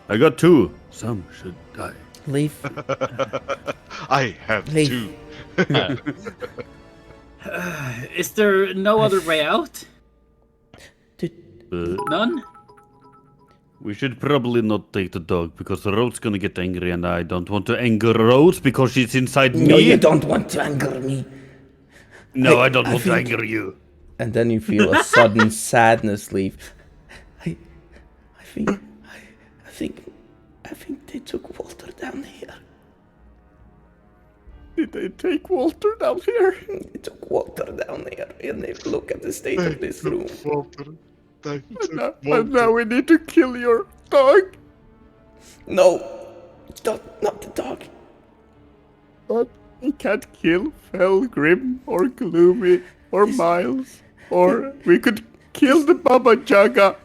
Speaker 6: I got two. Some should die.
Speaker 4: Leave.
Speaker 5: I have
Speaker 4: Leave.
Speaker 5: two.
Speaker 2: Is there no other way out? None?
Speaker 6: We should probably not take the dog because Rose gonna get angry, and I don't want to anger Rose because she's inside me.
Speaker 4: No, you don't want to anger me.
Speaker 6: No,
Speaker 4: I-
Speaker 6: I don't
Speaker 4: I
Speaker 6: want to
Speaker 4: think-
Speaker 6: anger you.
Speaker 4: And then you feel a sudden sadness leave. I think they took Walter down here.
Speaker 6: Did they take Walter down here?
Speaker 4: They took Walter down here, and they look at the state of this room.
Speaker 6: And now we need to kill your dog.
Speaker 4: No, not the dog.
Speaker 6: But we can't kill Felgrim or Gloomy or Miles. Or we could kill the Baba Jaga.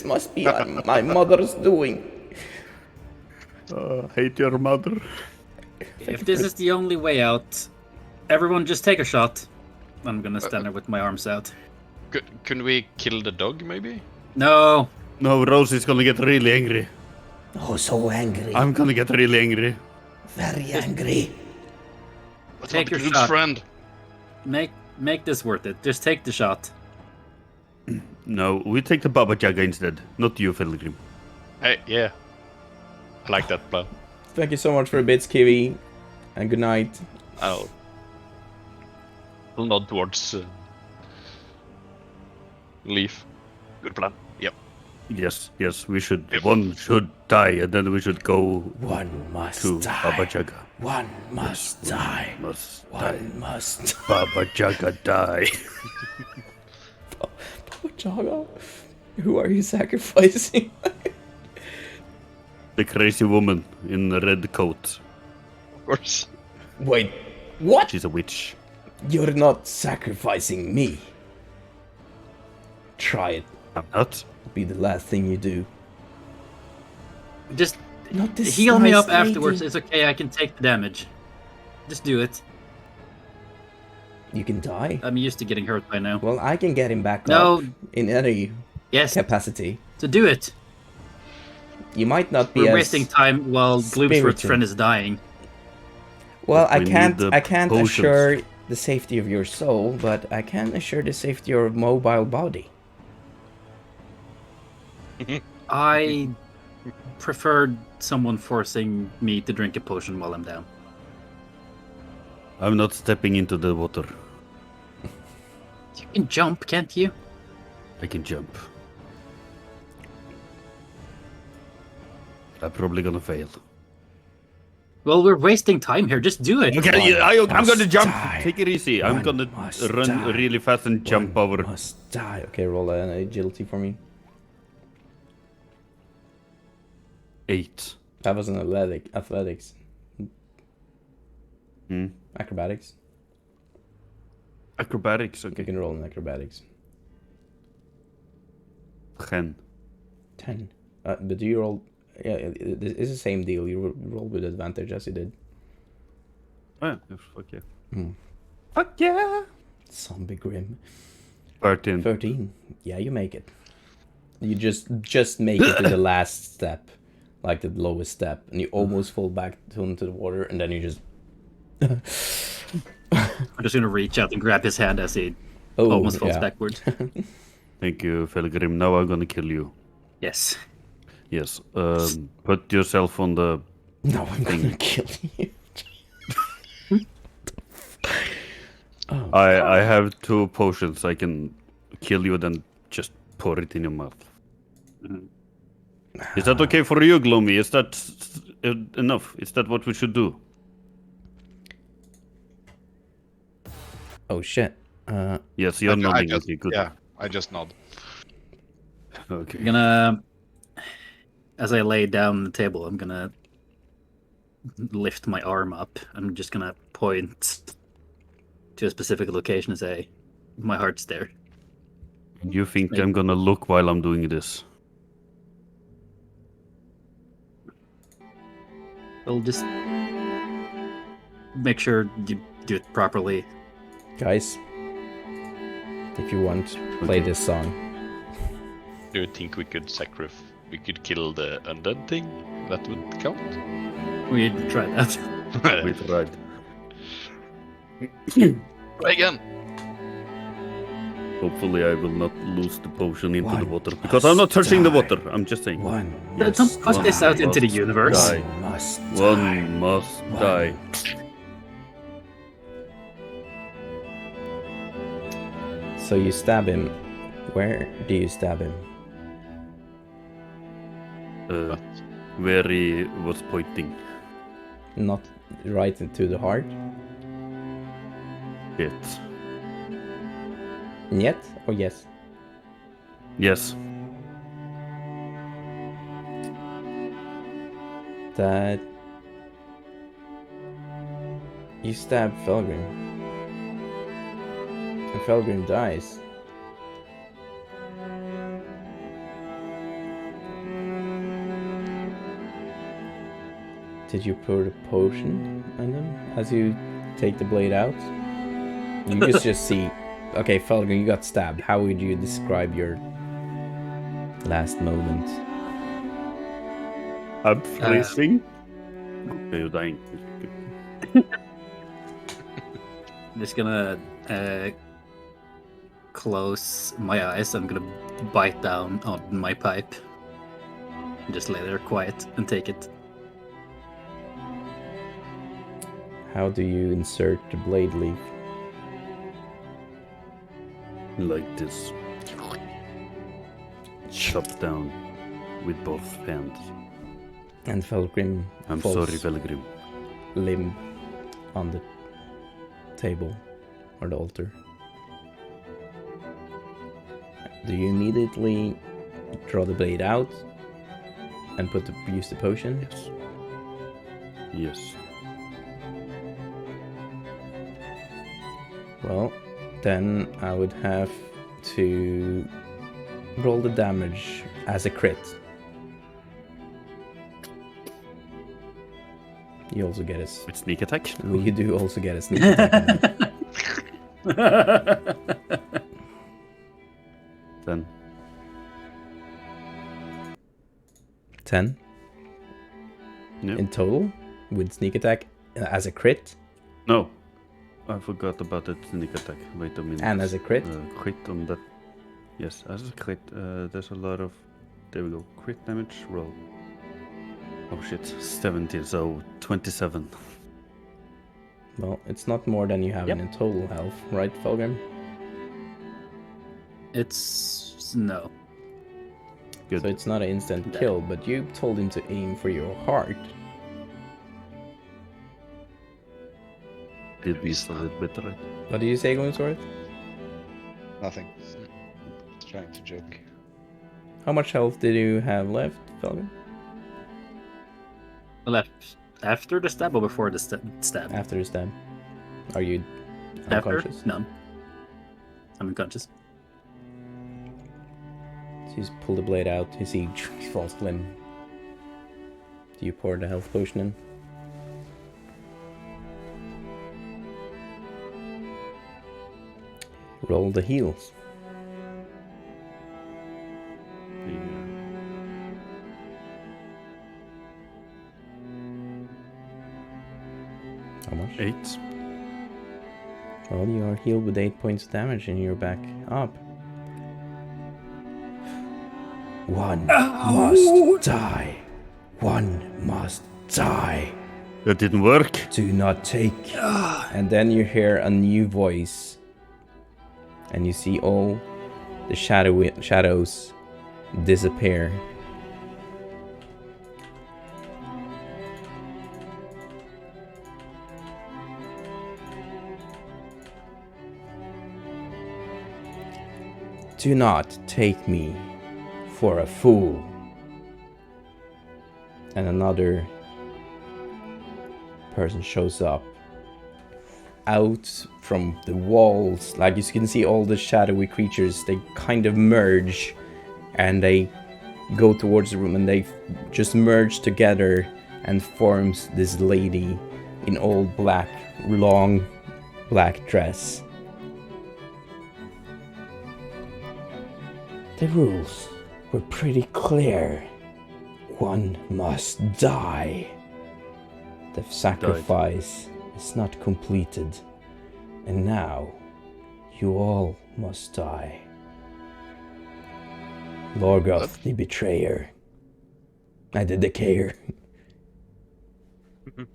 Speaker 4: Must be my mother's doing.
Speaker 6: Hate your mother.
Speaker 2: If this is the only way out, everyone just take a shot. I'm gonna stand there with my arms out.
Speaker 7: Can we kill the dog, maybe?
Speaker 2: No.
Speaker 6: No, Rose is gonna get really angry.
Speaker 4: Oh, so angry.
Speaker 6: I'm gonna get really angry.
Speaker 4: Very angry.
Speaker 7: What
Speaker 2: Take
Speaker 7: about
Speaker 2: your
Speaker 7: Gloom's
Speaker 2: shot.
Speaker 7: friend?
Speaker 2: Make this worth it. Just take the shot.
Speaker 6: No, we take the Baba Jaga instead. Not you, Felgrim.
Speaker 7: Hey, yeah. I like that plan.
Speaker 4: Thank you so much for the bits, Kiwi, and good night.
Speaker 7: I'll nod towards Leaf. Good plan. Yep.
Speaker 6: Yes, we should.
Speaker 7: Yep.
Speaker 6: One should die, and then we should go
Speaker 4: One must
Speaker 6: to
Speaker 4: die.
Speaker 6: Baba Jaga.
Speaker 4: One must die.
Speaker 6: Must die.
Speaker 4: One must.
Speaker 6: Baba Jaga die.
Speaker 4: Baba Jaga? Who are you sacrificing?
Speaker 6: The crazy woman in the red coat.
Speaker 7: Of course.
Speaker 4: Wait, what?
Speaker 6: She's a witch.
Speaker 4: You're not sacrificing me. Try it.
Speaker 6: I'm not.
Speaker 4: Be the last thing you do.
Speaker 2: Just
Speaker 4: Not this
Speaker 2: heal me
Speaker 4: nice
Speaker 2: up afterwards.
Speaker 4: lady.
Speaker 2: It's okay. I can take the damage. Just do it.
Speaker 4: You can die.
Speaker 2: I'm used to getting hurt by now.
Speaker 4: Well, I can get him back
Speaker 2: No.
Speaker 4: up in any
Speaker 2: Yes.
Speaker 4: capacity.
Speaker 2: So do it.
Speaker 4: You might not be
Speaker 2: We're
Speaker 4: as
Speaker 2: wasting time while Gloomsword's
Speaker 4: spirited.
Speaker 2: friend is dying.
Speaker 4: well. I
Speaker 6: We need
Speaker 4: can't.
Speaker 6: the
Speaker 4: I can't
Speaker 6: potions.
Speaker 4: assure the safety of your soul, but I can assure the safety of your mobile body.
Speaker 2: I preferred someone forcing me to drink a potion while I'm down.
Speaker 6: I'm not stepping into the water.
Speaker 2: You can jump, can't you?
Speaker 6: I can jump. I'm probably gonna fail.
Speaker 2: Well, we're wasting time here. Just do it.
Speaker 6: Okay, I'm
Speaker 4: must
Speaker 6: gonna jump.
Speaker 4: die.
Speaker 6: Take it easy. I'm
Speaker 4: One
Speaker 6: gonna
Speaker 4: must
Speaker 6: run
Speaker 4: die.
Speaker 6: really fast and jump
Speaker 4: One
Speaker 6: over.
Speaker 4: must die. Okay, roll an agility for me.
Speaker 6: 8.
Speaker 4: That was an athletics.
Speaker 6: Hmm.
Speaker 4: Acrobatics.
Speaker 6: Acrobatics,
Speaker 4: You
Speaker 6: okay.
Speaker 4: can roll in acrobatics.
Speaker 6: 10.
Speaker 4: 10. But do you roll? Yeah, it's the same deal. You roll with advantage as you did.
Speaker 6: Oh, yeah, fuck yeah.
Speaker 4: Hmm.
Speaker 6: Fuck yeah!
Speaker 4: Zombie Grim.
Speaker 6: 13.
Speaker 4: 13. Yeah, you make it. You just make it to the last step, like the lowest step, and you almost fall back into the water, and then you just.
Speaker 2: I'm just gonna reach out and grab his hand as he
Speaker 4: Oh,
Speaker 2: almost falls
Speaker 4: yeah.
Speaker 2: backward.
Speaker 6: Thank you, Felgrim. Now I'm gonna kill you.
Speaker 2: Yes.
Speaker 6: Yes. Put yourself on the.
Speaker 4: No, I'm gonna kill you. Oh.
Speaker 6: I have 2 potions. I can kill you, then just pour it in your mouth. Is that okay for you, Gloomy? Is that enough? Is that what we should do?
Speaker 4: Oh shit.
Speaker 6: Yes, you're nodding. Okay, good.
Speaker 5: Yeah, I just nod.
Speaker 6: Okay.
Speaker 2: I'm gonna, as I lay down on the table, I'm gonna lift my arm up. I'm just gonna point to a specific location and say, "My heart's there."
Speaker 6: You think I'm gonna look while I'm doing this?
Speaker 2: We'll just make sure you do it properly.
Speaker 4: Guys, if you want, play this song.
Speaker 7: Do you think we could we could kill the undead thing? That would count?
Speaker 2: We try that.
Speaker 6: We tried.
Speaker 7: Try again.
Speaker 6: Hopefully, I will not lose the potion into the
Speaker 4: One
Speaker 6: water because I'm not
Speaker 4: must
Speaker 6: touching the
Speaker 4: die.
Speaker 6: water. I'm just saying.
Speaker 4: One.
Speaker 2: Don't push this out into the
Speaker 6: must
Speaker 2: universe.
Speaker 6: die.
Speaker 4: Must
Speaker 6: One must
Speaker 4: One.
Speaker 6: die.
Speaker 4: So you stab him. Where do you stab him?
Speaker 6: Where he was pointing.
Speaker 4: Not right into the heart?
Speaker 6: It.
Speaker 4: Yet or yes?
Speaker 6: Yes.
Speaker 4: That you stab Felgrim. And Felgrim dies. Did you pour the potion on him as you take the blade out? You just see. Okay, Felgrim, you got stabbed. How would you describe your last moment?
Speaker 6: I'm freezing. Okay, you're dying.
Speaker 2: I'm just gonna close my eyes. I'm gonna bite down on my pipe. And just lay there quiet and take it.
Speaker 4: How do you insert the blade leaf?
Speaker 6: Like this. Chop down with both hands.
Speaker 4: And Felgrim
Speaker 6: I'm
Speaker 4: falls
Speaker 6: sorry, Felgrim.
Speaker 4: limp on the table or the altar. Do you immediately draw the blade out and use the potion?
Speaker 6: Yes. Yes.
Speaker 4: Well, then I would have to roll the damage as a crit. You also get a...
Speaker 6: With sneak attack?
Speaker 4: Well, you do also get a sneak attack.
Speaker 6: 10.
Speaker 4: 10
Speaker 6: Yep.
Speaker 4: in total with sneak attack as a crit
Speaker 6: No. I forgot about the sneak attack. Wait a minute.
Speaker 4: and as a crit.
Speaker 6: Crit on that. Yes, as a crit. There's a lot of. There we go. Crit damage roll. Oh shit. 17, so 27.
Speaker 4: Well, it's not more than you have in total health, right, Felgrim?
Speaker 2: It's no.
Speaker 6: Good.
Speaker 4: So it's not an instant kill, but you told him to aim for your heart.
Speaker 6: Did we a little bit right?
Speaker 4: What did you say, Gloomsworth?
Speaker 5: Nothing. Just trying to joke.
Speaker 4: How much health did you have left, Felgrim?
Speaker 2: I left after the stab or before the stab?
Speaker 4: After the stab. Are you
Speaker 2: After?
Speaker 4: unconscious?
Speaker 2: No. I'm unconscious.
Speaker 4: So you just pull the blade out, you see he falls limb. Do you pour the health potion in? Roll the heals. How much?
Speaker 6: 8.
Speaker 4: Well, you are healed with 8 points of damage and you're back up. One must die. One must die.
Speaker 6: That didn't work.
Speaker 4: Do not take. And then you hear a new voice. And you see all the shadows disappear. Do not take me for a fool. And another person shows up out from the walls. Like you can see all the shadowy creatures, they kind of merge and they go towards the room and they just merge together and forms this lady in all black, long black dress. The rules were pretty clear. One must die. The sacrifice is not completed. And now, you all must die. Lorgoth, the betrayer. The decayer.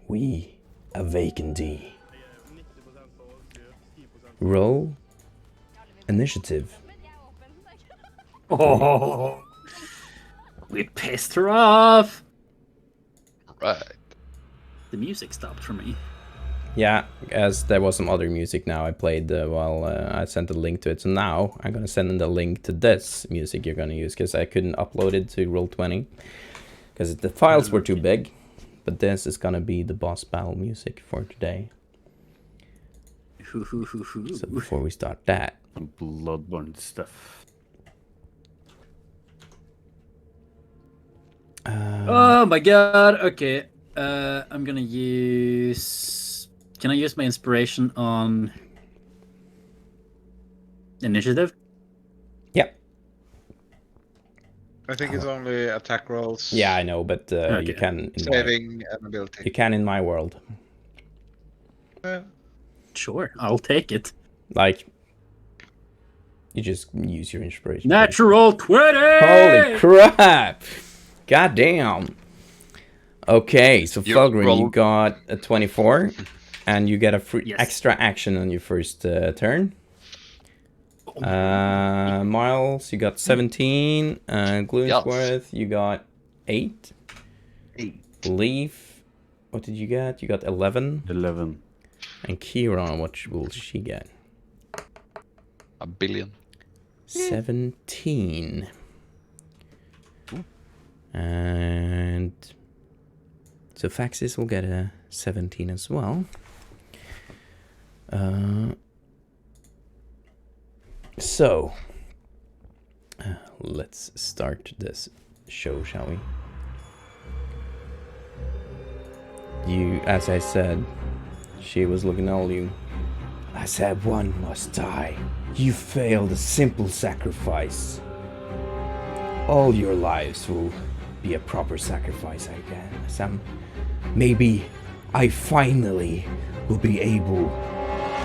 Speaker 4: We awaken thee. Roll initiative.
Speaker 2: Oh, we pissed her off.
Speaker 5: Right.
Speaker 2: The music stopped for me.
Speaker 4: Yeah, as there was some other music now I played while I sent a link to it. So now I'm gonna send in the link to this music you're gonna use because I couldn't upload it to Roll20 because the files were too big. But this is gonna be the boss battle music for today. So before we start that,
Speaker 6: Bloodborne stuff.
Speaker 2: Oh my god. Okay. I'm gonna use. Can I use my inspiration on initiative?
Speaker 4: Yep.
Speaker 8: I think it's only attack rolls.
Speaker 4: Yeah, I know, but
Speaker 2: Okay.
Speaker 4: you can in
Speaker 8: Saving and ability.
Speaker 4: you can in my world.
Speaker 2: Sure, I'll take it.
Speaker 4: Like you just use your inspiration.
Speaker 2: Natural 20!
Speaker 4: Holy crap! God damn. Okay, so
Speaker 7: You
Speaker 4: Fulgrim, you
Speaker 7: roll-
Speaker 4: got a 24, and you get a free
Speaker 2: Yes.
Speaker 4: extra action on your first turn. Miles, you got 17. Gloomsworth, you got 8.
Speaker 8: 8.
Speaker 4: Leaf, what did you get? You got 11.
Speaker 6: 11.
Speaker 4: And Kieran, what will she get?
Speaker 7: A billion.
Speaker 4: 17. And so Faxis will get a 17 as well. So let's start this show, shall we? You, as I said, she was looking at all you. I said one must die. You failed a simple sacrifice. All your lives will be a proper sacrifice, I guess. Maybe I finally will be able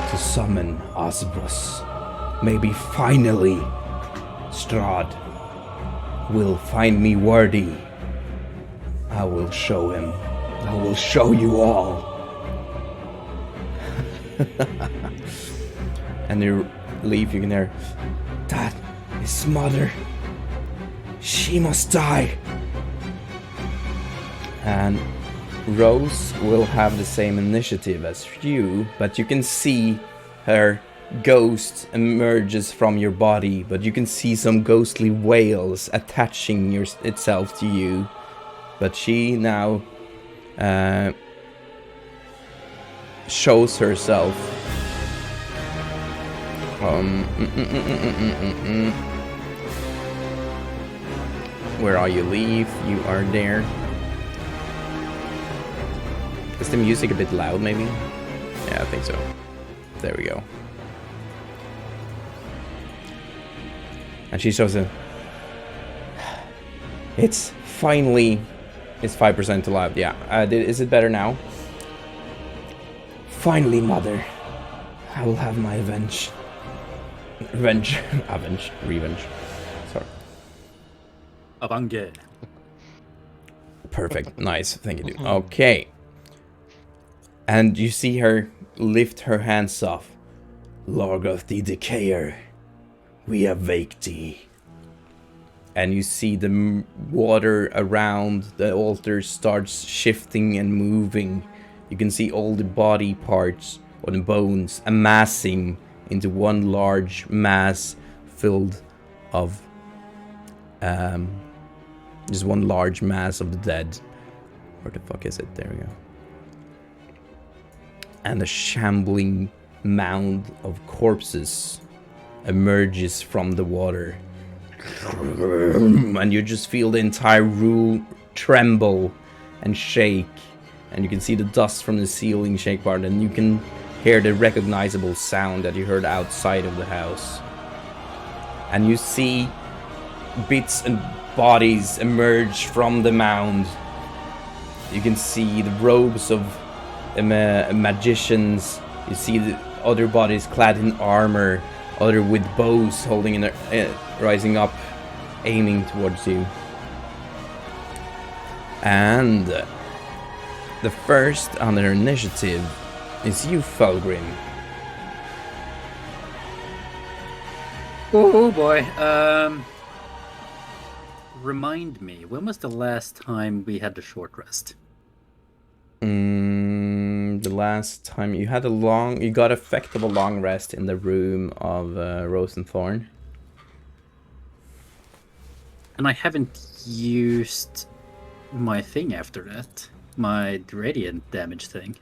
Speaker 4: to summon Osbus. Maybe finally Strahd will find me worthy. I will show him. I will show you all. And you leave, you can hear, that is mother. She must die. And Rose will have the same initiative as you, but you can see her ghost emerges from your body, but you can see some ghostly wails attaching itself to you. But she now shows herself. Where are you, Leaf? You are there. Is the music a bit loud, maybe? Yeah, I think so. There we go. And she shows him. It's finally... It's 5% to loud, yeah. Is it better now? Finally, mother. I will have my revenge. Revenge. Revenge. Sorry.
Speaker 2: Avange.
Speaker 4: Perfect. Nice. Thank you. Okay. And you see her lift her hands off. Lord of the Decayer, we awake thee. And you see the water around the altar starts shifting and moving. You can see all the body parts or the bones amassing into one large mass filled of just one large mass of the dead. Where the fuck is it? There we go. And a shambling mound of corpses emerges from the water. And you just feel the entire room tremble and shake. And you can see the dust from the ceiling shake part, and you can hear the recognizable sound that you heard outside of the house. And you see bits and bodies emerge from the mound. You can see the robes of magicians. You see the other bodies clad in armor, other with bows holding in their, rising up, aiming towards you. And the first on their initiative is you, Felgrim.
Speaker 2: Oh boy. Remind me, when was the last time we had a short rest?
Speaker 4: The last time you had you got effect of a long rest in the room of Rose and Thorn.
Speaker 2: And I haven't used my thing after that. My radiant damage thing.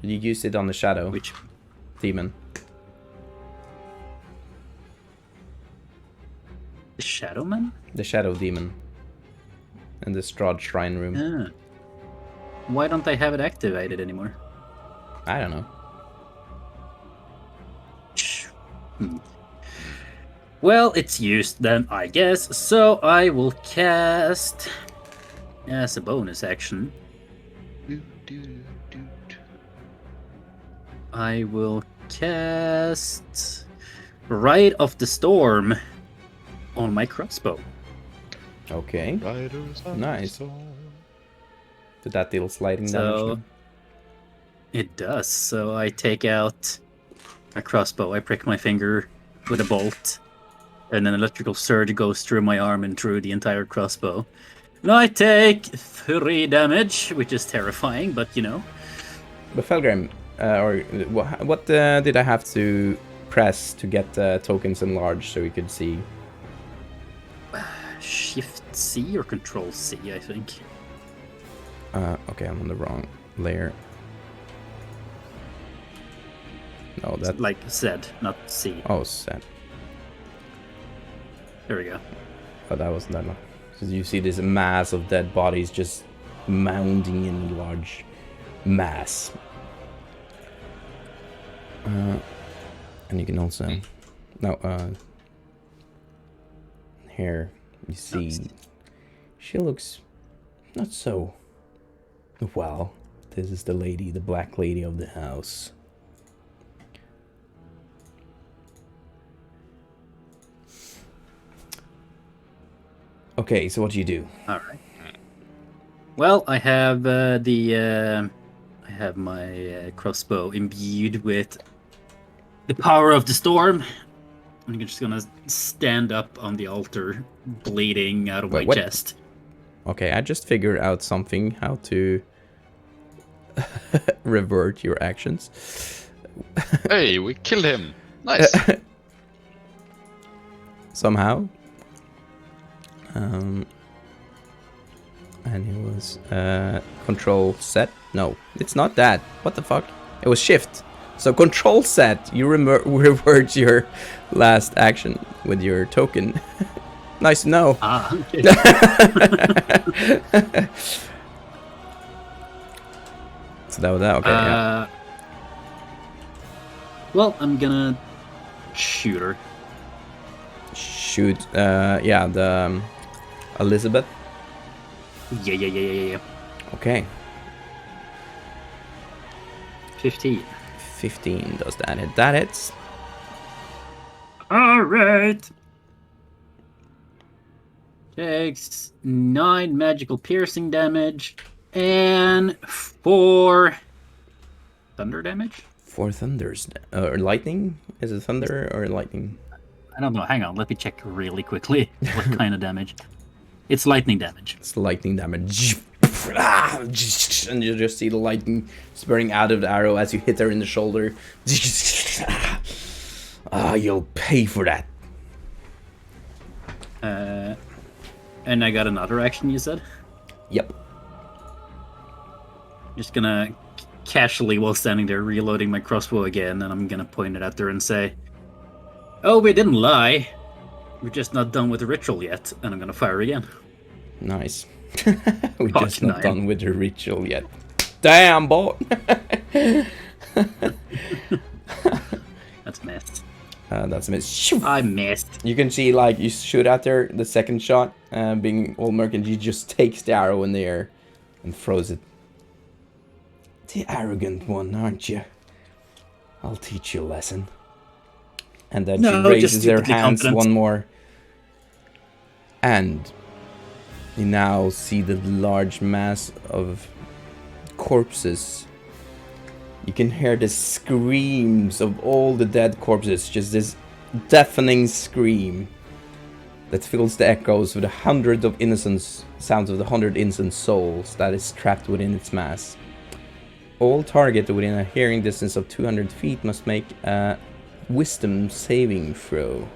Speaker 4: You used it on the shadow.
Speaker 2: Which
Speaker 4: demon?
Speaker 2: The Shadow Man?
Speaker 4: The shadow demon. In the Strahd shrine room.
Speaker 2: Ah. Why don't I have it activated anymore?
Speaker 4: I don't know.
Speaker 2: Well, it's used then, I guess. So I will cast as a bonus action. I will cast Rite of the Storm on my crossbow.
Speaker 4: Okay.
Speaker 7: Riders on
Speaker 4: Nice.
Speaker 7: the storm.
Speaker 4: Did that deal sliding
Speaker 2: So
Speaker 4: damage?
Speaker 2: it does. So I take out a crossbow. I prick my finger with a bolt, and an electrical surge goes through my arm and through the entire crossbow. And I take 3 damage, which is terrifying, but you know.
Speaker 4: But Felgrim, what did I have to press to get tokens enlarged so we could see?
Speaker 2: Shift C or Control C, I think.
Speaker 4: Okay, I'm on the wrong layer. No, that...
Speaker 2: Like Z, not C.
Speaker 4: Oh, set.
Speaker 2: There we go.
Speaker 4: Oh, that wasn't that long. So you see this mass of dead bodies just mounding in a large mass. And you can also... No, here you see... She looks not so... Well, this is the lady, the black lady of the house. Okay, so what do you do?
Speaker 2: All right. Well, I have I have my crossbow imbued with the power of the storm. I'm just gonna stand up on the altar, bleeding out of
Speaker 4: Wait,
Speaker 2: my
Speaker 4: what?
Speaker 2: chest.
Speaker 4: Okay, I just figured out something, how to revert your actions.
Speaker 7: Hey, we killed him. Nice.
Speaker 4: Somehow. And it was control set. No, it's not that. What the fuck? It was shift. So control set. You revert your last action with your token. Nice to know.
Speaker 2: Ah, okay.
Speaker 4: So that was that. Okay. Yeah.
Speaker 2: Well, I'm gonna shoot her.
Speaker 4: Shoot. Yeah. The Elizabeth.
Speaker 2: Yeah.
Speaker 4: Okay.
Speaker 2: 15.
Speaker 4: 15 does that hit? That hits.
Speaker 2: All right. Takes 9 magical piercing damage and 4 thunder damage.
Speaker 4: 4 thunders or lightning? Is it thunder or lightning?
Speaker 2: I don't know. Hang on. Let me check really quickly what kind of damage. It's lightning damage.
Speaker 4: It's lightning damage. And you just see the lightning spurting out of the arrow as you hit her in the shoulder. You'll pay for that.
Speaker 2: And I got another action, you said?
Speaker 4: Yep.
Speaker 2: Just gonna casually, while standing there, reloading my crossbow again, and I'm gonna point it at her and say, "Oh, we didn't lie. We're just not done with the ritual yet." And I'm gonna fire again.
Speaker 4: Nice. We're
Speaker 2: Fuck,
Speaker 4: just not
Speaker 2: 9.
Speaker 4: done with the ritual yet. Damn, boy.
Speaker 2: That's missed.
Speaker 4: That's a miss.
Speaker 2: I missed.
Speaker 4: You can see, like, you shoot at her, the second shot, being all murk, and she just takes the arrow in the air and throws it. The arrogant one, aren't you? I'll teach you a lesson. And then
Speaker 2: No,
Speaker 4: she raises
Speaker 2: just
Speaker 4: her
Speaker 2: stupidly
Speaker 4: hands
Speaker 2: confident.
Speaker 4: one more. And you now see the large mass of corpses. You can hear the screams of all the dead corpses, just this deafening scream that fills the echoes with sounds of the 100 innocent souls that is trapped within its mass. All target within a hearing distance of 200 feet must make a wisdom saving throw.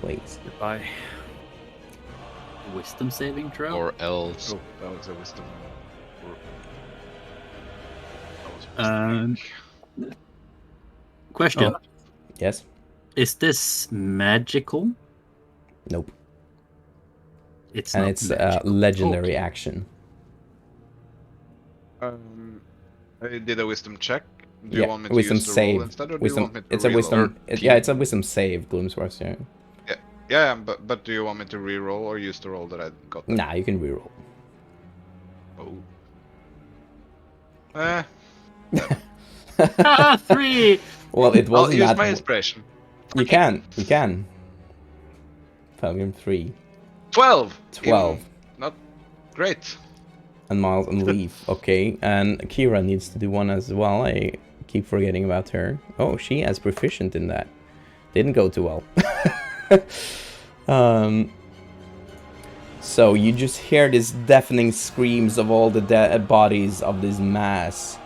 Speaker 4: Please.
Speaker 2: Goodbye. Wisdom saving throw?
Speaker 7: Or else.
Speaker 8: Oh, that was a wisdom.
Speaker 2: Question.
Speaker 4: Yes?
Speaker 2: Is this magical?
Speaker 4: Nope.
Speaker 2: It's
Speaker 4: And
Speaker 2: not
Speaker 4: it's a
Speaker 2: magical.
Speaker 4: legendary action.
Speaker 8: I did a wisdom check. Do
Speaker 4: Yeah,
Speaker 8: you want me to
Speaker 4: wisdom
Speaker 8: use the
Speaker 4: save.
Speaker 8: roll instead, or do you
Speaker 4: Wisdom.
Speaker 8: want me to
Speaker 4: It's a
Speaker 8: reroll?
Speaker 4: wisdom. Yeah, it's a wisdom save, Gloomsworth. Yeah.
Speaker 8: Yeah, but do you want me to reroll or use the roll that I got?
Speaker 4: Nah, you can reroll.
Speaker 8: Oh.
Speaker 2: Ah, 3!
Speaker 4: Well, it
Speaker 8: I'll
Speaker 4: wasn't
Speaker 8: use
Speaker 4: that.
Speaker 8: my inspiration.
Speaker 4: You can. Falcon 3.
Speaker 8: 12!
Speaker 4: 12.
Speaker 8: Not great.
Speaker 4: And Miles and Leaf. Okay, and Kira needs to do one as well. I keep forgetting about her. Oh, she has proficient in that. Didn't go too well. So you just hear this deafening screams of all the dead bodies of this mass.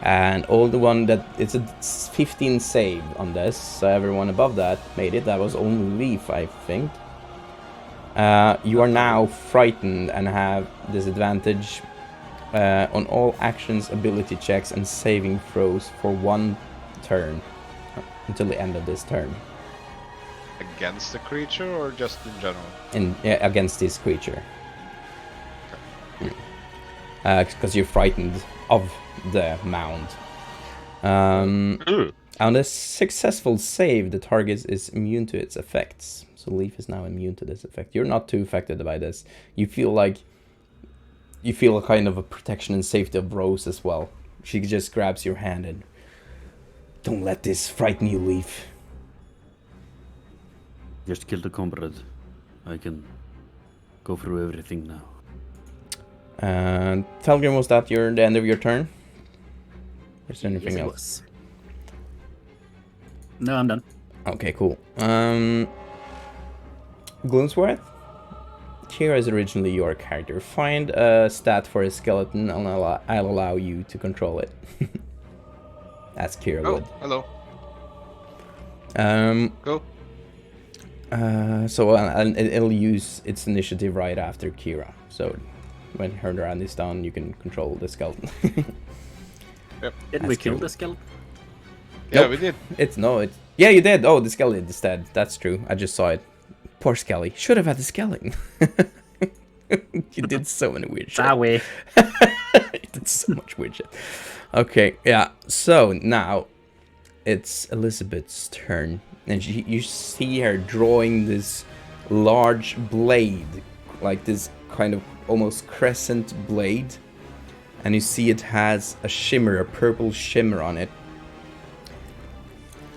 Speaker 4: And all the one that it's a 15 save on this, so everyone above that made it. That was only Leaf, I think. You are now frightened and have disadvantage on all actions, ability checks, and saving throws for 1 turn until the end of this turn.
Speaker 8: Against the creature or just in general?
Speaker 4: Against this creature. Because you're frightened of the mound. On a successful save, the target is immune to its effects. So Leaf is now immune to this effect. You're not too affected by this. You feel a kind of a protection and safety of Rose as well. She just grabs your hand and don't let this frighten you, Leaf.
Speaker 6: Just kill the comrade. I can go through everything now.
Speaker 4: Felgrim, was that the end of your turn? Or is there anything
Speaker 2: Yes, it
Speaker 4: else?
Speaker 2: was. No, I'm done.
Speaker 4: Okay, cool. Gloomsworth? Kira is originally your character. Find a stat for a skeleton and I'll allow you to control it. As Kira
Speaker 8: Oh,
Speaker 4: would.
Speaker 8: hello. Go.
Speaker 4: So it'll use its initiative right after Kira. So When Herdoran is down, you can control the skeleton.
Speaker 2: Did we kill the skeleton?
Speaker 8: Yeah,
Speaker 4: Nope.
Speaker 8: we did.
Speaker 4: Yeah, you did. Oh, the skeleton is dead. That's true. I just saw it. Poor Skelly. Should have had the skeleton. You did so many weird shit.
Speaker 2: Savoie.
Speaker 4: You did so much weird shit. Okay, yeah. So now it's Elizabeth's turn, and you see her drawing this large blade, like this kind of almost crescent blade, and you see it has a shimmer, a purple shimmer on it.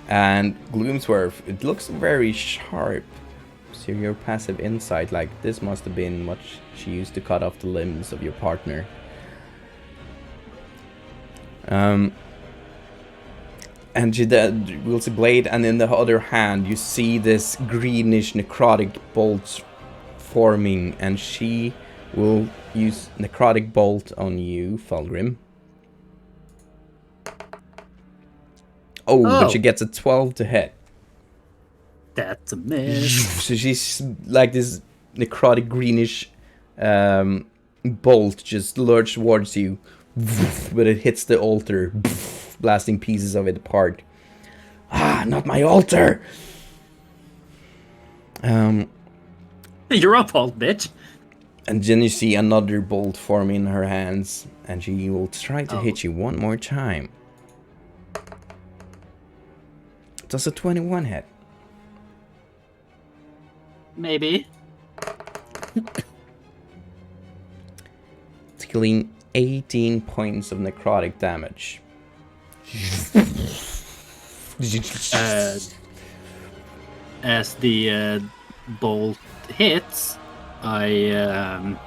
Speaker 4: And Gloomswerf, it looks very sharp. So your passive insight, like this must have been what she used to cut off the limbs of your partner. And she wields a blade, and in the other hand you see this greenish necrotic bolt forming, and she will use necrotic bolt on you, Fulgrim. Oh, but she gets a 12 to hit.
Speaker 2: That's a miss.
Speaker 4: So she's like this necrotic greenish bolt just lurches towards you, but it hits the altar, blasting pieces of it apart. Ah, not my altar!
Speaker 2: You're up, old bitch.
Speaker 4: And then you see another bolt form in her hands, and she will try to hit you one more time. Does a 21 hit?
Speaker 2: Maybe.
Speaker 4: Dealing 18 points of necrotic damage.
Speaker 2: As the bolt hits, I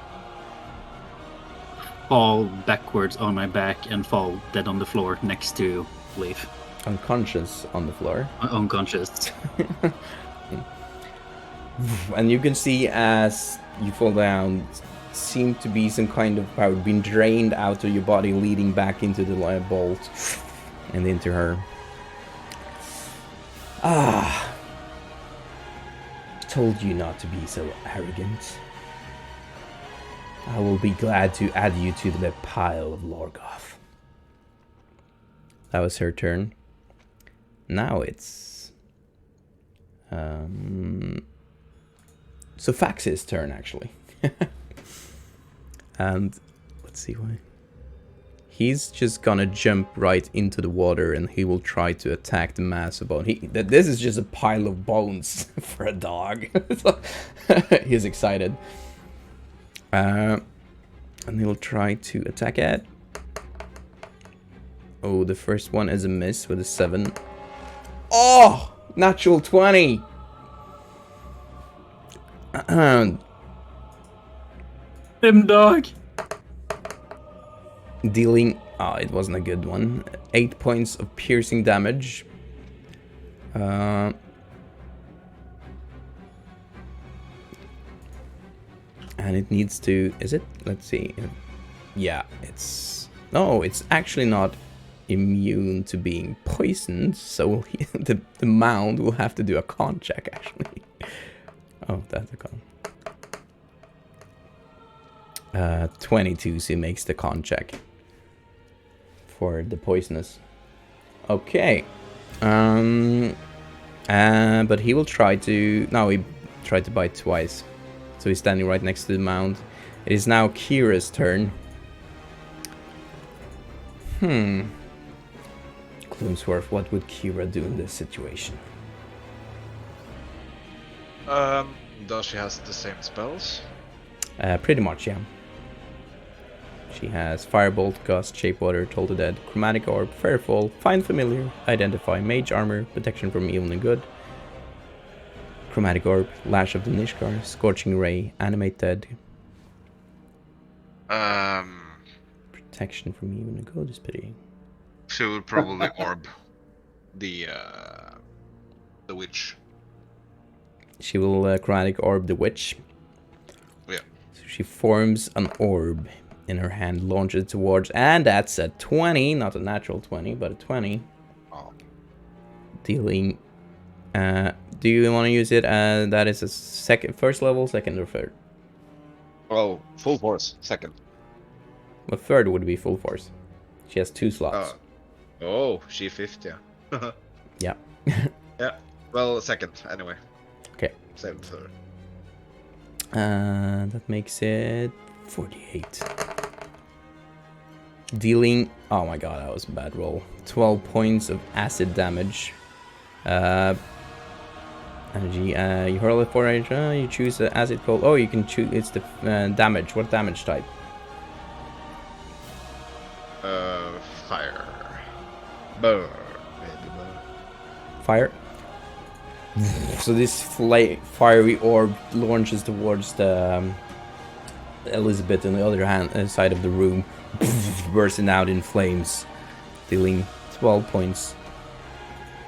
Speaker 2: fall backwards on my back and fall dead on the floor next to Leaf.
Speaker 4: Unconscious on the floor.
Speaker 2: Unconscious.
Speaker 4: And you can see as you fall down, seem to be some kind of power being drained out of your body, leading back into the bolt and into her. Ah, told you not to be so arrogant. I will be glad to add you to the pile of Lorgoth. That was her turn. Now it's Fax's turn, actually. And let's see why. He's just gonna jump right into the water, and he will try to attack the mass of bone. This is just a pile of bones for a dog. He's excited. And he'll try to attack it. Oh, the first one is a miss with a 7. Oh! Natural 20!
Speaker 2: Him dog.
Speaker 4: Dealing... Oh, it wasn't a good one. 8 points of piercing damage. And it needs to... Is it? Let's see. Yeah, it's... No, it's actually not immune to being poisoned, so the mound will have to do a con check, actually. Oh, that's a con. 22, so he makes the con check for the poisonous. Okay. But he will try to... No, he tried to bite twice. So he's standing right next to the mound. It is now Kira's turn. Gloomsworth, what would Kira do in this situation?
Speaker 8: Does she has the same spells?
Speaker 4: Pretty much, yeah. She has Firebolt, Gust, Shape Water, Toll the Dead, Chromatic Orb, Fairfall, Find Familiar, Identify, Mage Armor, Protection from Evil and Good, Chromatic Orb, Lash of the Nishkar, Scorching Ray, Animate Dead. Protection from Evil and Good is pretty...
Speaker 8: She would probably orb the witch.
Speaker 4: She will Chromatic Orb the Witch.
Speaker 8: Yeah.
Speaker 4: So she forms an orb in her hand, launches it towards, and that's a 20, not a natural 20, but a 20.
Speaker 8: Oh.
Speaker 4: Dealing... do you want to use it? That is a first level, second, or third?
Speaker 8: Oh, full force. Second.
Speaker 4: Well, third would be full force. She has 2 slots.
Speaker 8: Oh, she fifth, yeah.
Speaker 4: Yeah.
Speaker 8: Yeah. Well, second anyway.
Speaker 4: Okay.
Speaker 8: Same third.
Speaker 4: That makes it 48. Dealing. Oh my god, that was a bad roll. 12 points of acid damage. Energy. You hurl it for range. You choose the acid cold. Oh, you can choose. It's the damage. What damage type?
Speaker 8: Fire. Burn. Maybe burn.
Speaker 4: Fire. So this fiery orb launches towards the Elizabeth on the other side of the room, bursting out in flames, dealing 12 points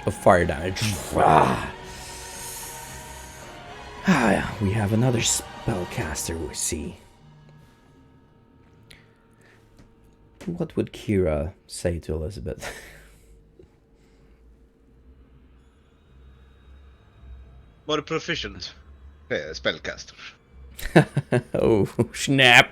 Speaker 4: of fire damage. We have another spellcaster, we see. What would Kira say to Elizabeth?
Speaker 8: More proficient. Spellcaster.
Speaker 4: Oh, snap.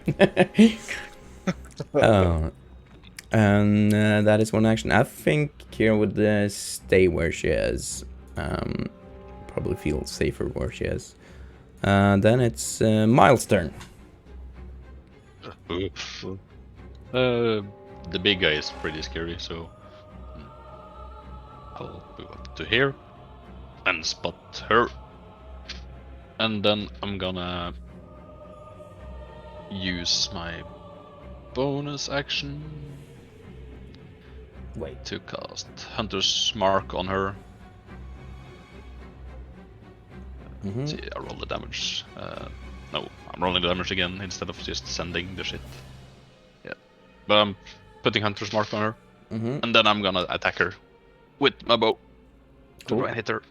Speaker 4: And that is one action. I think Kira would stay where she is. Probably feel safer where she is. Then it's Miles' turn.
Speaker 7: The big guy is pretty scary, so I'll move up to here and spot her. And then I'm gonna use my bonus action to cast Hunter's Mark on her. See, I roll the damage. No, I'm rolling the damage again instead of just sending the shit. Yeah, but I'm putting Hunter's Mark on her, and then I'm gonna attack her with my bow to try and hit her.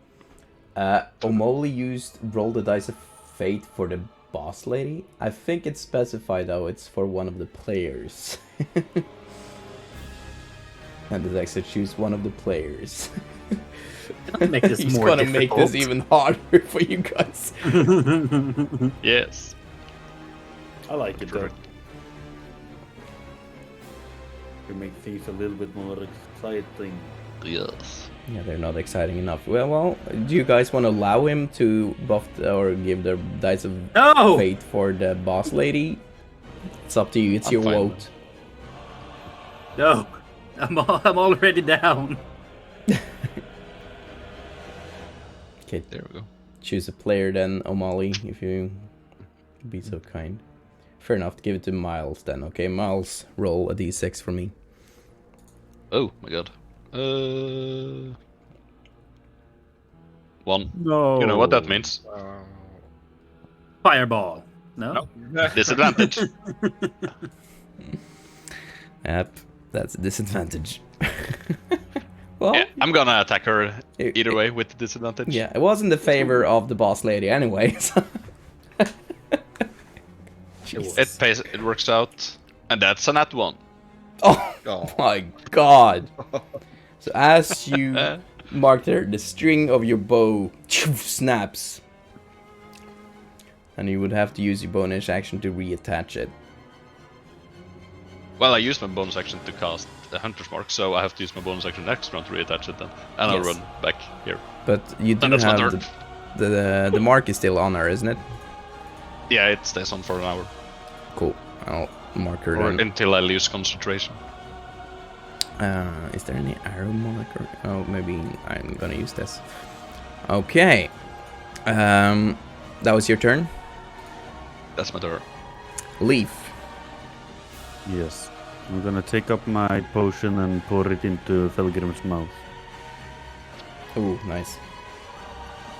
Speaker 4: Omoli used Roll the Dice of Fate for the boss lady. I think it's specified though, it's for one of the players. And the dice to choose one of the players.
Speaker 2: Make this
Speaker 4: He's
Speaker 2: more
Speaker 4: gonna
Speaker 2: difficult.
Speaker 4: make this even harder for you guys.
Speaker 7: Yes.
Speaker 6: I like it though. To make things a little bit more exciting.
Speaker 7: Yes.
Speaker 4: Yeah, they're not exciting enough. Well, do you guys want to allow him to buff or give the Dice of
Speaker 2: No!
Speaker 4: Fate for the boss lady? It's up to you. It's
Speaker 7: I'm
Speaker 4: your
Speaker 7: fine
Speaker 4: vote.
Speaker 7: with
Speaker 2: No, I'm already down.
Speaker 4: Okay,
Speaker 7: There we go.
Speaker 4: choose a player then, O'Malley, if you be so kind. Fair enough, give it to Miles then. Okay, Miles, roll a d6 for me.
Speaker 7: Oh my god. 1.
Speaker 6: No.
Speaker 7: You know what that means?
Speaker 2: Fireball. No?
Speaker 7: Disadvantage.
Speaker 4: Yep, that's a disadvantage. Well,
Speaker 7: Yeah, I'm gonna attack her
Speaker 4: It-
Speaker 7: either way with the disadvantage.
Speaker 4: yeah, it was in the favor of the boss lady anyway. So.
Speaker 7: It works out, and that's a nat 1.
Speaker 4: Oh my god! So as you mark there, the string of your bow snaps, and you would have to use your bonus action to reattach it.
Speaker 7: Well, I used my bonus action to cast the Hunter's Mark, so I have to use my bonus action next round to reattach it then, and I'll
Speaker 4: Yes.
Speaker 7: run back here.
Speaker 4: But you do
Speaker 7: And that's my
Speaker 4: have
Speaker 7: turn.
Speaker 4: the mark is still on her, isn't it?
Speaker 7: Yeah, it stays on for an hour,
Speaker 4: Cool. I'll mark her
Speaker 7: or
Speaker 4: then.
Speaker 7: until I lose concentration.
Speaker 4: Is there any arrow marker? Oh, maybe I'm gonna use this. Okay. That was your turn.
Speaker 7: That's my turn.
Speaker 4: Leaf.
Speaker 6: Yes. I'm gonna take up my potion and pour it into Felgrim's mouth.
Speaker 4: Ooh, nice.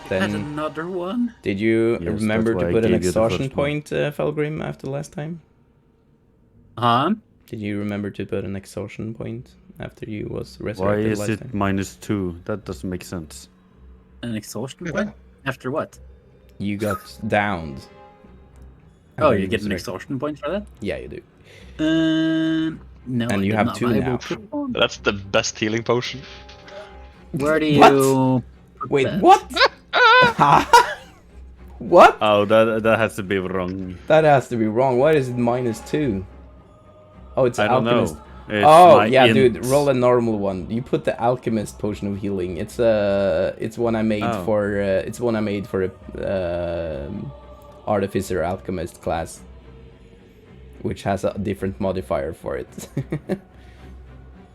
Speaker 2: That's
Speaker 4: Then,
Speaker 2: another one?
Speaker 4: did you
Speaker 6: Yes,
Speaker 4: remember
Speaker 6: that's
Speaker 4: to
Speaker 6: why I
Speaker 4: put an
Speaker 6: gave you the
Speaker 4: exhaustion
Speaker 6: first one.
Speaker 4: point, Felgrim, after last time?
Speaker 2: Huh?
Speaker 4: Did you remember to put an exhaustion point after you was
Speaker 6: Why
Speaker 4: resurrected
Speaker 6: is
Speaker 4: last
Speaker 6: it
Speaker 4: time?
Speaker 6: -2? That doesn't make sense.
Speaker 2: An exhaustion point? After what?
Speaker 4: You got downed.
Speaker 2: Oh,
Speaker 4: then
Speaker 2: you get an
Speaker 4: resurrected.
Speaker 2: exhaustion point for that?
Speaker 4: Yeah, you do.
Speaker 2: No.
Speaker 4: And
Speaker 2: I
Speaker 4: you
Speaker 2: did
Speaker 4: have
Speaker 2: not.
Speaker 4: 2
Speaker 2: I
Speaker 4: now.
Speaker 2: will put it on.
Speaker 7: That's the best healing potion.
Speaker 2: Where do
Speaker 4: What?
Speaker 2: you... put
Speaker 4: Wait,
Speaker 2: that?
Speaker 4: what? What?
Speaker 6: Oh, that has to be wrong.
Speaker 4: That has to be wrong. Why is it -2? Oh, it's
Speaker 6: I don't
Speaker 4: alchemist.
Speaker 6: know. It's
Speaker 4: Oh
Speaker 6: my
Speaker 4: yeah,
Speaker 6: int.
Speaker 4: dude, roll a normal one. You put the alchemist potion of healing. It's one I made
Speaker 6: Oh.
Speaker 4: for a artificer alchemist class, which has a different modifier for it.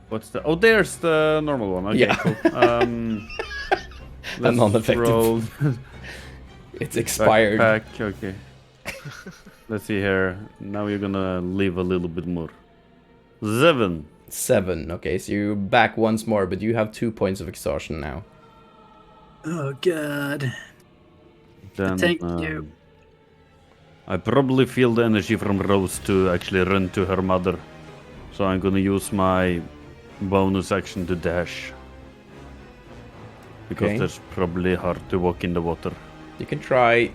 Speaker 6: What's the? Oh, there's the normal one. Okay,
Speaker 4: Yeah.
Speaker 6: cool.
Speaker 4: A non-effective.
Speaker 6: roll
Speaker 4: It's expired.
Speaker 6: backpack. Okay. Let's see here. Now you're gonna leave a little bit more. 7.
Speaker 4: 7. Okay, so you're back once more, but you have 2 points of exhaustion now.
Speaker 2: Oh god.
Speaker 6: Then,
Speaker 2: Thank you.
Speaker 6: I probably feel the energy from Rose to actually run to her mother. So I'm gonna use my bonus action to dash. Because
Speaker 4: Okay.
Speaker 6: there's probably hard to walk in the water.
Speaker 4: You can try.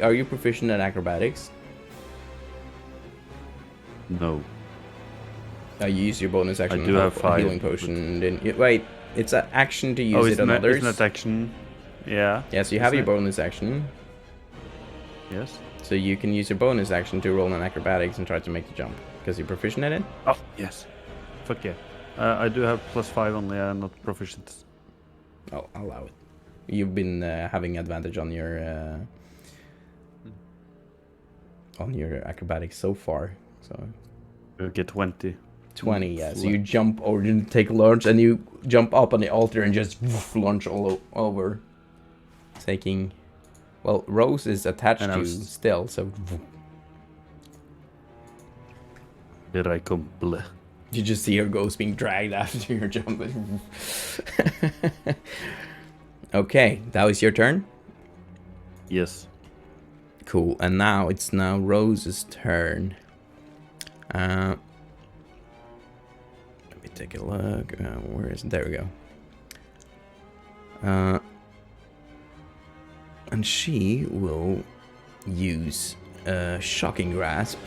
Speaker 4: Are you proficient in acrobatics?
Speaker 6: No.
Speaker 4: You use your bonus action.
Speaker 6: do
Speaker 4: on
Speaker 6: have
Speaker 4: a
Speaker 6: 5,
Speaker 4: healing potion. Then wait, it's an action to use it on others.
Speaker 6: Isn't that action? Yeah.
Speaker 4: Yeah, so you have
Speaker 6: Isn't
Speaker 4: your
Speaker 6: it?
Speaker 4: bonus action.
Speaker 6: Yes.
Speaker 4: So you can use your bonus action to roll an acrobatics and try to make the jump. Because you're proficient in it?
Speaker 6: Oh, yes. Fuck yeah. I do have +5 only, not proficient.
Speaker 4: Oh, I'll allow it. You've been having advantage on your acrobatics so far. So
Speaker 6: You get 20.
Speaker 4: 20, yeah. So you jump or you take a launch and you jump up on the altar and just launch all over. Taking... Well, Rose is attached
Speaker 6: And I
Speaker 4: to you
Speaker 6: was-
Speaker 4: still, so...
Speaker 6: Here I come. Bleh.
Speaker 4: You just see her ghost being dragged after your jump. Okay, that was your turn?
Speaker 6: Yes.
Speaker 4: Cool, and now it's Rose's turn. Let me take a look. Where is it? There we go. And she will use Shocking Grasp.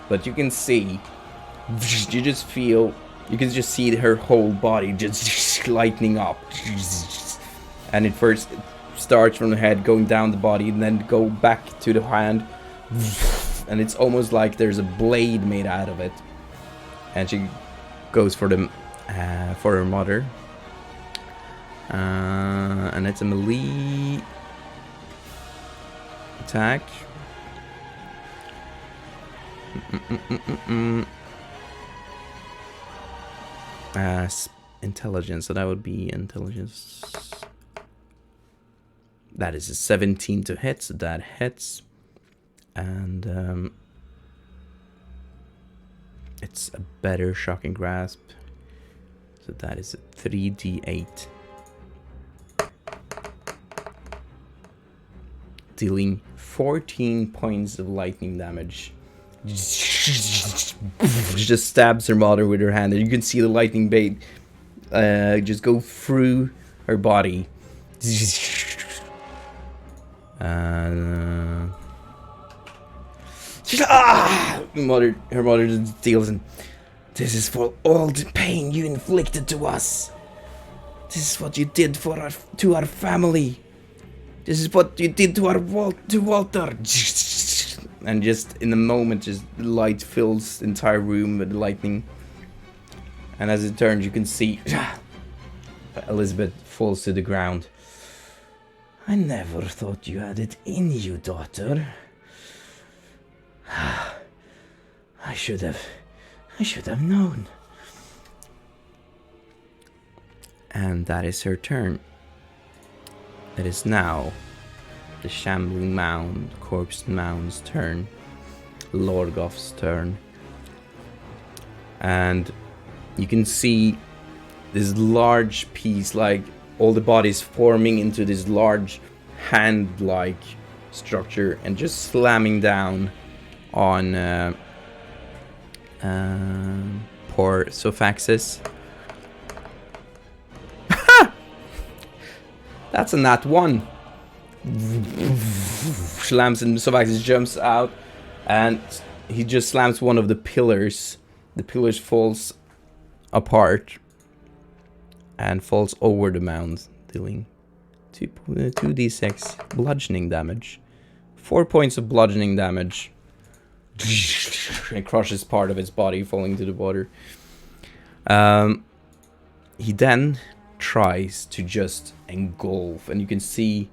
Speaker 4: But you can see, you just feel, you can just see her whole body just lightening up. And it first starts from the head, going down the body, and then go back to the hand. And it's almost like there's a blade made out of it. And she goes for her mother. And it's a melee attack. Intelligence, so that would be intelligence. That is a 17 to hit, so that hits. And it's a better Shocking Grasp. So that is a 3d8. Dealing 14 points of lightning damage. Just stabs her mother with her hand, and you can see the lightning bait just go through her body. And her mother just deals in. This is for all the pain you inflicted to us. This is what you did to our family. This is what you did to Walter. And just in a moment, just the light fills the entire room with lightning. And as it turns, you can see Elizabeth falls to the ground. I never thought you had it in you, daughter. I should have known. And that is her turn. It is now the Shambling Mound, Corpse Mound's turn. Lorgoth's turn. And you can see this large piece, like all the bodies forming into this large hand-like structure and just slamming down on poor Sophaxis. That's a nat 1. Slams and Sophaxis jumps out and he just slams one of the pillars. The pillars falls apart and falls over the mound, dealing 2d6 bludgeoning damage. 4 points of bludgeoning damage. It crushes part of its body, falling to the water. He then tries to just engulf, and you can see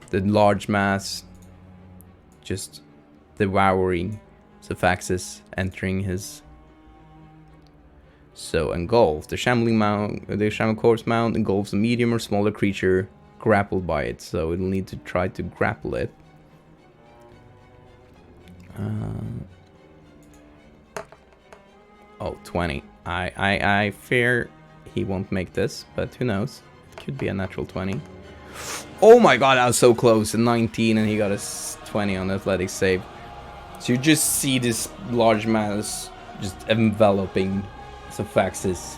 Speaker 4: the large mass just devouring Sephaxis, entering his. So engulf. The shambling corpse mount engulfs a medium or smaller creature grappled by it. So it'll need to try to grapple it. Oh, 20. I fear he won't make this, but who knows? It could be a natural 20. Oh my god, I was so close. A 19 and he got a 20 on athletics save. So you just see this large mass just enveloping Sephaxis.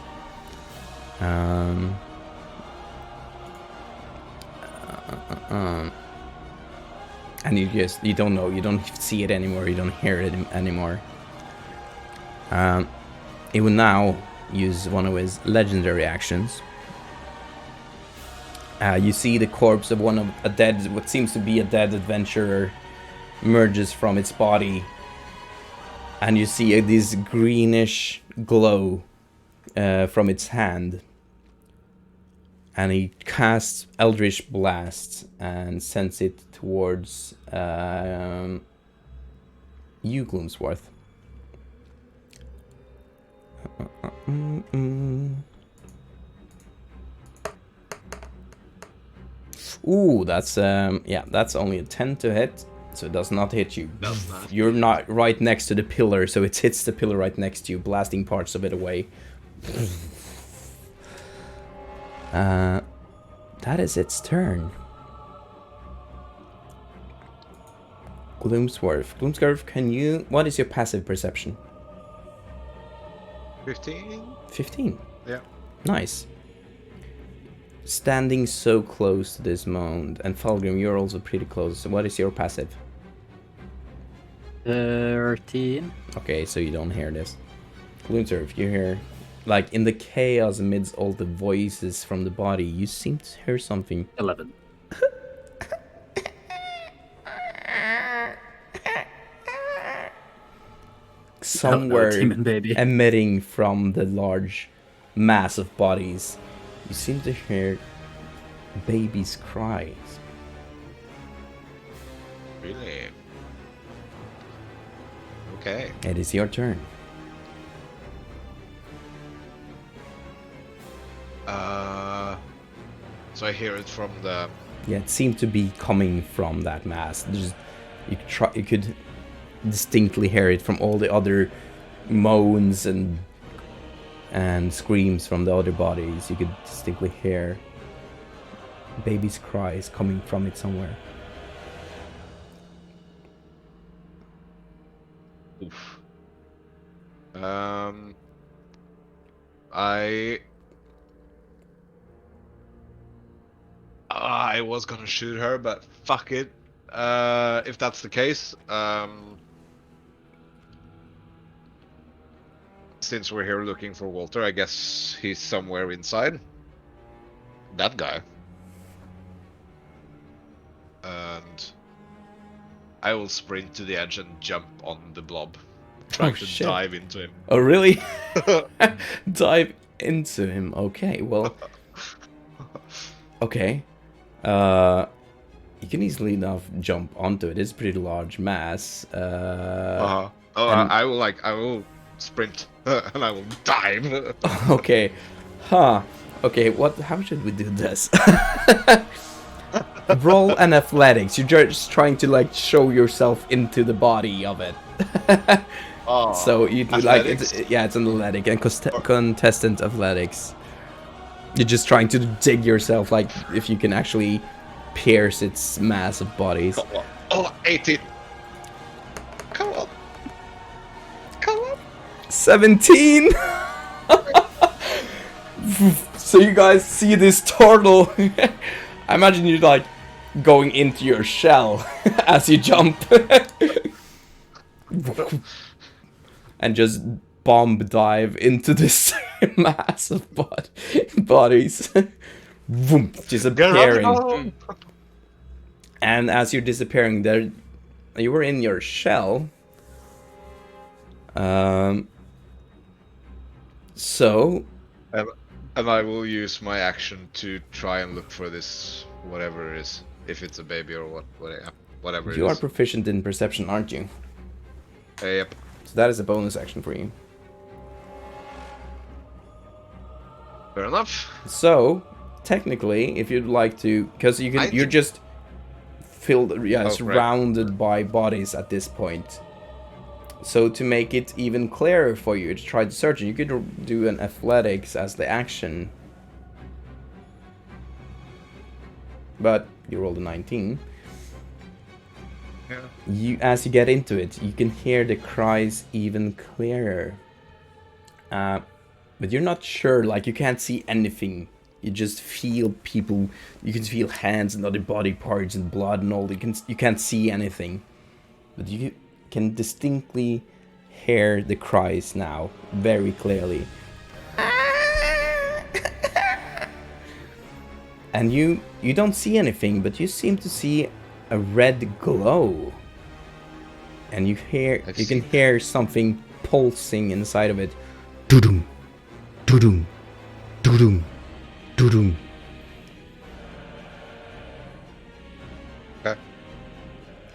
Speaker 4: And you don't know, you don't see it anymore, you don't hear it anymore. He will now use one of his legendary actions. You see the corpse of what seems to be a dead adventurer emerges from its body, and you see this greenish glow from its hand. And he casts Eldritch Blast and sends it towards you, Gloomsworth. Ooh, that's that's only a 10 to hit, so it does not hit you.
Speaker 2: Does not.
Speaker 4: You're not right next to the pillar, so it hits the pillar right next to you, blasting parts of it away. That is its turn. Gloomsworth, can you... What is your passive perception?
Speaker 8: 15?
Speaker 4: 15.
Speaker 8: Yeah.
Speaker 4: Nice. Standing so close to this mound, and Fulgrim, you're also pretty close. So what is your passive?
Speaker 2: 13.
Speaker 4: Okay, so you don't hear this. Gloomsworth, you hear... Like, in the chaos amidst all the voices from the body, you seem to hear something.
Speaker 2: 11.
Speaker 4: Somewhere
Speaker 2: demon baby.
Speaker 4: emitting from the large mass of bodies, you seem to hear babies' cries.
Speaker 8: Really? Okay.
Speaker 4: It is your turn.
Speaker 8: So I hear it from the...
Speaker 4: Yeah, it seemed to be coming from that mass. You could distinctly hear it from all the other moans and screams from the other bodies. You could distinctly hear babies' cries coming from it somewhere.
Speaker 8: Oof. I was gonna shoot her, but fuck it. If that's the case, since we're here looking for Walter, I guess he's somewhere inside. That guy. And I will sprint to the edge and jump on the blob, trying to
Speaker 4: shit.
Speaker 8: dive into him.
Speaker 4: Oh, really? Dive into him. Okay, well... Okay. You can easily enough jump onto it. It's a pretty large mass.
Speaker 8: Oh,
Speaker 4: and-
Speaker 8: I will sprint and I will dive.
Speaker 4: Okay. Huh. Okay, how should we do this? Roll an athletics. You're just trying to like show yourself into the body of it.
Speaker 8: Oh,
Speaker 4: So you do
Speaker 8: athletics?
Speaker 4: it's an athletic and contestant athletics. You're just trying to dig yourself, like if you can actually pierce its mass of bodies.
Speaker 8: Oh, 18. Come on.
Speaker 4: 17. So you guys see this turtle. I imagine you're like going into your shell as you jump. And just bomb dive into this mass of bodies. Vroom, disappearing. And as you're disappearing there, you were in your shell. So...
Speaker 8: And I will use my action to try and look for this, whatever it is. If it's a baby or whatever it is.
Speaker 4: You are proficient in perception, aren't you?
Speaker 8: Yep.
Speaker 4: So that is a bonus action for you.
Speaker 8: Fair enough.
Speaker 4: So, technically, if you'd like to... Because you're just filled... Yeah, surrounded by bodies at this point. So to make it even clearer for you to try to search it, you could do an athletics as the action. But you rolled a 19.
Speaker 8: Yeah.
Speaker 4: As you get into it, you can hear the cries even clearer. But you're not sure, like you can't see anything. You just feel people, you can feel hands and other body parts and blood and all. You can't see anything. But you can distinctly hear the cries now, very clearly. And you don't see anything, but you seem to see a red glow. And you can hear something pulsing inside of it. Doo-doom, doo-doom, doo-doom, doo-doom.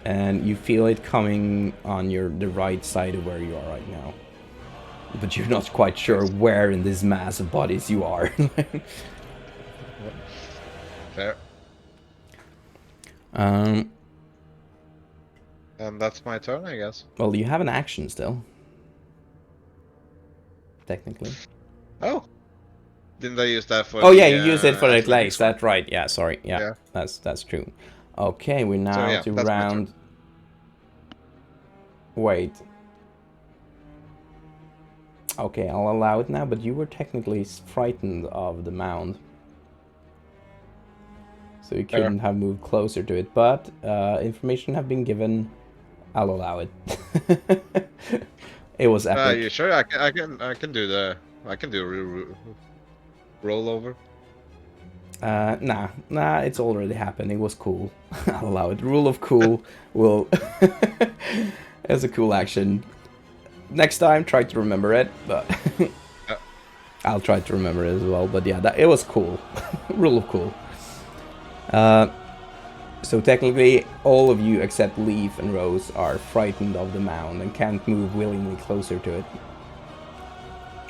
Speaker 4: And you feel it coming on the right side of where you are right now. But you're not quite sure where in this mass of bodies you are.
Speaker 8: Fair.
Speaker 4: And
Speaker 8: that's my turn, I guess.
Speaker 4: Well, you have an action still. Technically.
Speaker 8: Oh! Didn't I use that for
Speaker 4: you use it for the athletics. That's right. Yeah, sorry. Yeah. That's true. Okay, we're now to round... Wait. Okay, I'll allow it now, but you were technically frightened of the mound. So you couldn't have moved closer to it, but information have been given. I'll allow it. It was epic.
Speaker 8: You sure? I can do rollover.
Speaker 4: Nah, it's already happened. It was cool. I'll allow it. Rule of cool will... It's a cool action. Next time, try to remember it, but... I'll try to remember it as well, but yeah, it was cool. Rule of cool. So technically, all of you except Leaf and Rose are frightened of the mound and can't move willingly closer to it.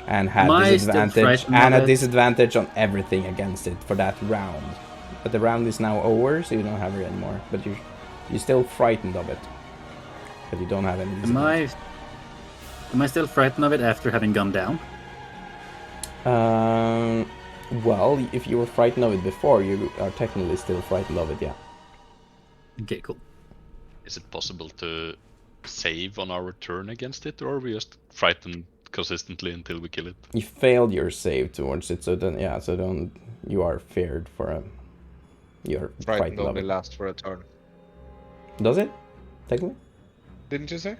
Speaker 4: And have a disadvantage on everything against it for that round. But the round is now over, so you don't have it anymore. But you're still frightened of it. But you don't have any disadvantage.
Speaker 2: Am I still frightened of it after having gone down?
Speaker 4: Well, if you were frightened of it before, you are technically still frightened of it, yeah.
Speaker 2: Okay, cool.
Speaker 7: Is it possible to save on our turn against it, or are we just frightened consistently until we kill it?
Speaker 4: You failed your save towards it, so then you are feared for a... You're frightened of
Speaker 8: only
Speaker 4: it.
Speaker 8: lasts for a turn.
Speaker 4: Does it? Technically?
Speaker 8: Didn't you say?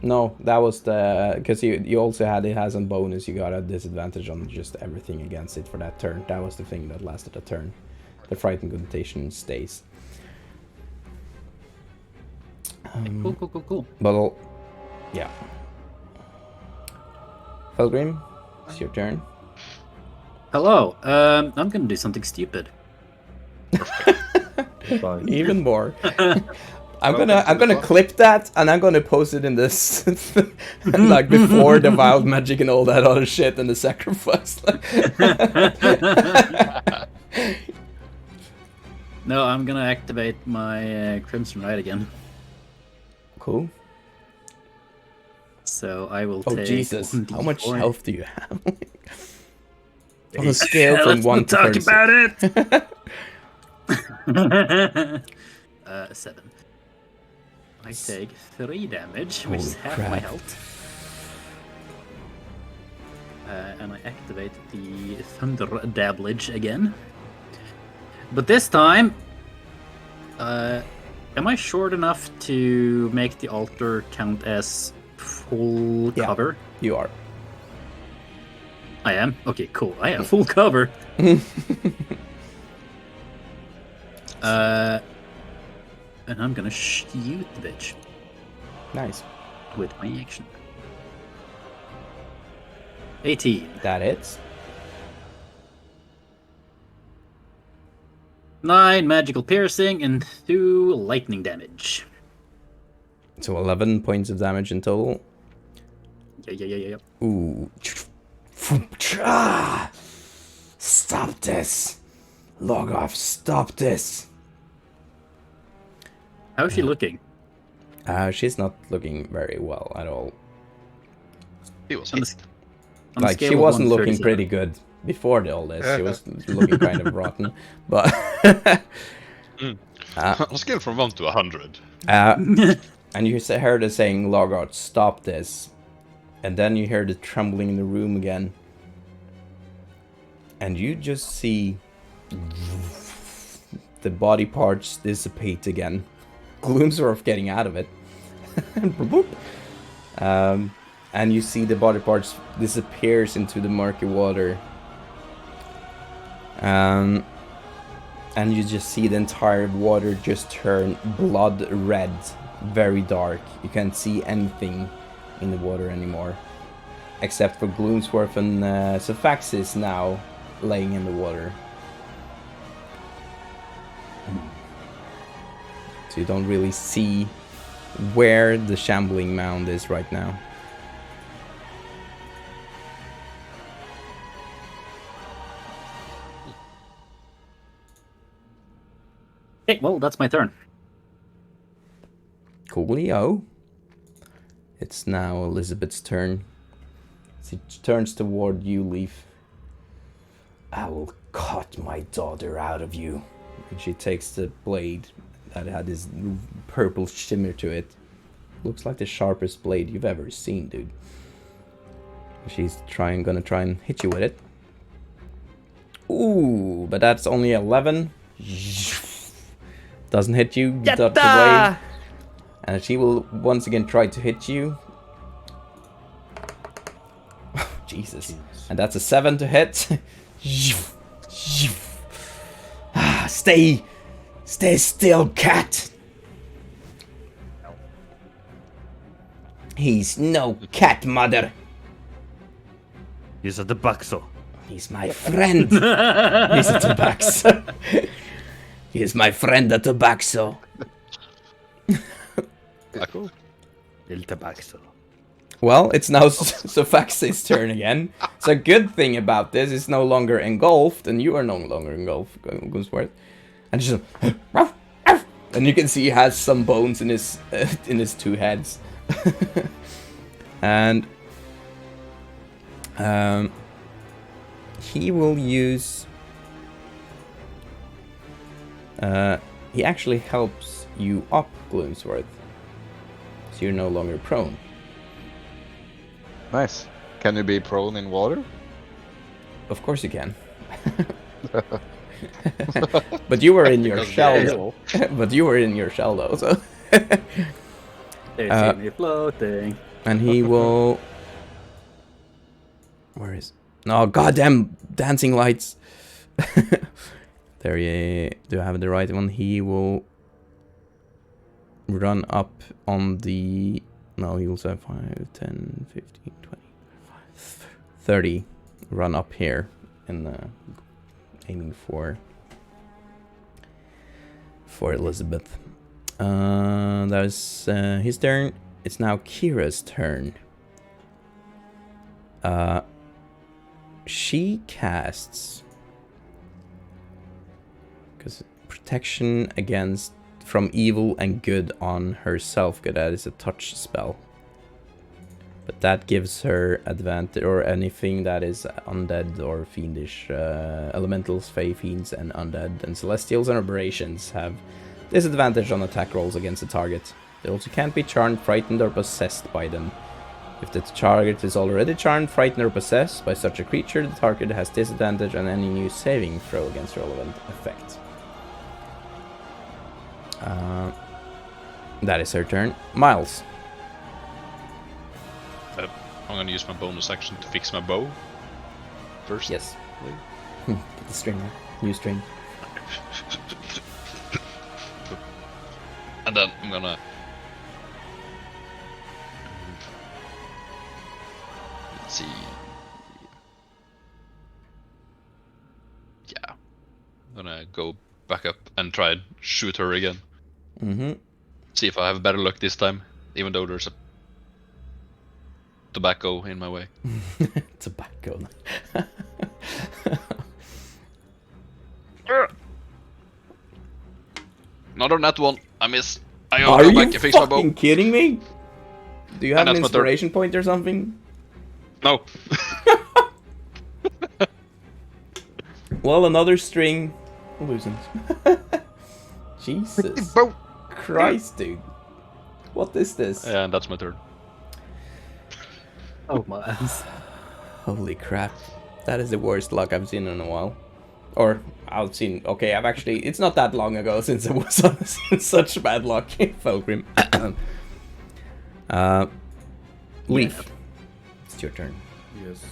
Speaker 4: No, that was the... Because you also had... It has a bonus. You got a disadvantage on just everything against it for that turn. That was the thing that lasted a turn. The frightened connotation stays.
Speaker 2: Cool.
Speaker 4: But yeah. Felgrim, it's your turn.
Speaker 2: Hello. I'm gonna do something stupid.
Speaker 4: Even more. I'm gonna clip that and I'm gonna post it in this like before the wild magic and all that other shit and the sacrifice.
Speaker 2: No, I'm gonna activate my Crimson Rite again.
Speaker 4: Cool.
Speaker 2: So I will
Speaker 4: take... Oh Jesus! How much health do you have? On a scale from 1 to 36.
Speaker 2: Talk about it. 7. I take 3 damage, which is half my health. And I activate the Thunder Dabblage again. But this time, am I short enough to make the altar count as full cover?
Speaker 4: You are.
Speaker 2: I am? Okay, cool. I have full cover. And I'm gonna shoot the bitch
Speaker 4: Nice.
Speaker 2: with my action. 18.
Speaker 4: That hits.
Speaker 2: 9 magical piercing and 2 lightning damage.
Speaker 4: So 11 points of damage in total.
Speaker 2: Yeah.
Speaker 4: Ooh. Stop this. Log off. Stop this.
Speaker 2: How is she looking?
Speaker 4: She's not looking very well at all.
Speaker 7: He was
Speaker 2: On
Speaker 7: hit.
Speaker 2: the, on the
Speaker 4: Like,
Speaker 2: scale
Speaker 4: she
Speaker 2: of
Speaker 4: wasn't
Speaker 2: 1 to
Speaker 4: looking
Speaker 2: 37.
Speaker 4: pretty good before all this. She was looking kind of rotten. But...
Speaker 7: On a scale from 1 to 100.
Speaker 4: and you heard her saying, log out, stop this. And then you hear the trembling in the room again. And you just see the body parts dissipate again. Gloomsworth getting out of it. And you see the body parts disappears into the murky water. And you just see the entire water just turn blood red, very dark. You can't see anything in the water anymore, except for Gloomsworth and Sephaxis now laying in the water. So you don't really see where the shambling mound is right now.
Speaker 2: Okay, well, that's my turn.
Speaker 4: Coolio. It's now Elizabeth's turn. She turns toward you, Leaf. I will cut my daughter out of you. And she takes the blade that had this purple shimmer to it. Looks like the sharpest blade you've ever seen, dude. She's gonna try and hit you with it. Ooh, but that's only 11. Doesn't hit you. You dodge the blade. And she will once again try to hit you. Jesus. And that's a 7 to hit. Stay still, cat. He's no cat, mother.
Speaker 6: He's a Tabaxo.
Speaker 4: He's my friend. He's a Tabaxo. He is my friend, the Tabaxo.
Speaker 7: Cool.
Speaker 6: El Tabaxo.
Speaker 4: Well, it's now Sephaxis' turn again. So a good thing about this is no longer engulfed, and you are no longer engulfed, Gloomsworth. And just and you can see he has some bones in his 2 heads. And he will use. He actually helps you up, Gloomsworth. So you're no longer prone.
Speaker 8: Nice. Can you be prone in water?
Speaker 4: Of course you can. But you were in your shell. But you were in your shell though, so.
Speaker 2: They see me floating.
Speaker 4: And he will. Where is? No, goddamn dancing lights. There you do I have the right one. He will run up on the. No, he will say 5, 10, 15, 20, 30. Run up here and aiming for Elizabeth. That was his turn. It's now Kira's turn. She casts because protection against from evil and good on herself. Good, that is a touch spell. But that gives her advantage, or anything that is undead or fiendish. Elementals, fey, fiends, and undead, and celestials and aberrations have disadvantage on attack rolls against the target. They also can't be charmed, frightened, or possessed by them. If the target is already charmed, frightened, or possessed by such a creature, the target has disadvantage on any new saving throw against relevant effect. That is her turn. Miles.
Speaker 7: I'm gonna use my bonus action to fix my bow first.
Speaker 4: Yes. Get the string there. New string.
Speaker 7: And then I'm gonna... Let's see... Yeah. I'm gonna go back up and try and shoot her again.
Speaker 4: Mm-hmm.
Speaker 7: See if I have better luck this time, even though there's a tobacco in my way.
Speaker 4: Tobacco.
Speaker 7: Another nat one. I miss. I
Speaker 4: Are
Speaker 7: gotta go
Speaker 4: you
Speaker 7: back and fix my bow.
Speaker 4: fucking kidding me? Do you have an
Speaker 7: that's my third.
Speaker 4: inspiration point or something?
Speaker 7: No.
Speaker 4: Well, another string loosens. Jesus
Speaker 7: Bow.
Speaker 4: Christ, dude. What is this?
Speaker 7: Yeah, and that's my turn.
Speaker 2: Oh my ass.
Speaker 4: Holy crap. That is the worst luck I've seen in a while. Or, I've seen... Okay, I've actually... It's not that long ago since I was on such bad luck in Felgrim. Leaf. It's your turn.
Speaker 6: Yes.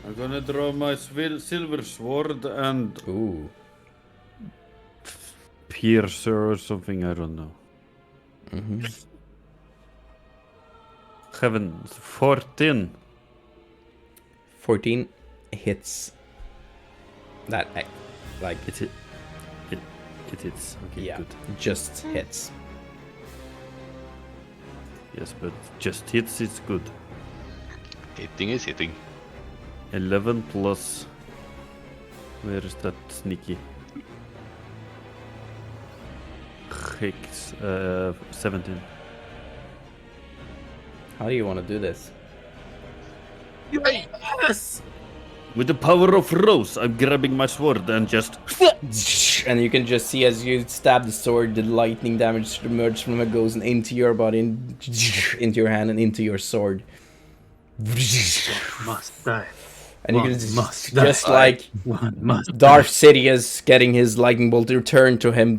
Speaker 6: I'm gonna draw my silver sword and
Speaker 4: Ooh.
Speaker 6: piercer or something, I don't know.
Speaker 4: Mm-hmm.
Speaker 6: Heavens, 14.
Speaker 4: 14 hits. That, like...
Speaker 6: It hits. Okay,
Speaker 4: Yeah,
Speaker 6: good.
Speaker 4: just hits.
Speaker 6: Yes, but just hits, it's good.
Speaker 7: Hitting is hitting.
Speaker 6: 11 plus... Where is that sneaky? 17.
Speaker 4: How do you want to do this?
Speaker 2: Yes!
Speaker 6: With the power of Rose, I'm grabbing my sword and just...
Speaker 4: And you can just see as you stab the sword, the lightning damage emerges from it, goes into your body, into your hand, and into your sword.
Speaker 2: Must die.
Speaker 4: And you
Speaker 2: One
Speaker 4: can
Speaker 2: must
Speaker 4: just
Speaker 2: die.
Speaker 4: like
Speaker 2: One must
Speaker 4: Darth Sidious getting his lightning bolt to return to him.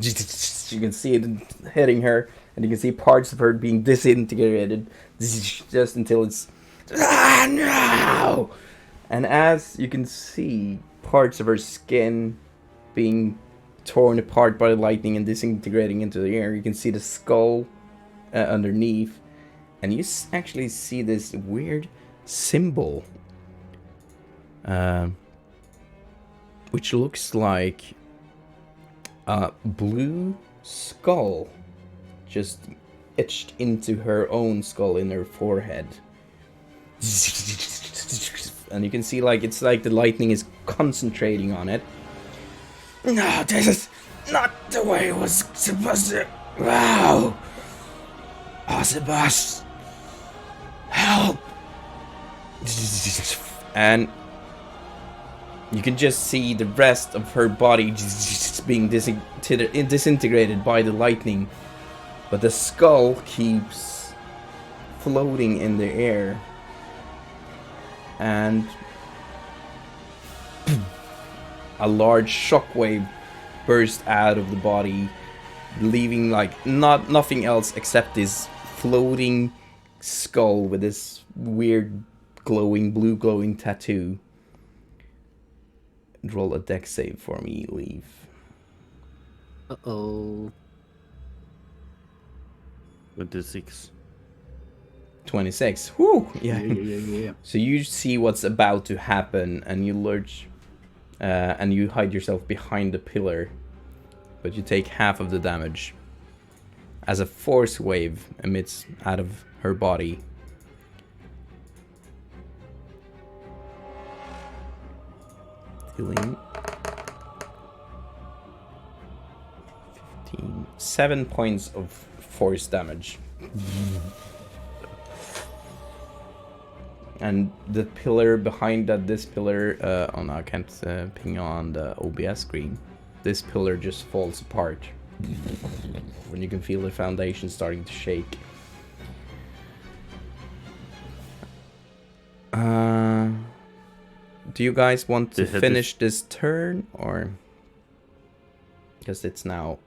Speaker 4: You can see it hitting her, and you can see parts of her being disintegrated, just until it's... Ah, no! And as you can see parts of her skin being torn apart by the lightning and disintegrating into the air, you can see the skull underneath, and you actually see this weird symbol, which looks like a blue skull just etched into her own skull in her forehead. And you can see like it's like the lightning is concentrating on it. No, this is not the way it was supposed to. Wow. Ossibus. Help. And you can just see the rest of her body just being disintegrated by the lightning. But the skull keeps floating in the air. And a large shockwave burst out of the body, leaving like nothing else except this floating skull with this weird blue glowing tattoo. Roll a dex save for me, Leaf.
Speaker 2: Uh-oh.
Speaker 6: 26.
Speaker 4: 26. Whew! Yeah.
Speaker 2: Yeah.
Speaker 4: So you see what's about to happen, and you lurch, and you hide yourself behind the pillar, but you take half of the damage as a force wave emits out of her body. Dealing 15, 7 points of force damage. And the pillar behind that, this pillar, oh no, I can't ping on the OBS screen. This pillar just falls apart. When you can feel the foundation starting to shake. Do you guys want to finish this turn, or? Because it's now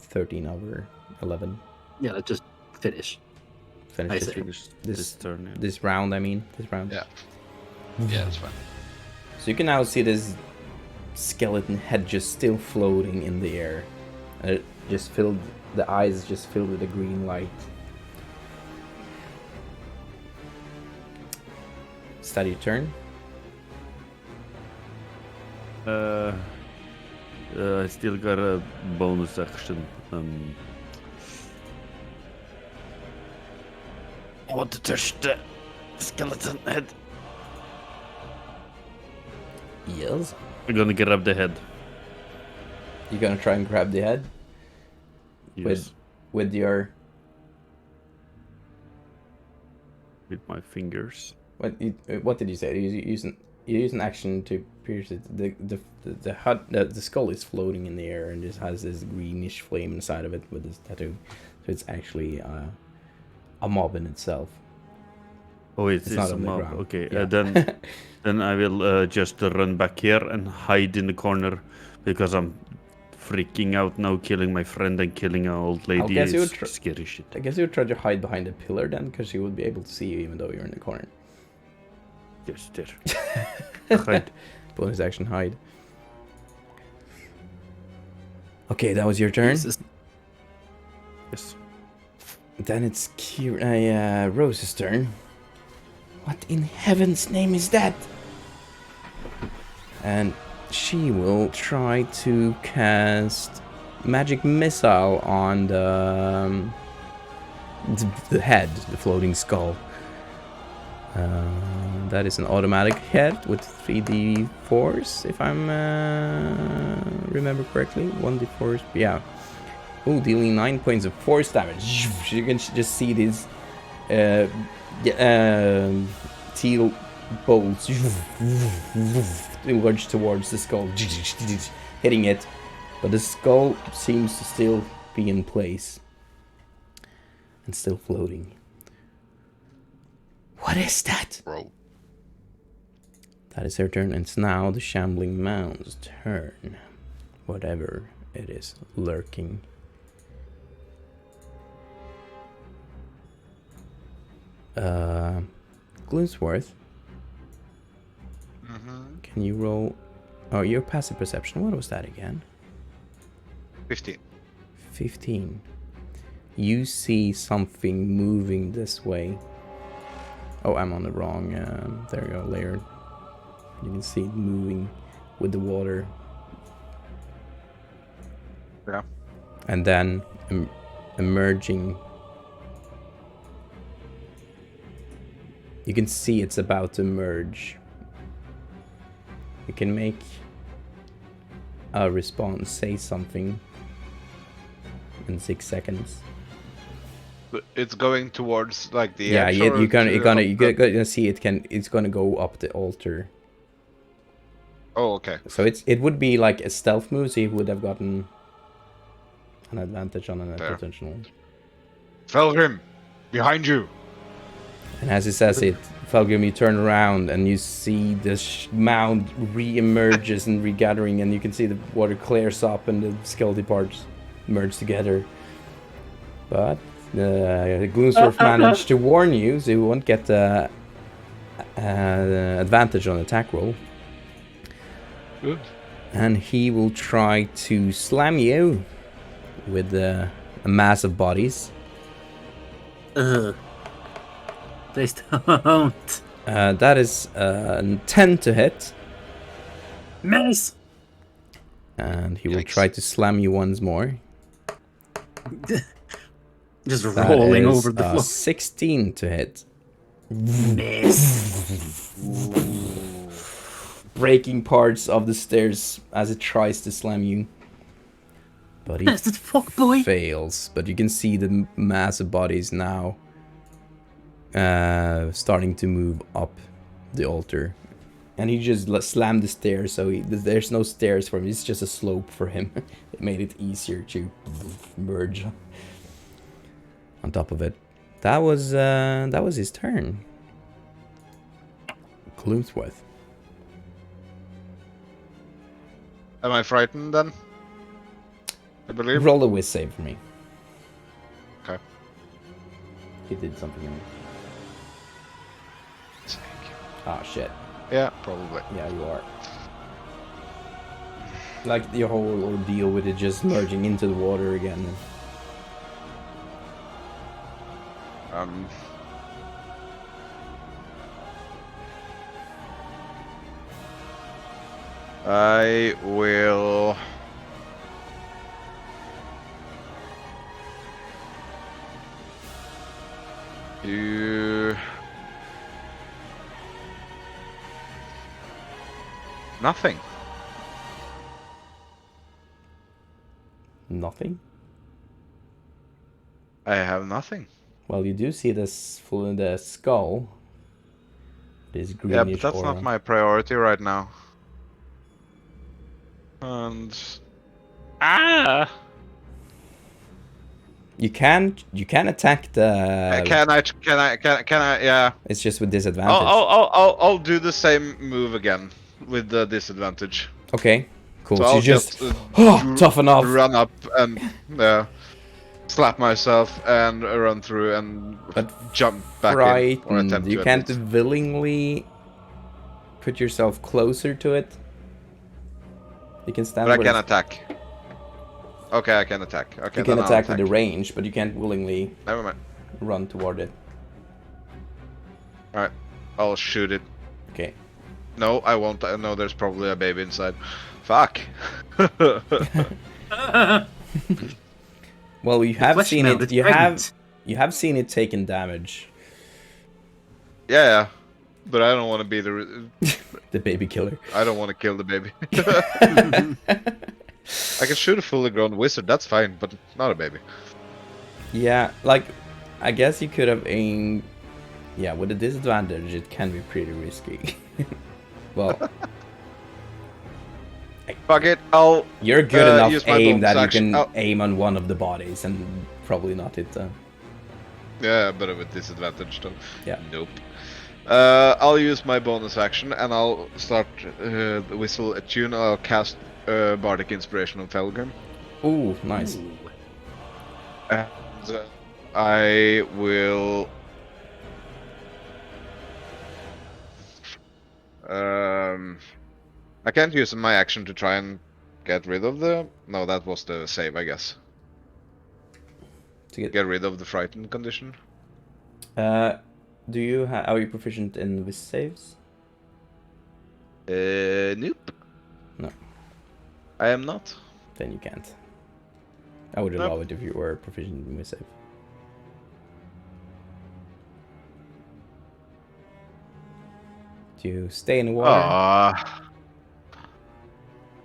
Speaker 4: 13 over 11.
Speaker 2: Yeah, let's just finish.
Speaker 4: Finish this turn. Yeah. This round, I mean. This round.
Speaker 7: Yeah. Yeah, that's fine.
Speaker 4: So you can now see this skeleton head just still floating in the air. And it just filled, the eyes just filled with a green light. Is that your turn?
Speaker 6: I still got a bonus action. I want to touch the skeleton head.
Speaker 4: Yes.
Speaker 6: I'm gonna grab the head.
Speaker 4: You're gonna try and grab the head?
Speaker 6: Yes.
Speaker 4: With your...
Speaker 6: With my fingers.
Speaker 4: What did you say? You use an action to pierce it. The skull is floating in the air and just has this greenish flame inside of it with this tattoo. So it's actually a mob in itself.
Speaker 6: Oh, it's
Speaker 4: not
Speaker 6: a
Speaker 4: on the
Speaker 6: mob.
Speaker 4: ground.
Speaker 6: Okay,
Speaker 4: Yeah.
Speaker 6: then I will just run back here and hide in the corner because I'm freaking out now, killing my friend and killing an old lady.
Speaker 4: guess you
Speaker 6: Is
Speaker 4: would
Speaker 6: scary shit.
Speaker 4: I guess you would try to hide behind a pillar then, because she would be able to see you even though you're in the corner.
Speaker 6: Yes, there. Hide.
Speaker 4: Bonus action hide. Okay, that was your turn.
Speaker 6: Yes.
Speaker 4: Then it's Rose's turn. What in heaven's name is that? And she will try to cast Magic Missile on the head, the floating skull. That is an automatic hit with 3d4s, if I'm remember correctly. 1d4s, yeah. Oh, dealing 9 points of force damage. You can just see these teal bolts emerge towards the skull, hitting it. But the skull seems to still be in place and still floating. What is that?
Speaker 7: Bro.
Speaker 4: That is her turn, and it's now the Shambling Mound's turn. Whatever it is lurking. Gloomsworth. Can you roll? Oh, your passive perception. What was that again?
Speaker 8: 15.
Speaker 4: 15. You see something moving this way. Oh, I'm on the wrong. There you go, layer. You can see it moving with the water.
Speaker 8: Yeah.
Speaker 4: And then emerging. You can see it's about to emerge. You can make a response, say something in 6 seconds.
Speaker 8: But it's going towards like the
Speaker 4: Yeah,
Speaker 8: edge.
Speaker 4: you're
Speaker 8: or
Speaker 4: gonna
Speaker 8: to-
Speaker 4: gonna see it's gonna go up the altar.
Speaker 8: Oh, okay.
Speaker 4: So it would be like a stealth move, so you would have gotten an advantage on a
Speaker 8: There.
Speaker 4: potential.
Speaker 8: Felgrim, behind you.
Speaker 4: And as it says it, Felgrim, you turn around and you see this mound re-emerges and regathering, and you can see the water clears up and the skeleton parts merge together. But the Gloomsworth managed to warn you, so you won't get the advantage on attack roll.
Speaker 8: Good.
Speaker 4: And he will try to slam you with a mass of bodies.
Speaker 2: Please don't.
Speaker 4: That is 10 to hit.
Speaker 2: Miss!
Speaker 4: And he will
Speaker 7: Yikes.
Speaker 4: try to slam you once more.
Speaker 2: Just
Speaker 4: That
Speaker 2: rolling
Speaker 4: is,
Speaker 2: over the floor.
Speaker 4: 16 to hit.
Speaker 2: Miss!
Speaker 4: Breaking parts of the stairs as it tries to slam you. But he
Speaker 2: That's the fuck boy.
Speaker 4: fails. But you can see the mass of bodies now starting to move up the altar. And he just slammed the stairs, so there's no stairs for him. It's just a slope for him. It made it easier to merge on top of it. That was his turn. Gloomsworth.
Speaker 8: Am I frightened then? I believe.
Speaker 4: Roll a whiz save for me.
Speaker 8: Okay.
Speaker 4: He did something. Ah, shit.
Speaker 8: Yeah, probably.
Speaker 4: Yeah, you are. Like your whole ordeal with it just merging into the water again.
Speaker 8: I will. Do nothing.
Speaker 4: Nothing?
Speaker 8: I have nothing.
Speaker 4: Well, you do see this full in the skull. This greenish
Speaker 8: Yeah, but that's
Speaker 4: aura.
Speaker 8: not my priority right now. And
Speaker 4: You can attack the.
Speaker 8: can I? Yeah.
Speaker 4: It's just with disadvantage.
Speaker 8: I'll do the same move again with the disadvantage.
Speaker 4: Okay, cool.
Speaker 8: So
Speaker 4: So
Speaker 8: I'll
Speaker 4: you just
Speaker 8: dr-
Speaker 4: tough enough.
Speaker 8: run up and slap myself and run through and
Speaker 4: But
Speaker 8: jump back in or
Speaker 4: frightened.
Speaker 8: attempt
Speaker 4: You
Speaker 8: to
Speaker 4: can't
Speaker 8: at least.
Speaker 4: willingly put yourself closer to it. You can stand.
Speaker 8: But I
Speaker 4: where
Speaker 8: can
Speaker 4: it's-
Speaker 8: attack. Okay, I can attack. Okay,
Speaker 4: You can
Speaker 8: then I'll
Speaker 4: attack with the range, but you can't willingly
Speaker 8: Never mind.
Speaker 4: run toward it.
Speaker 8: Alright, I'll shoot it.
Speaker 4: Okay.
Speaker 8: No, I won't. I know there's probably a baby inside. Fuck.
Speaker 4: Well, you have
Speaker 2: Question
Speaker 4: seen
Speaker 2: of
Speaker 4: it.
Speaker 2: the
Speaker 4: You
Speaker 2: pregnant.
Speaker 4: have seen it taken damage.
Speaker 8: Yeah, but I don't want to be
Speaker 4: The baby killer.
Speaker 8: I don't want to kill the baby. I can shoot a fully grown wizard. That's fine, but not a baby.
Speaker 4: Yeah, like I guess you could have aimed. Yeah, with a disadvantage, it can be pretty risky. Well,
Speaker 8: Fuck it. I'll.
Speaker 4: you're good
Speaker 8: use
Speaker 4: enough
Speaker 8: my
Speaker 4: aim
Speaker 8: bonus
Speaker 4: that you
Speaker 8: action.
Speaker 4: can aim on one of the bodies and probably not hit them.
Speaker 8: Yeah, but with disadvantage though.
Speaker 4: Yeah.
Speaker 8: Nope. I'll use my bonus action and I'll start whistle a tune. I'll cast Bardic Inspiration on Felgrim.
Speaker 4: Ooh, nice.
Speaker 2: Ooh.
Speaker 8: And I will. I can't use my action to try and get rid of the. No, that was the save, I guess.
Speaker 4: To
Speaker 8: Get rid of the frightened condition.
Speaker 4: Do you are you proficient in vis saves?
Speaker 8: Nope.
Speaker 4: No.
Speaker 8: I am not.
Speaker 4: Then you can't. I would allow it if you were proficient in vis save. Do you stay in the water?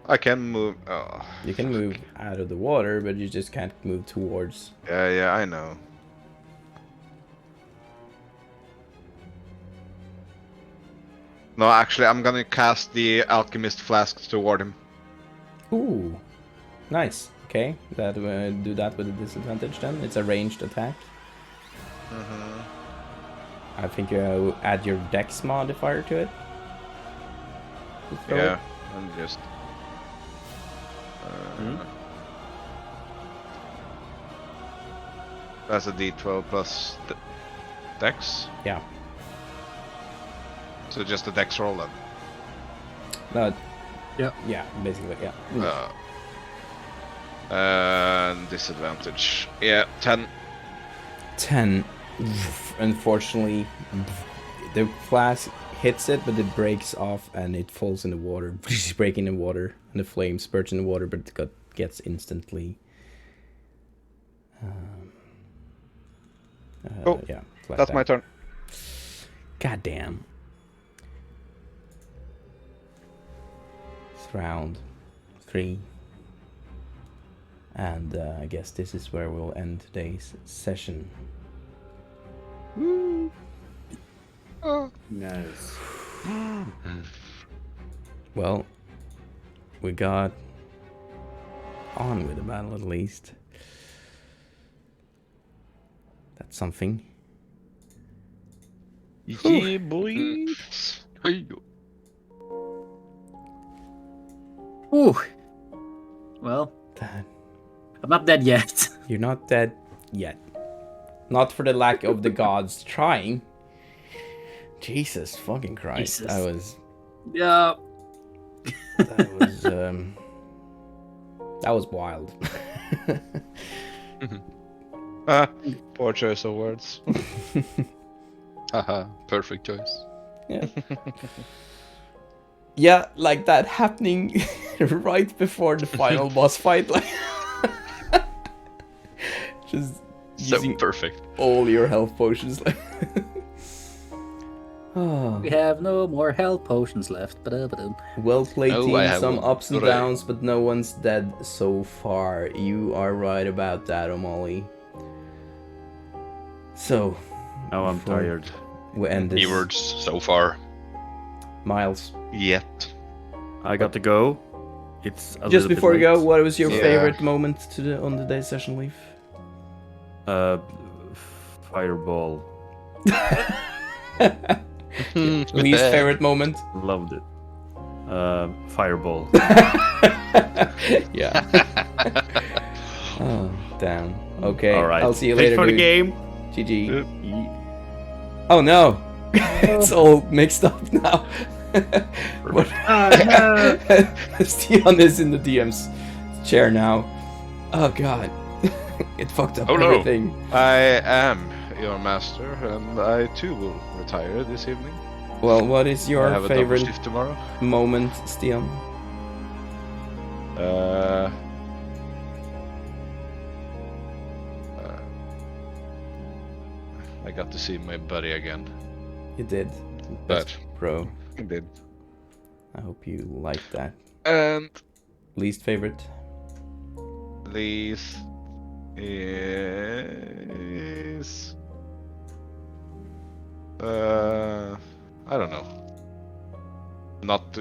Speaker 8: I can move. Oh.
Speaker 4: You can move out of the water, but you just can't move towards.
Speaker 8: Yeah, I know. No, actually, I'm gonna cast the Alchemist Flask toward him.
Speaker 4: Ooh, nice. Okay, that do that with a disadvantage then. It's a ranged attack. I think you add your Dex modifier to it. To throw
Speaker 8: Yeah,
Speaker 4: it.
Speaker 8: and just. That's a D12 plus Dex.
Speaker 4: Yeah.
Speaker 8: So just a Dex roll then.
Speaker 4: No.
Speaker 2: Yeah.
Speaker 4: Yeah, basically, yeah.
Speaker 8: And disadvantage. Yeah, 10.
Speaker 4: 10. Unfortunately, the flask hits it, but it breaks off and it falls in the water, breaking the water, and the flames spurts in the water, but it gets instantly. Yeah.
Speaker 8: That's my turn.
Speaker 4: God damn. It's round 3. And I guess this is where we'll end today's session.
Speaker 2: Nice.
Speaker 4: Well, we got on with the battle at least. That's something.
Speaker 7: Yeah, boy.
Speaker 2: Ooh. Well,
Speaker 4: That
Speaker 2: I'm not dead yet.
Speaker 4: you're not dead yet. Not for the lack of the gods trying. Jesus fucking Christ.
Speaker 2: Jesus.
Speaker 4: That was
Speaker 2: Yeah.
Speaker 4: that was That was wild.
Speaker 8: Poor choice of words.
Speaker 7: Haha, perfect choice.
Speaker 4: Yeah. Yeah, like that happening right before the final boss fight, like just
Speaker 7: So
Speaker 4: using
Speaker 7: perfect.
Speaker 4: all your health potions, like. Oh.
Speaker 2: We have no more health potions left. Ba-da-ba-dum.
Speaker 4: Well played,
Speaker 7: Oh,
Speaker 4: team.
Speaker 7: I have
Speaker 4: Some
Speaker 7: one.
Speaker 4: ups and
Speaker 7: Hooray.
Speaker 4: downs, but no one's dead so far. You are right about that, O'Malley. So,
Speaker 6: Now I'm
Speaker 4: before
Speaker 6: tired.
Speaker 4: we end this.
Speaker 7: Keywords so far.
Speaker 4: Miles,
Speaker 8: Yet.
Speaker 6: I got to go. It's a
Speaker 4: just
Speaker 6: little bit
Speaker 4: before we go,
Speaker 6: late.
Speaker 4: what was your
Speaker 8: Yeah.
Speaker 4: favorite moment on the day session leave?
Speaker 6: Fireball.
Speaker 4: Least favorite moment?
Speaker 6: Loved it. Fireball.
Speaker 4: Yeah. Oh, damn. Okay,
Speaker 6: All right.
Speaker 4: I'll see you
Speaker 6: Thanks
Speaker 4: later,
Speaker 6: for the
Speaker 4: dude.
Speaker 6: game.
Speaker 4: GG. Oh no! It's all mixed up now. What? Stian is in the DM's chair now. Oh god. It fucked up
Speaker 7: Oh, no.
Speaker 4: everything.
Speaker 8: I am your master, and I too will retire this evening.
Speaker 4: Well, what is
Speaker 8: I
Speaker 4: your
Speaker 8: have a double
Speaker 4: favorite
Speaker 8: shift tomorrow.
Speaker 4: moment, Stian?
Speaker 8: I got to see my buddy again.
Speaker 4: You did.
Speaker 8: But-
Speaker 4: That's pro.
Speaker 8: I did.
Speaker 4: I hope you liked that.
Speaker 8: And
Speaker 4: Least favorite?
Speaker 8: this is I don't know. Not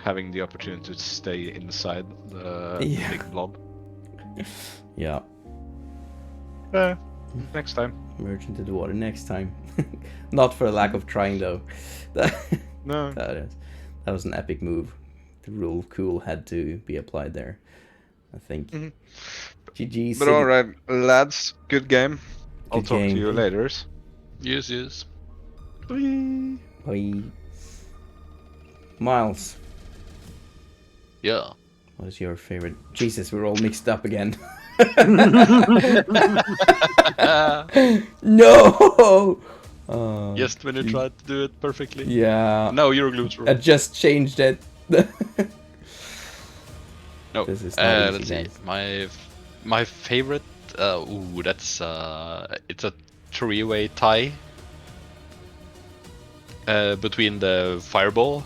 Speaker 8: having the opportunity to stay inside the
Speaker 4: Yeah.
Speaker 8: big blob.
Speaker 4: Yeah.
Speaker 8: Next time.
Speaker 4: Merge into the water next time. Not for a lack of trying though. That
Speaker 8: No.
Speaker 4: that was an epic move. The rule cool had to be applied there, I think.
Speaker 8: Mhm.
Speaker 4: GG.
Speaker 8: But alright, lads, good game. I'll
Speaker 4: Good
Speaker 8: talk
Speaker 4: game.
Speaker 8: to you later.
Speaker 7: Yes.
Speaker 4: Bye. Miles,
Speaker 7: Yeah.
Speaker 4: what is your favorite? Jesus, we're all mixed up again. No! Oh,
Speaker 7: Yes, when you tried to do it perfectly.
Speaker 4: yeah.
Speaker 7: No, Euroglues
Speaker 4: I
Speaker 7: wrong.
Speaker 4: just changed it.
Speaker 7: No.
Speaker 4: This is not
Speaker 7: Let's
Speaker 4: easy,
Speaker 7: see.
Speaker 4: guys.
Speaker 7: My favorite. That's it's a three-way tie. Between the fireball,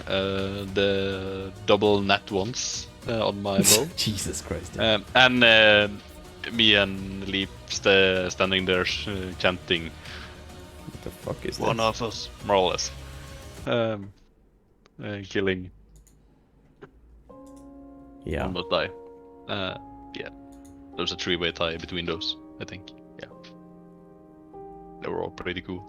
Speaker 7: the double nat ones on my bow,
Speaker 4: Jesus Christ.
Speaker 7: and me and Leap standing there chanting,
Speaker 4: What the fuck is
Speaker 7: "One
Speaker 4: this?
Speaker 7: of us," more or less, killing
Speaker 4: Yeah.
Speaker 7: almost die. Yeah, there's a three-way tie between those. I think. Yeah, they were all pretty cool.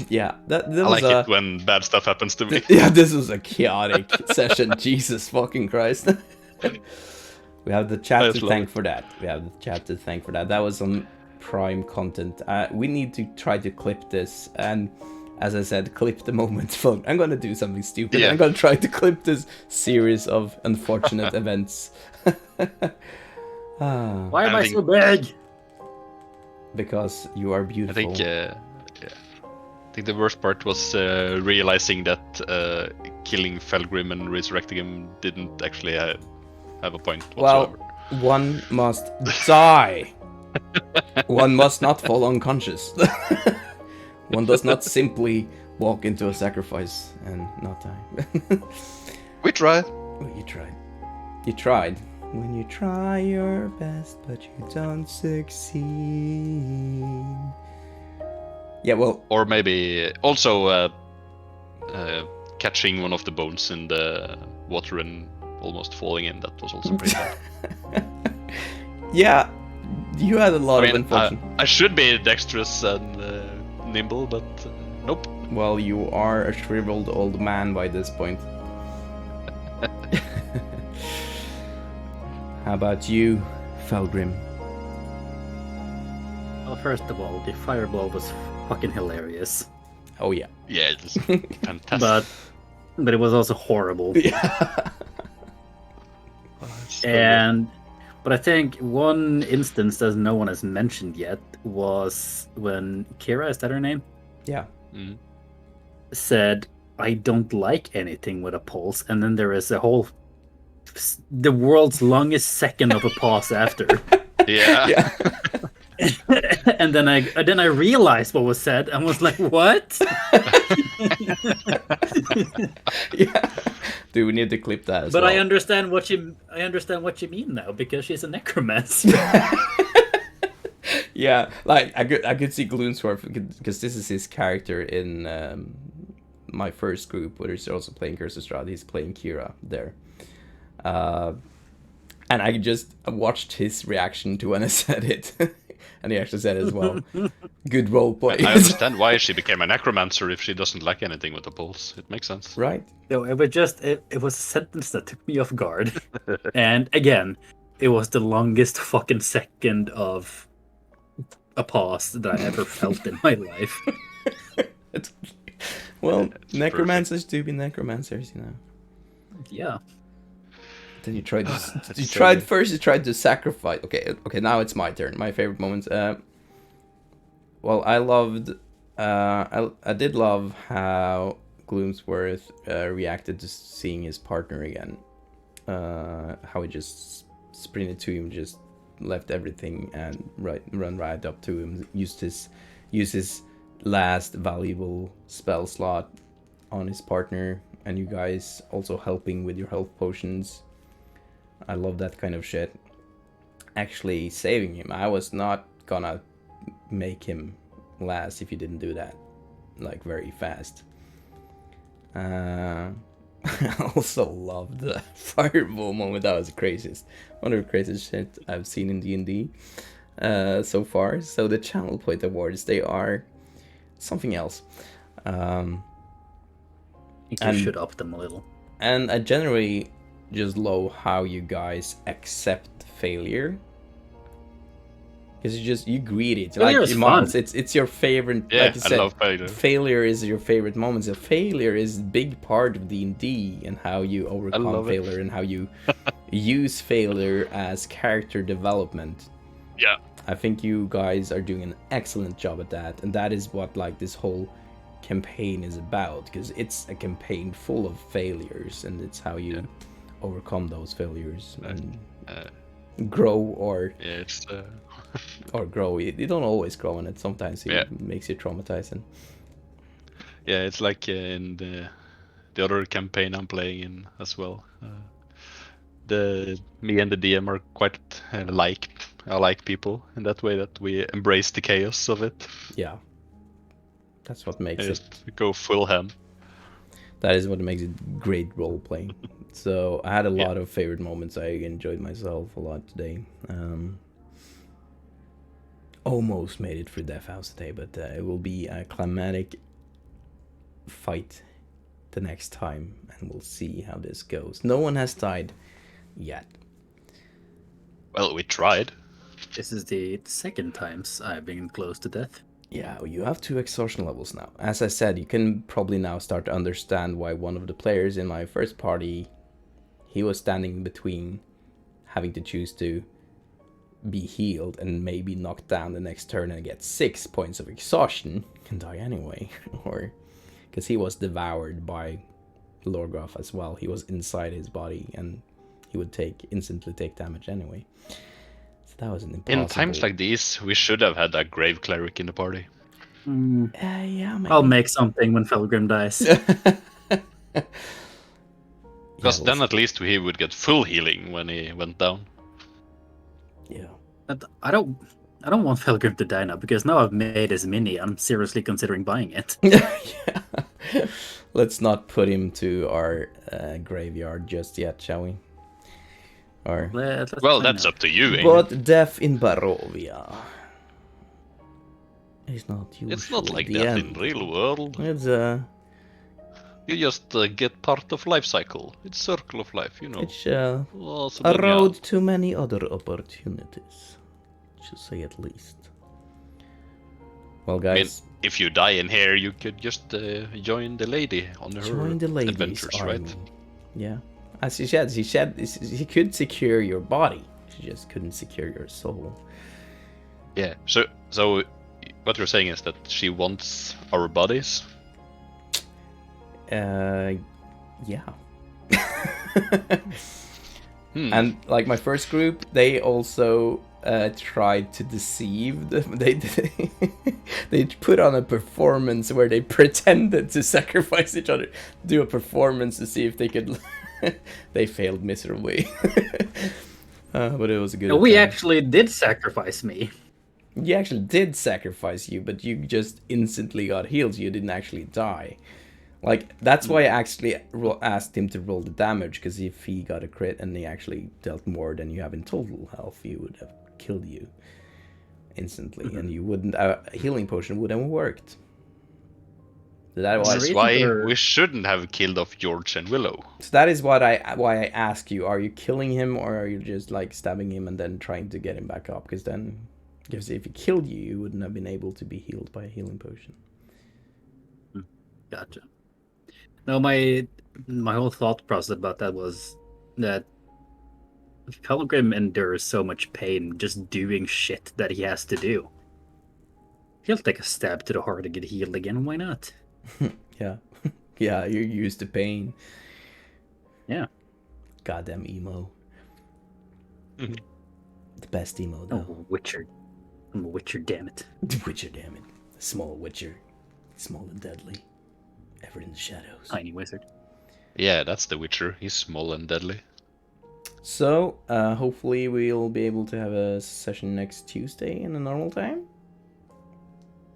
Speaker 4: Yeah. That
Speaker 7: I
Speaker 4: was
Speaker 7: like
Speaker 4: a...
Speaker 7: it when bad stuff happens to me.
Speaker 4: Yeah, this was a chaotic session. Jesus fucking Christ. We have the chat
Speaker 7: I
Speaker 4: to
Speaker 7: just love
Speaker 4: thank
Speaker 7: it.
Speaker 4: for that. That was some prime content. We need to try to clip this, and as I said, clip the moment. I'm gonna do something stupid.
Speaker 7: Yeah.
Speaker 4: I'm gonna try to clip this series of unfortunate events.
Speaker 2: Why am
Speaker 7: I
Speaker 2: I
Speaker 7: think-
Speaker 2: so big?
Speaker 4: Because you are
Speaker 7: I
Speaker 4: beautiful.
Speaker 7: think, yeah. I think the worst part was realizing that killing Felgrim and resurrecting him didn't actually have a point
Speaker 4: Well,
Speaker 7: whatsoever.
Speaker 4: one must die. One must not fall unconscious. One does not simply walk into a sacrifice and not die.
Speaker 7: We tried.
Speaker 4: Oh, you tried. You tried. When you try your best, but you don't succeed. Yeah, well,
Speaker 7: Or maybe also catching one of the bones in the water and almost falling in. That was also pretty bad.
Speaker 4: yeah, you had a lot
Speaker 7: I
Speaker 4: of
Speaker 7: mean,
Speaker 4: unfortunate.
Speaker 7: I should be dexterous and nimble, but nope.
Speaker 4: Well, you are a shriveled old man by this point. How about you, Felgrim?
Speaker 2: Well, first of all, the fireball was fucking hilarious,
Speaker 4: Oh yeah.
Speaker 7: Yeah, it's fantastic.
Speaker 2: but it was also horrible.
Speaker 4: Yeah.
Speaker 7: It's
Speaker 2: But I think one instance that no one has mentioned yet was when Kira, is that her name?
Speaker 4: Yeah.
Speaker 2: Said, "I don't like anything with a pulse," and then there is the world's longest second of a pause after.
Speaker 7: Yeah.
Speaker 2: And then I realized what was said and was like, "What?"
Speaker 4: Yeah. Do we need to clip that as
Speaker 2: But
Speaker 4: well?
Speaker 2: I understand what you mean now, because she's a necromancer.
Speaker 4: Yeah, like I could see Gloomsworth because this is his character in my first group, where he's also playing Curse of Strahd. He's playing Kira there, and I just watched his reaction to when I said it, and he actually said it as well. Good role play.
Speaker 7: I understand why she became a necromancer if she doesn't like anything with the pulse. It makes sense.
Speaker 4: Right.
Speaker 2: No, it was a sentence that took me off guard, and again, it was the longest fucking second of a pause that I ever felt in my life.
Speaker 4: Well,
Speaker 7: It's
Speaker 4: necromancers do be necromancers, you know.
Speaker 2: Yeah.
Speaker 4: Then you tried.
Speaker 7: That's
Speaker 4: You
Speaker 7: so
Speaker 4: tried
Speaker 7: good.
Speaker 4: first. You tried to sacrifice. Okay. Now it's my turn. My favorite moments. Well, I loved. I did love how Gloomsworth reacted to seeing his partner again. How he just sprinted to him, just left everything and run right up to him. Used his last valuable spell slot on his partner, and you guys also helping with your health potions. I love that kind of shit. Actually saving him. I was not gonna make him last if you didn't do that, like, very fast. I also loved the fireball moment. That was the craziest. One of the craziest shit I've seen in D&D so far. So the channel point awards, they are something else.
Speaker 2: I think you
Speaker 4: And-
Speaker 2: should up them a little.
Speaker 4: And I generally just love how you guys accept failure. Because you greet it.
Speaker 2: Failure
Speaker 4: like
Speaker 2: is
Speaker 4: Miles,
Speaker 2: fun.
Speaker 4: it's your favorite.
Speaker 7: Yeah,
Speaker 4: like you
Speaker 7: I
Speaker 4: said,
Speaker 7: love failure.
Speaker 4: failure is your favorite moments. And failure is a big part of D&D and how you overcome
Speaker 7: love it.
Speaker 4: failure and how you use failure as character development.
Speaker 7: Yeah.
Speaker 4: I think you guys are doing an excellent job at that, and that is what like this whole campaign is about, because it's a campaign full of failures, and it's how you overcome those failures and grow or
Speaker 7: Yeah, it's
Speaker 4: grow. You don't always grow in it. Sometimes it
Speaker 7: Yeah.
Speaker 4: makes you traumatizing.
Speaker 7: yeah, it's like in the other campaign I'm playing in as well. Me and the DM are quite alike people in that way, that we embrace the chaos of it.
Speaker 4: Yeah, that's what makes
Speaker 7: And
Speaker 4: it.
Speaker 7: just go full ham.
Speaker 4: That is what makes it great role playing. So I had a lot of favorite moments. I enjoyed myself a lot today. Almost made it through Death House today, but it will be a climatic fight the next time, and we'll see how this goes. No one has died yet.
Speaker 7: Well, we tried.
Speaker 2: This is the second times I've been close to death.
Speaker 4: Yeah, you have 2 exhaustion levels now. As I said, you can probably now start to understand why one of the players in my first party, he was standing between having to choose to be healed and maybe knocked down the next turn and get 6 points of exhaustion, can die anyway, or because he was devoured by Lorgroth as well. He was inside his body and he would instantly take damage anyway. So that was an impossible.
Speaker 7: In times like these, we should have had a grave cleric in the party.
Speaker 4: Yeah, maybe.
Speaker 2: I'll make something when Felgrim dies.
Speaker 7: Because
Speaker 4: Yeah,
Speaker 7: then at least he would get full healing when he went down.
Speaker 4: Yeah.
Speaker 2: But I don't want Felgrim to die now, because now I've made his mini. I'm seriously considering buying it.
Speaker 4: Yeah. Let's not put him to our graveyard just yet, shall we? Or
Speaker 2: Let's
Speaker 7: Well,
Speaker 2: find
Speaker 7: that's
Speaker 2: out.
Speaker 7: up to you, ain't it?
Speaker 4: but death in Barovia. It's not usually
Speaker 7: It's not like
Speaker 4: the
Speaker 7: that
Speaker 4: end.
Speaker 7: in real world.
Speaker 4: It's
Speaker 7: You just get part of life cycle. It's circle of life, you know.
Speaker 4: it's
Speaker 7: Oh, so
Speaker 4: a
Speaker 7: then,
Speaker 4: road to many other opportunities, to say at least. Well,
Speaker 7: I mean,
Speaker 4: guys,
Speaker 7: if you die in here, you could just join the lady on her
Speaker 4: join the ladies'
Speaker 7: adventures,
Speaker 4: army.
Speaker 7: right?
Speaker 4: Yeah, As she said, he could secure your body. She just couldn't secure your soul.
Speaker 7: Yeah. So what you're saying is that she wants our bodies?
Speaker 4: Yeah. And like my first group, they also tried to deceive them. They put on a performance where they pretended to sacrifice each other, do a performance to see if they could. They failed miserably. But it was a good.
Speaker 2: No, we actually did sacrifice me.
Speaker 4: You actually did sacrifice you, but you just instantly got healed. You didn't actually die. Like, that's why I actually asked him to roll the damage, because if he got a crit and he actually dealt more than you have in total health, he would have killed you instantly, and you wouldn't. A healing potion wouldn't have worked.
Speaker 7: This is why we shouldn't have killed off George and Willow.
Speaker 4: So that is why I ask you: are you killing him, or are you just like stabbing him and then trying to get him back up? Because if he killed you, you wouldn't have been able to be healed by a healing potion.
Speaker 2: Gotcha. No, my whole thought process about that was that Pelgrim endures so much pain just doing shit that he has to do. He'll take a stab to the heart to get healed again. Why not?
Speaker 4: Yeah. Yeah, you're used to pain.
Speaker 2: Yeah.
Speaker 4: Goddamn emo. The best emo, though.
Speaker 2: Oh, Witcher. I'm a Witcher, damn it.
Speaker 4: Witcher, damn it. A small Witcher. Small and deadly. Ever in the shadows.
Speaker 2: Tiny wizard.
Speaker 7: Yeah, that's the Witcher. He's small and deadly.
Speaker 4: So, hopefully we'll be able to have a session next Tuesday in a normal time.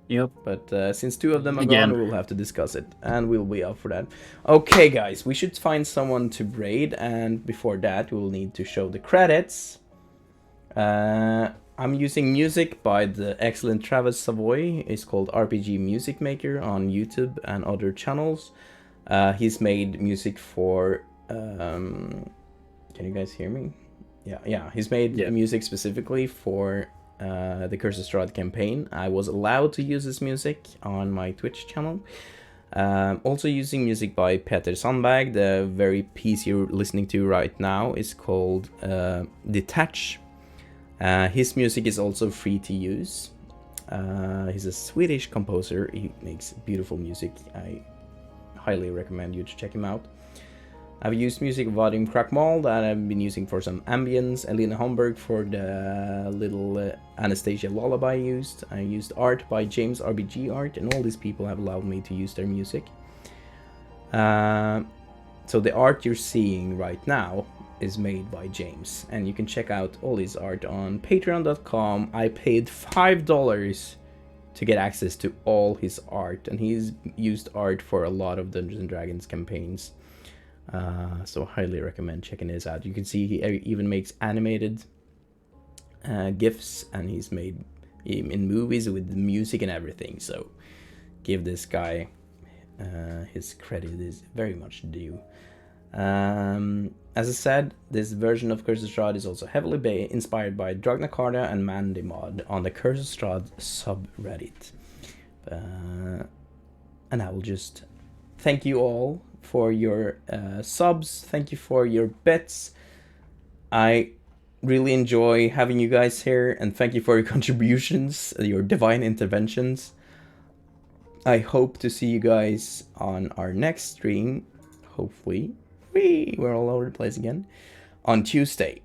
Speaker 2: Yep.
Speaker 4: But since two of them are gone, we'll have to discuss it. And we'll be up for that. Okay, guys. We should find someone to braid. And before that, we'll need to show the credits. I'm using music by the excellent Travis Savoie. It's called RPG Music Maker on YouTube and other channels. He's made music for... can you guys hear me? Yeah. He's made music specifically for the Curse of Strahd campaign. I was allowed to use his music on my Twitch channel. Also using music by Peter Sandberg. The very piece you're listening to right now is called Detach. His music is also free to use. He's a Swedish composer. He makes beautiful music. I highly recommend you to check him out. I've used music of Vadim Krakmal that I've been using for some ambience. Elena Homburg for the little Anastasia lullaby I used. I used art by James RBG Art, and all these people have allowed me to use their music. So the art you're seeing right now is made by James, and you can check out all his art on patreon.com. I paid $5 to get access to all his art, and he's used art for a lot of Dungeons & Dragons campaigns. So highly recommend checking this out. You can see he even makes animated GIFs, and he's made in movies with the music and everything. So give this guy his credit is very much due. As I said, this version of Curse of Strahd is also heavily inspired by Dragnacarta and Mandy Mod on the Curse of Strahd subreddit. And I will just thank you all for your subs. Thank you for your bits. I really enjoy having you guys here, and thank you for your contributions, your divine interventions. I hope to see you guys on our next stream, hopefully. We're all over the place again. On Tuesday.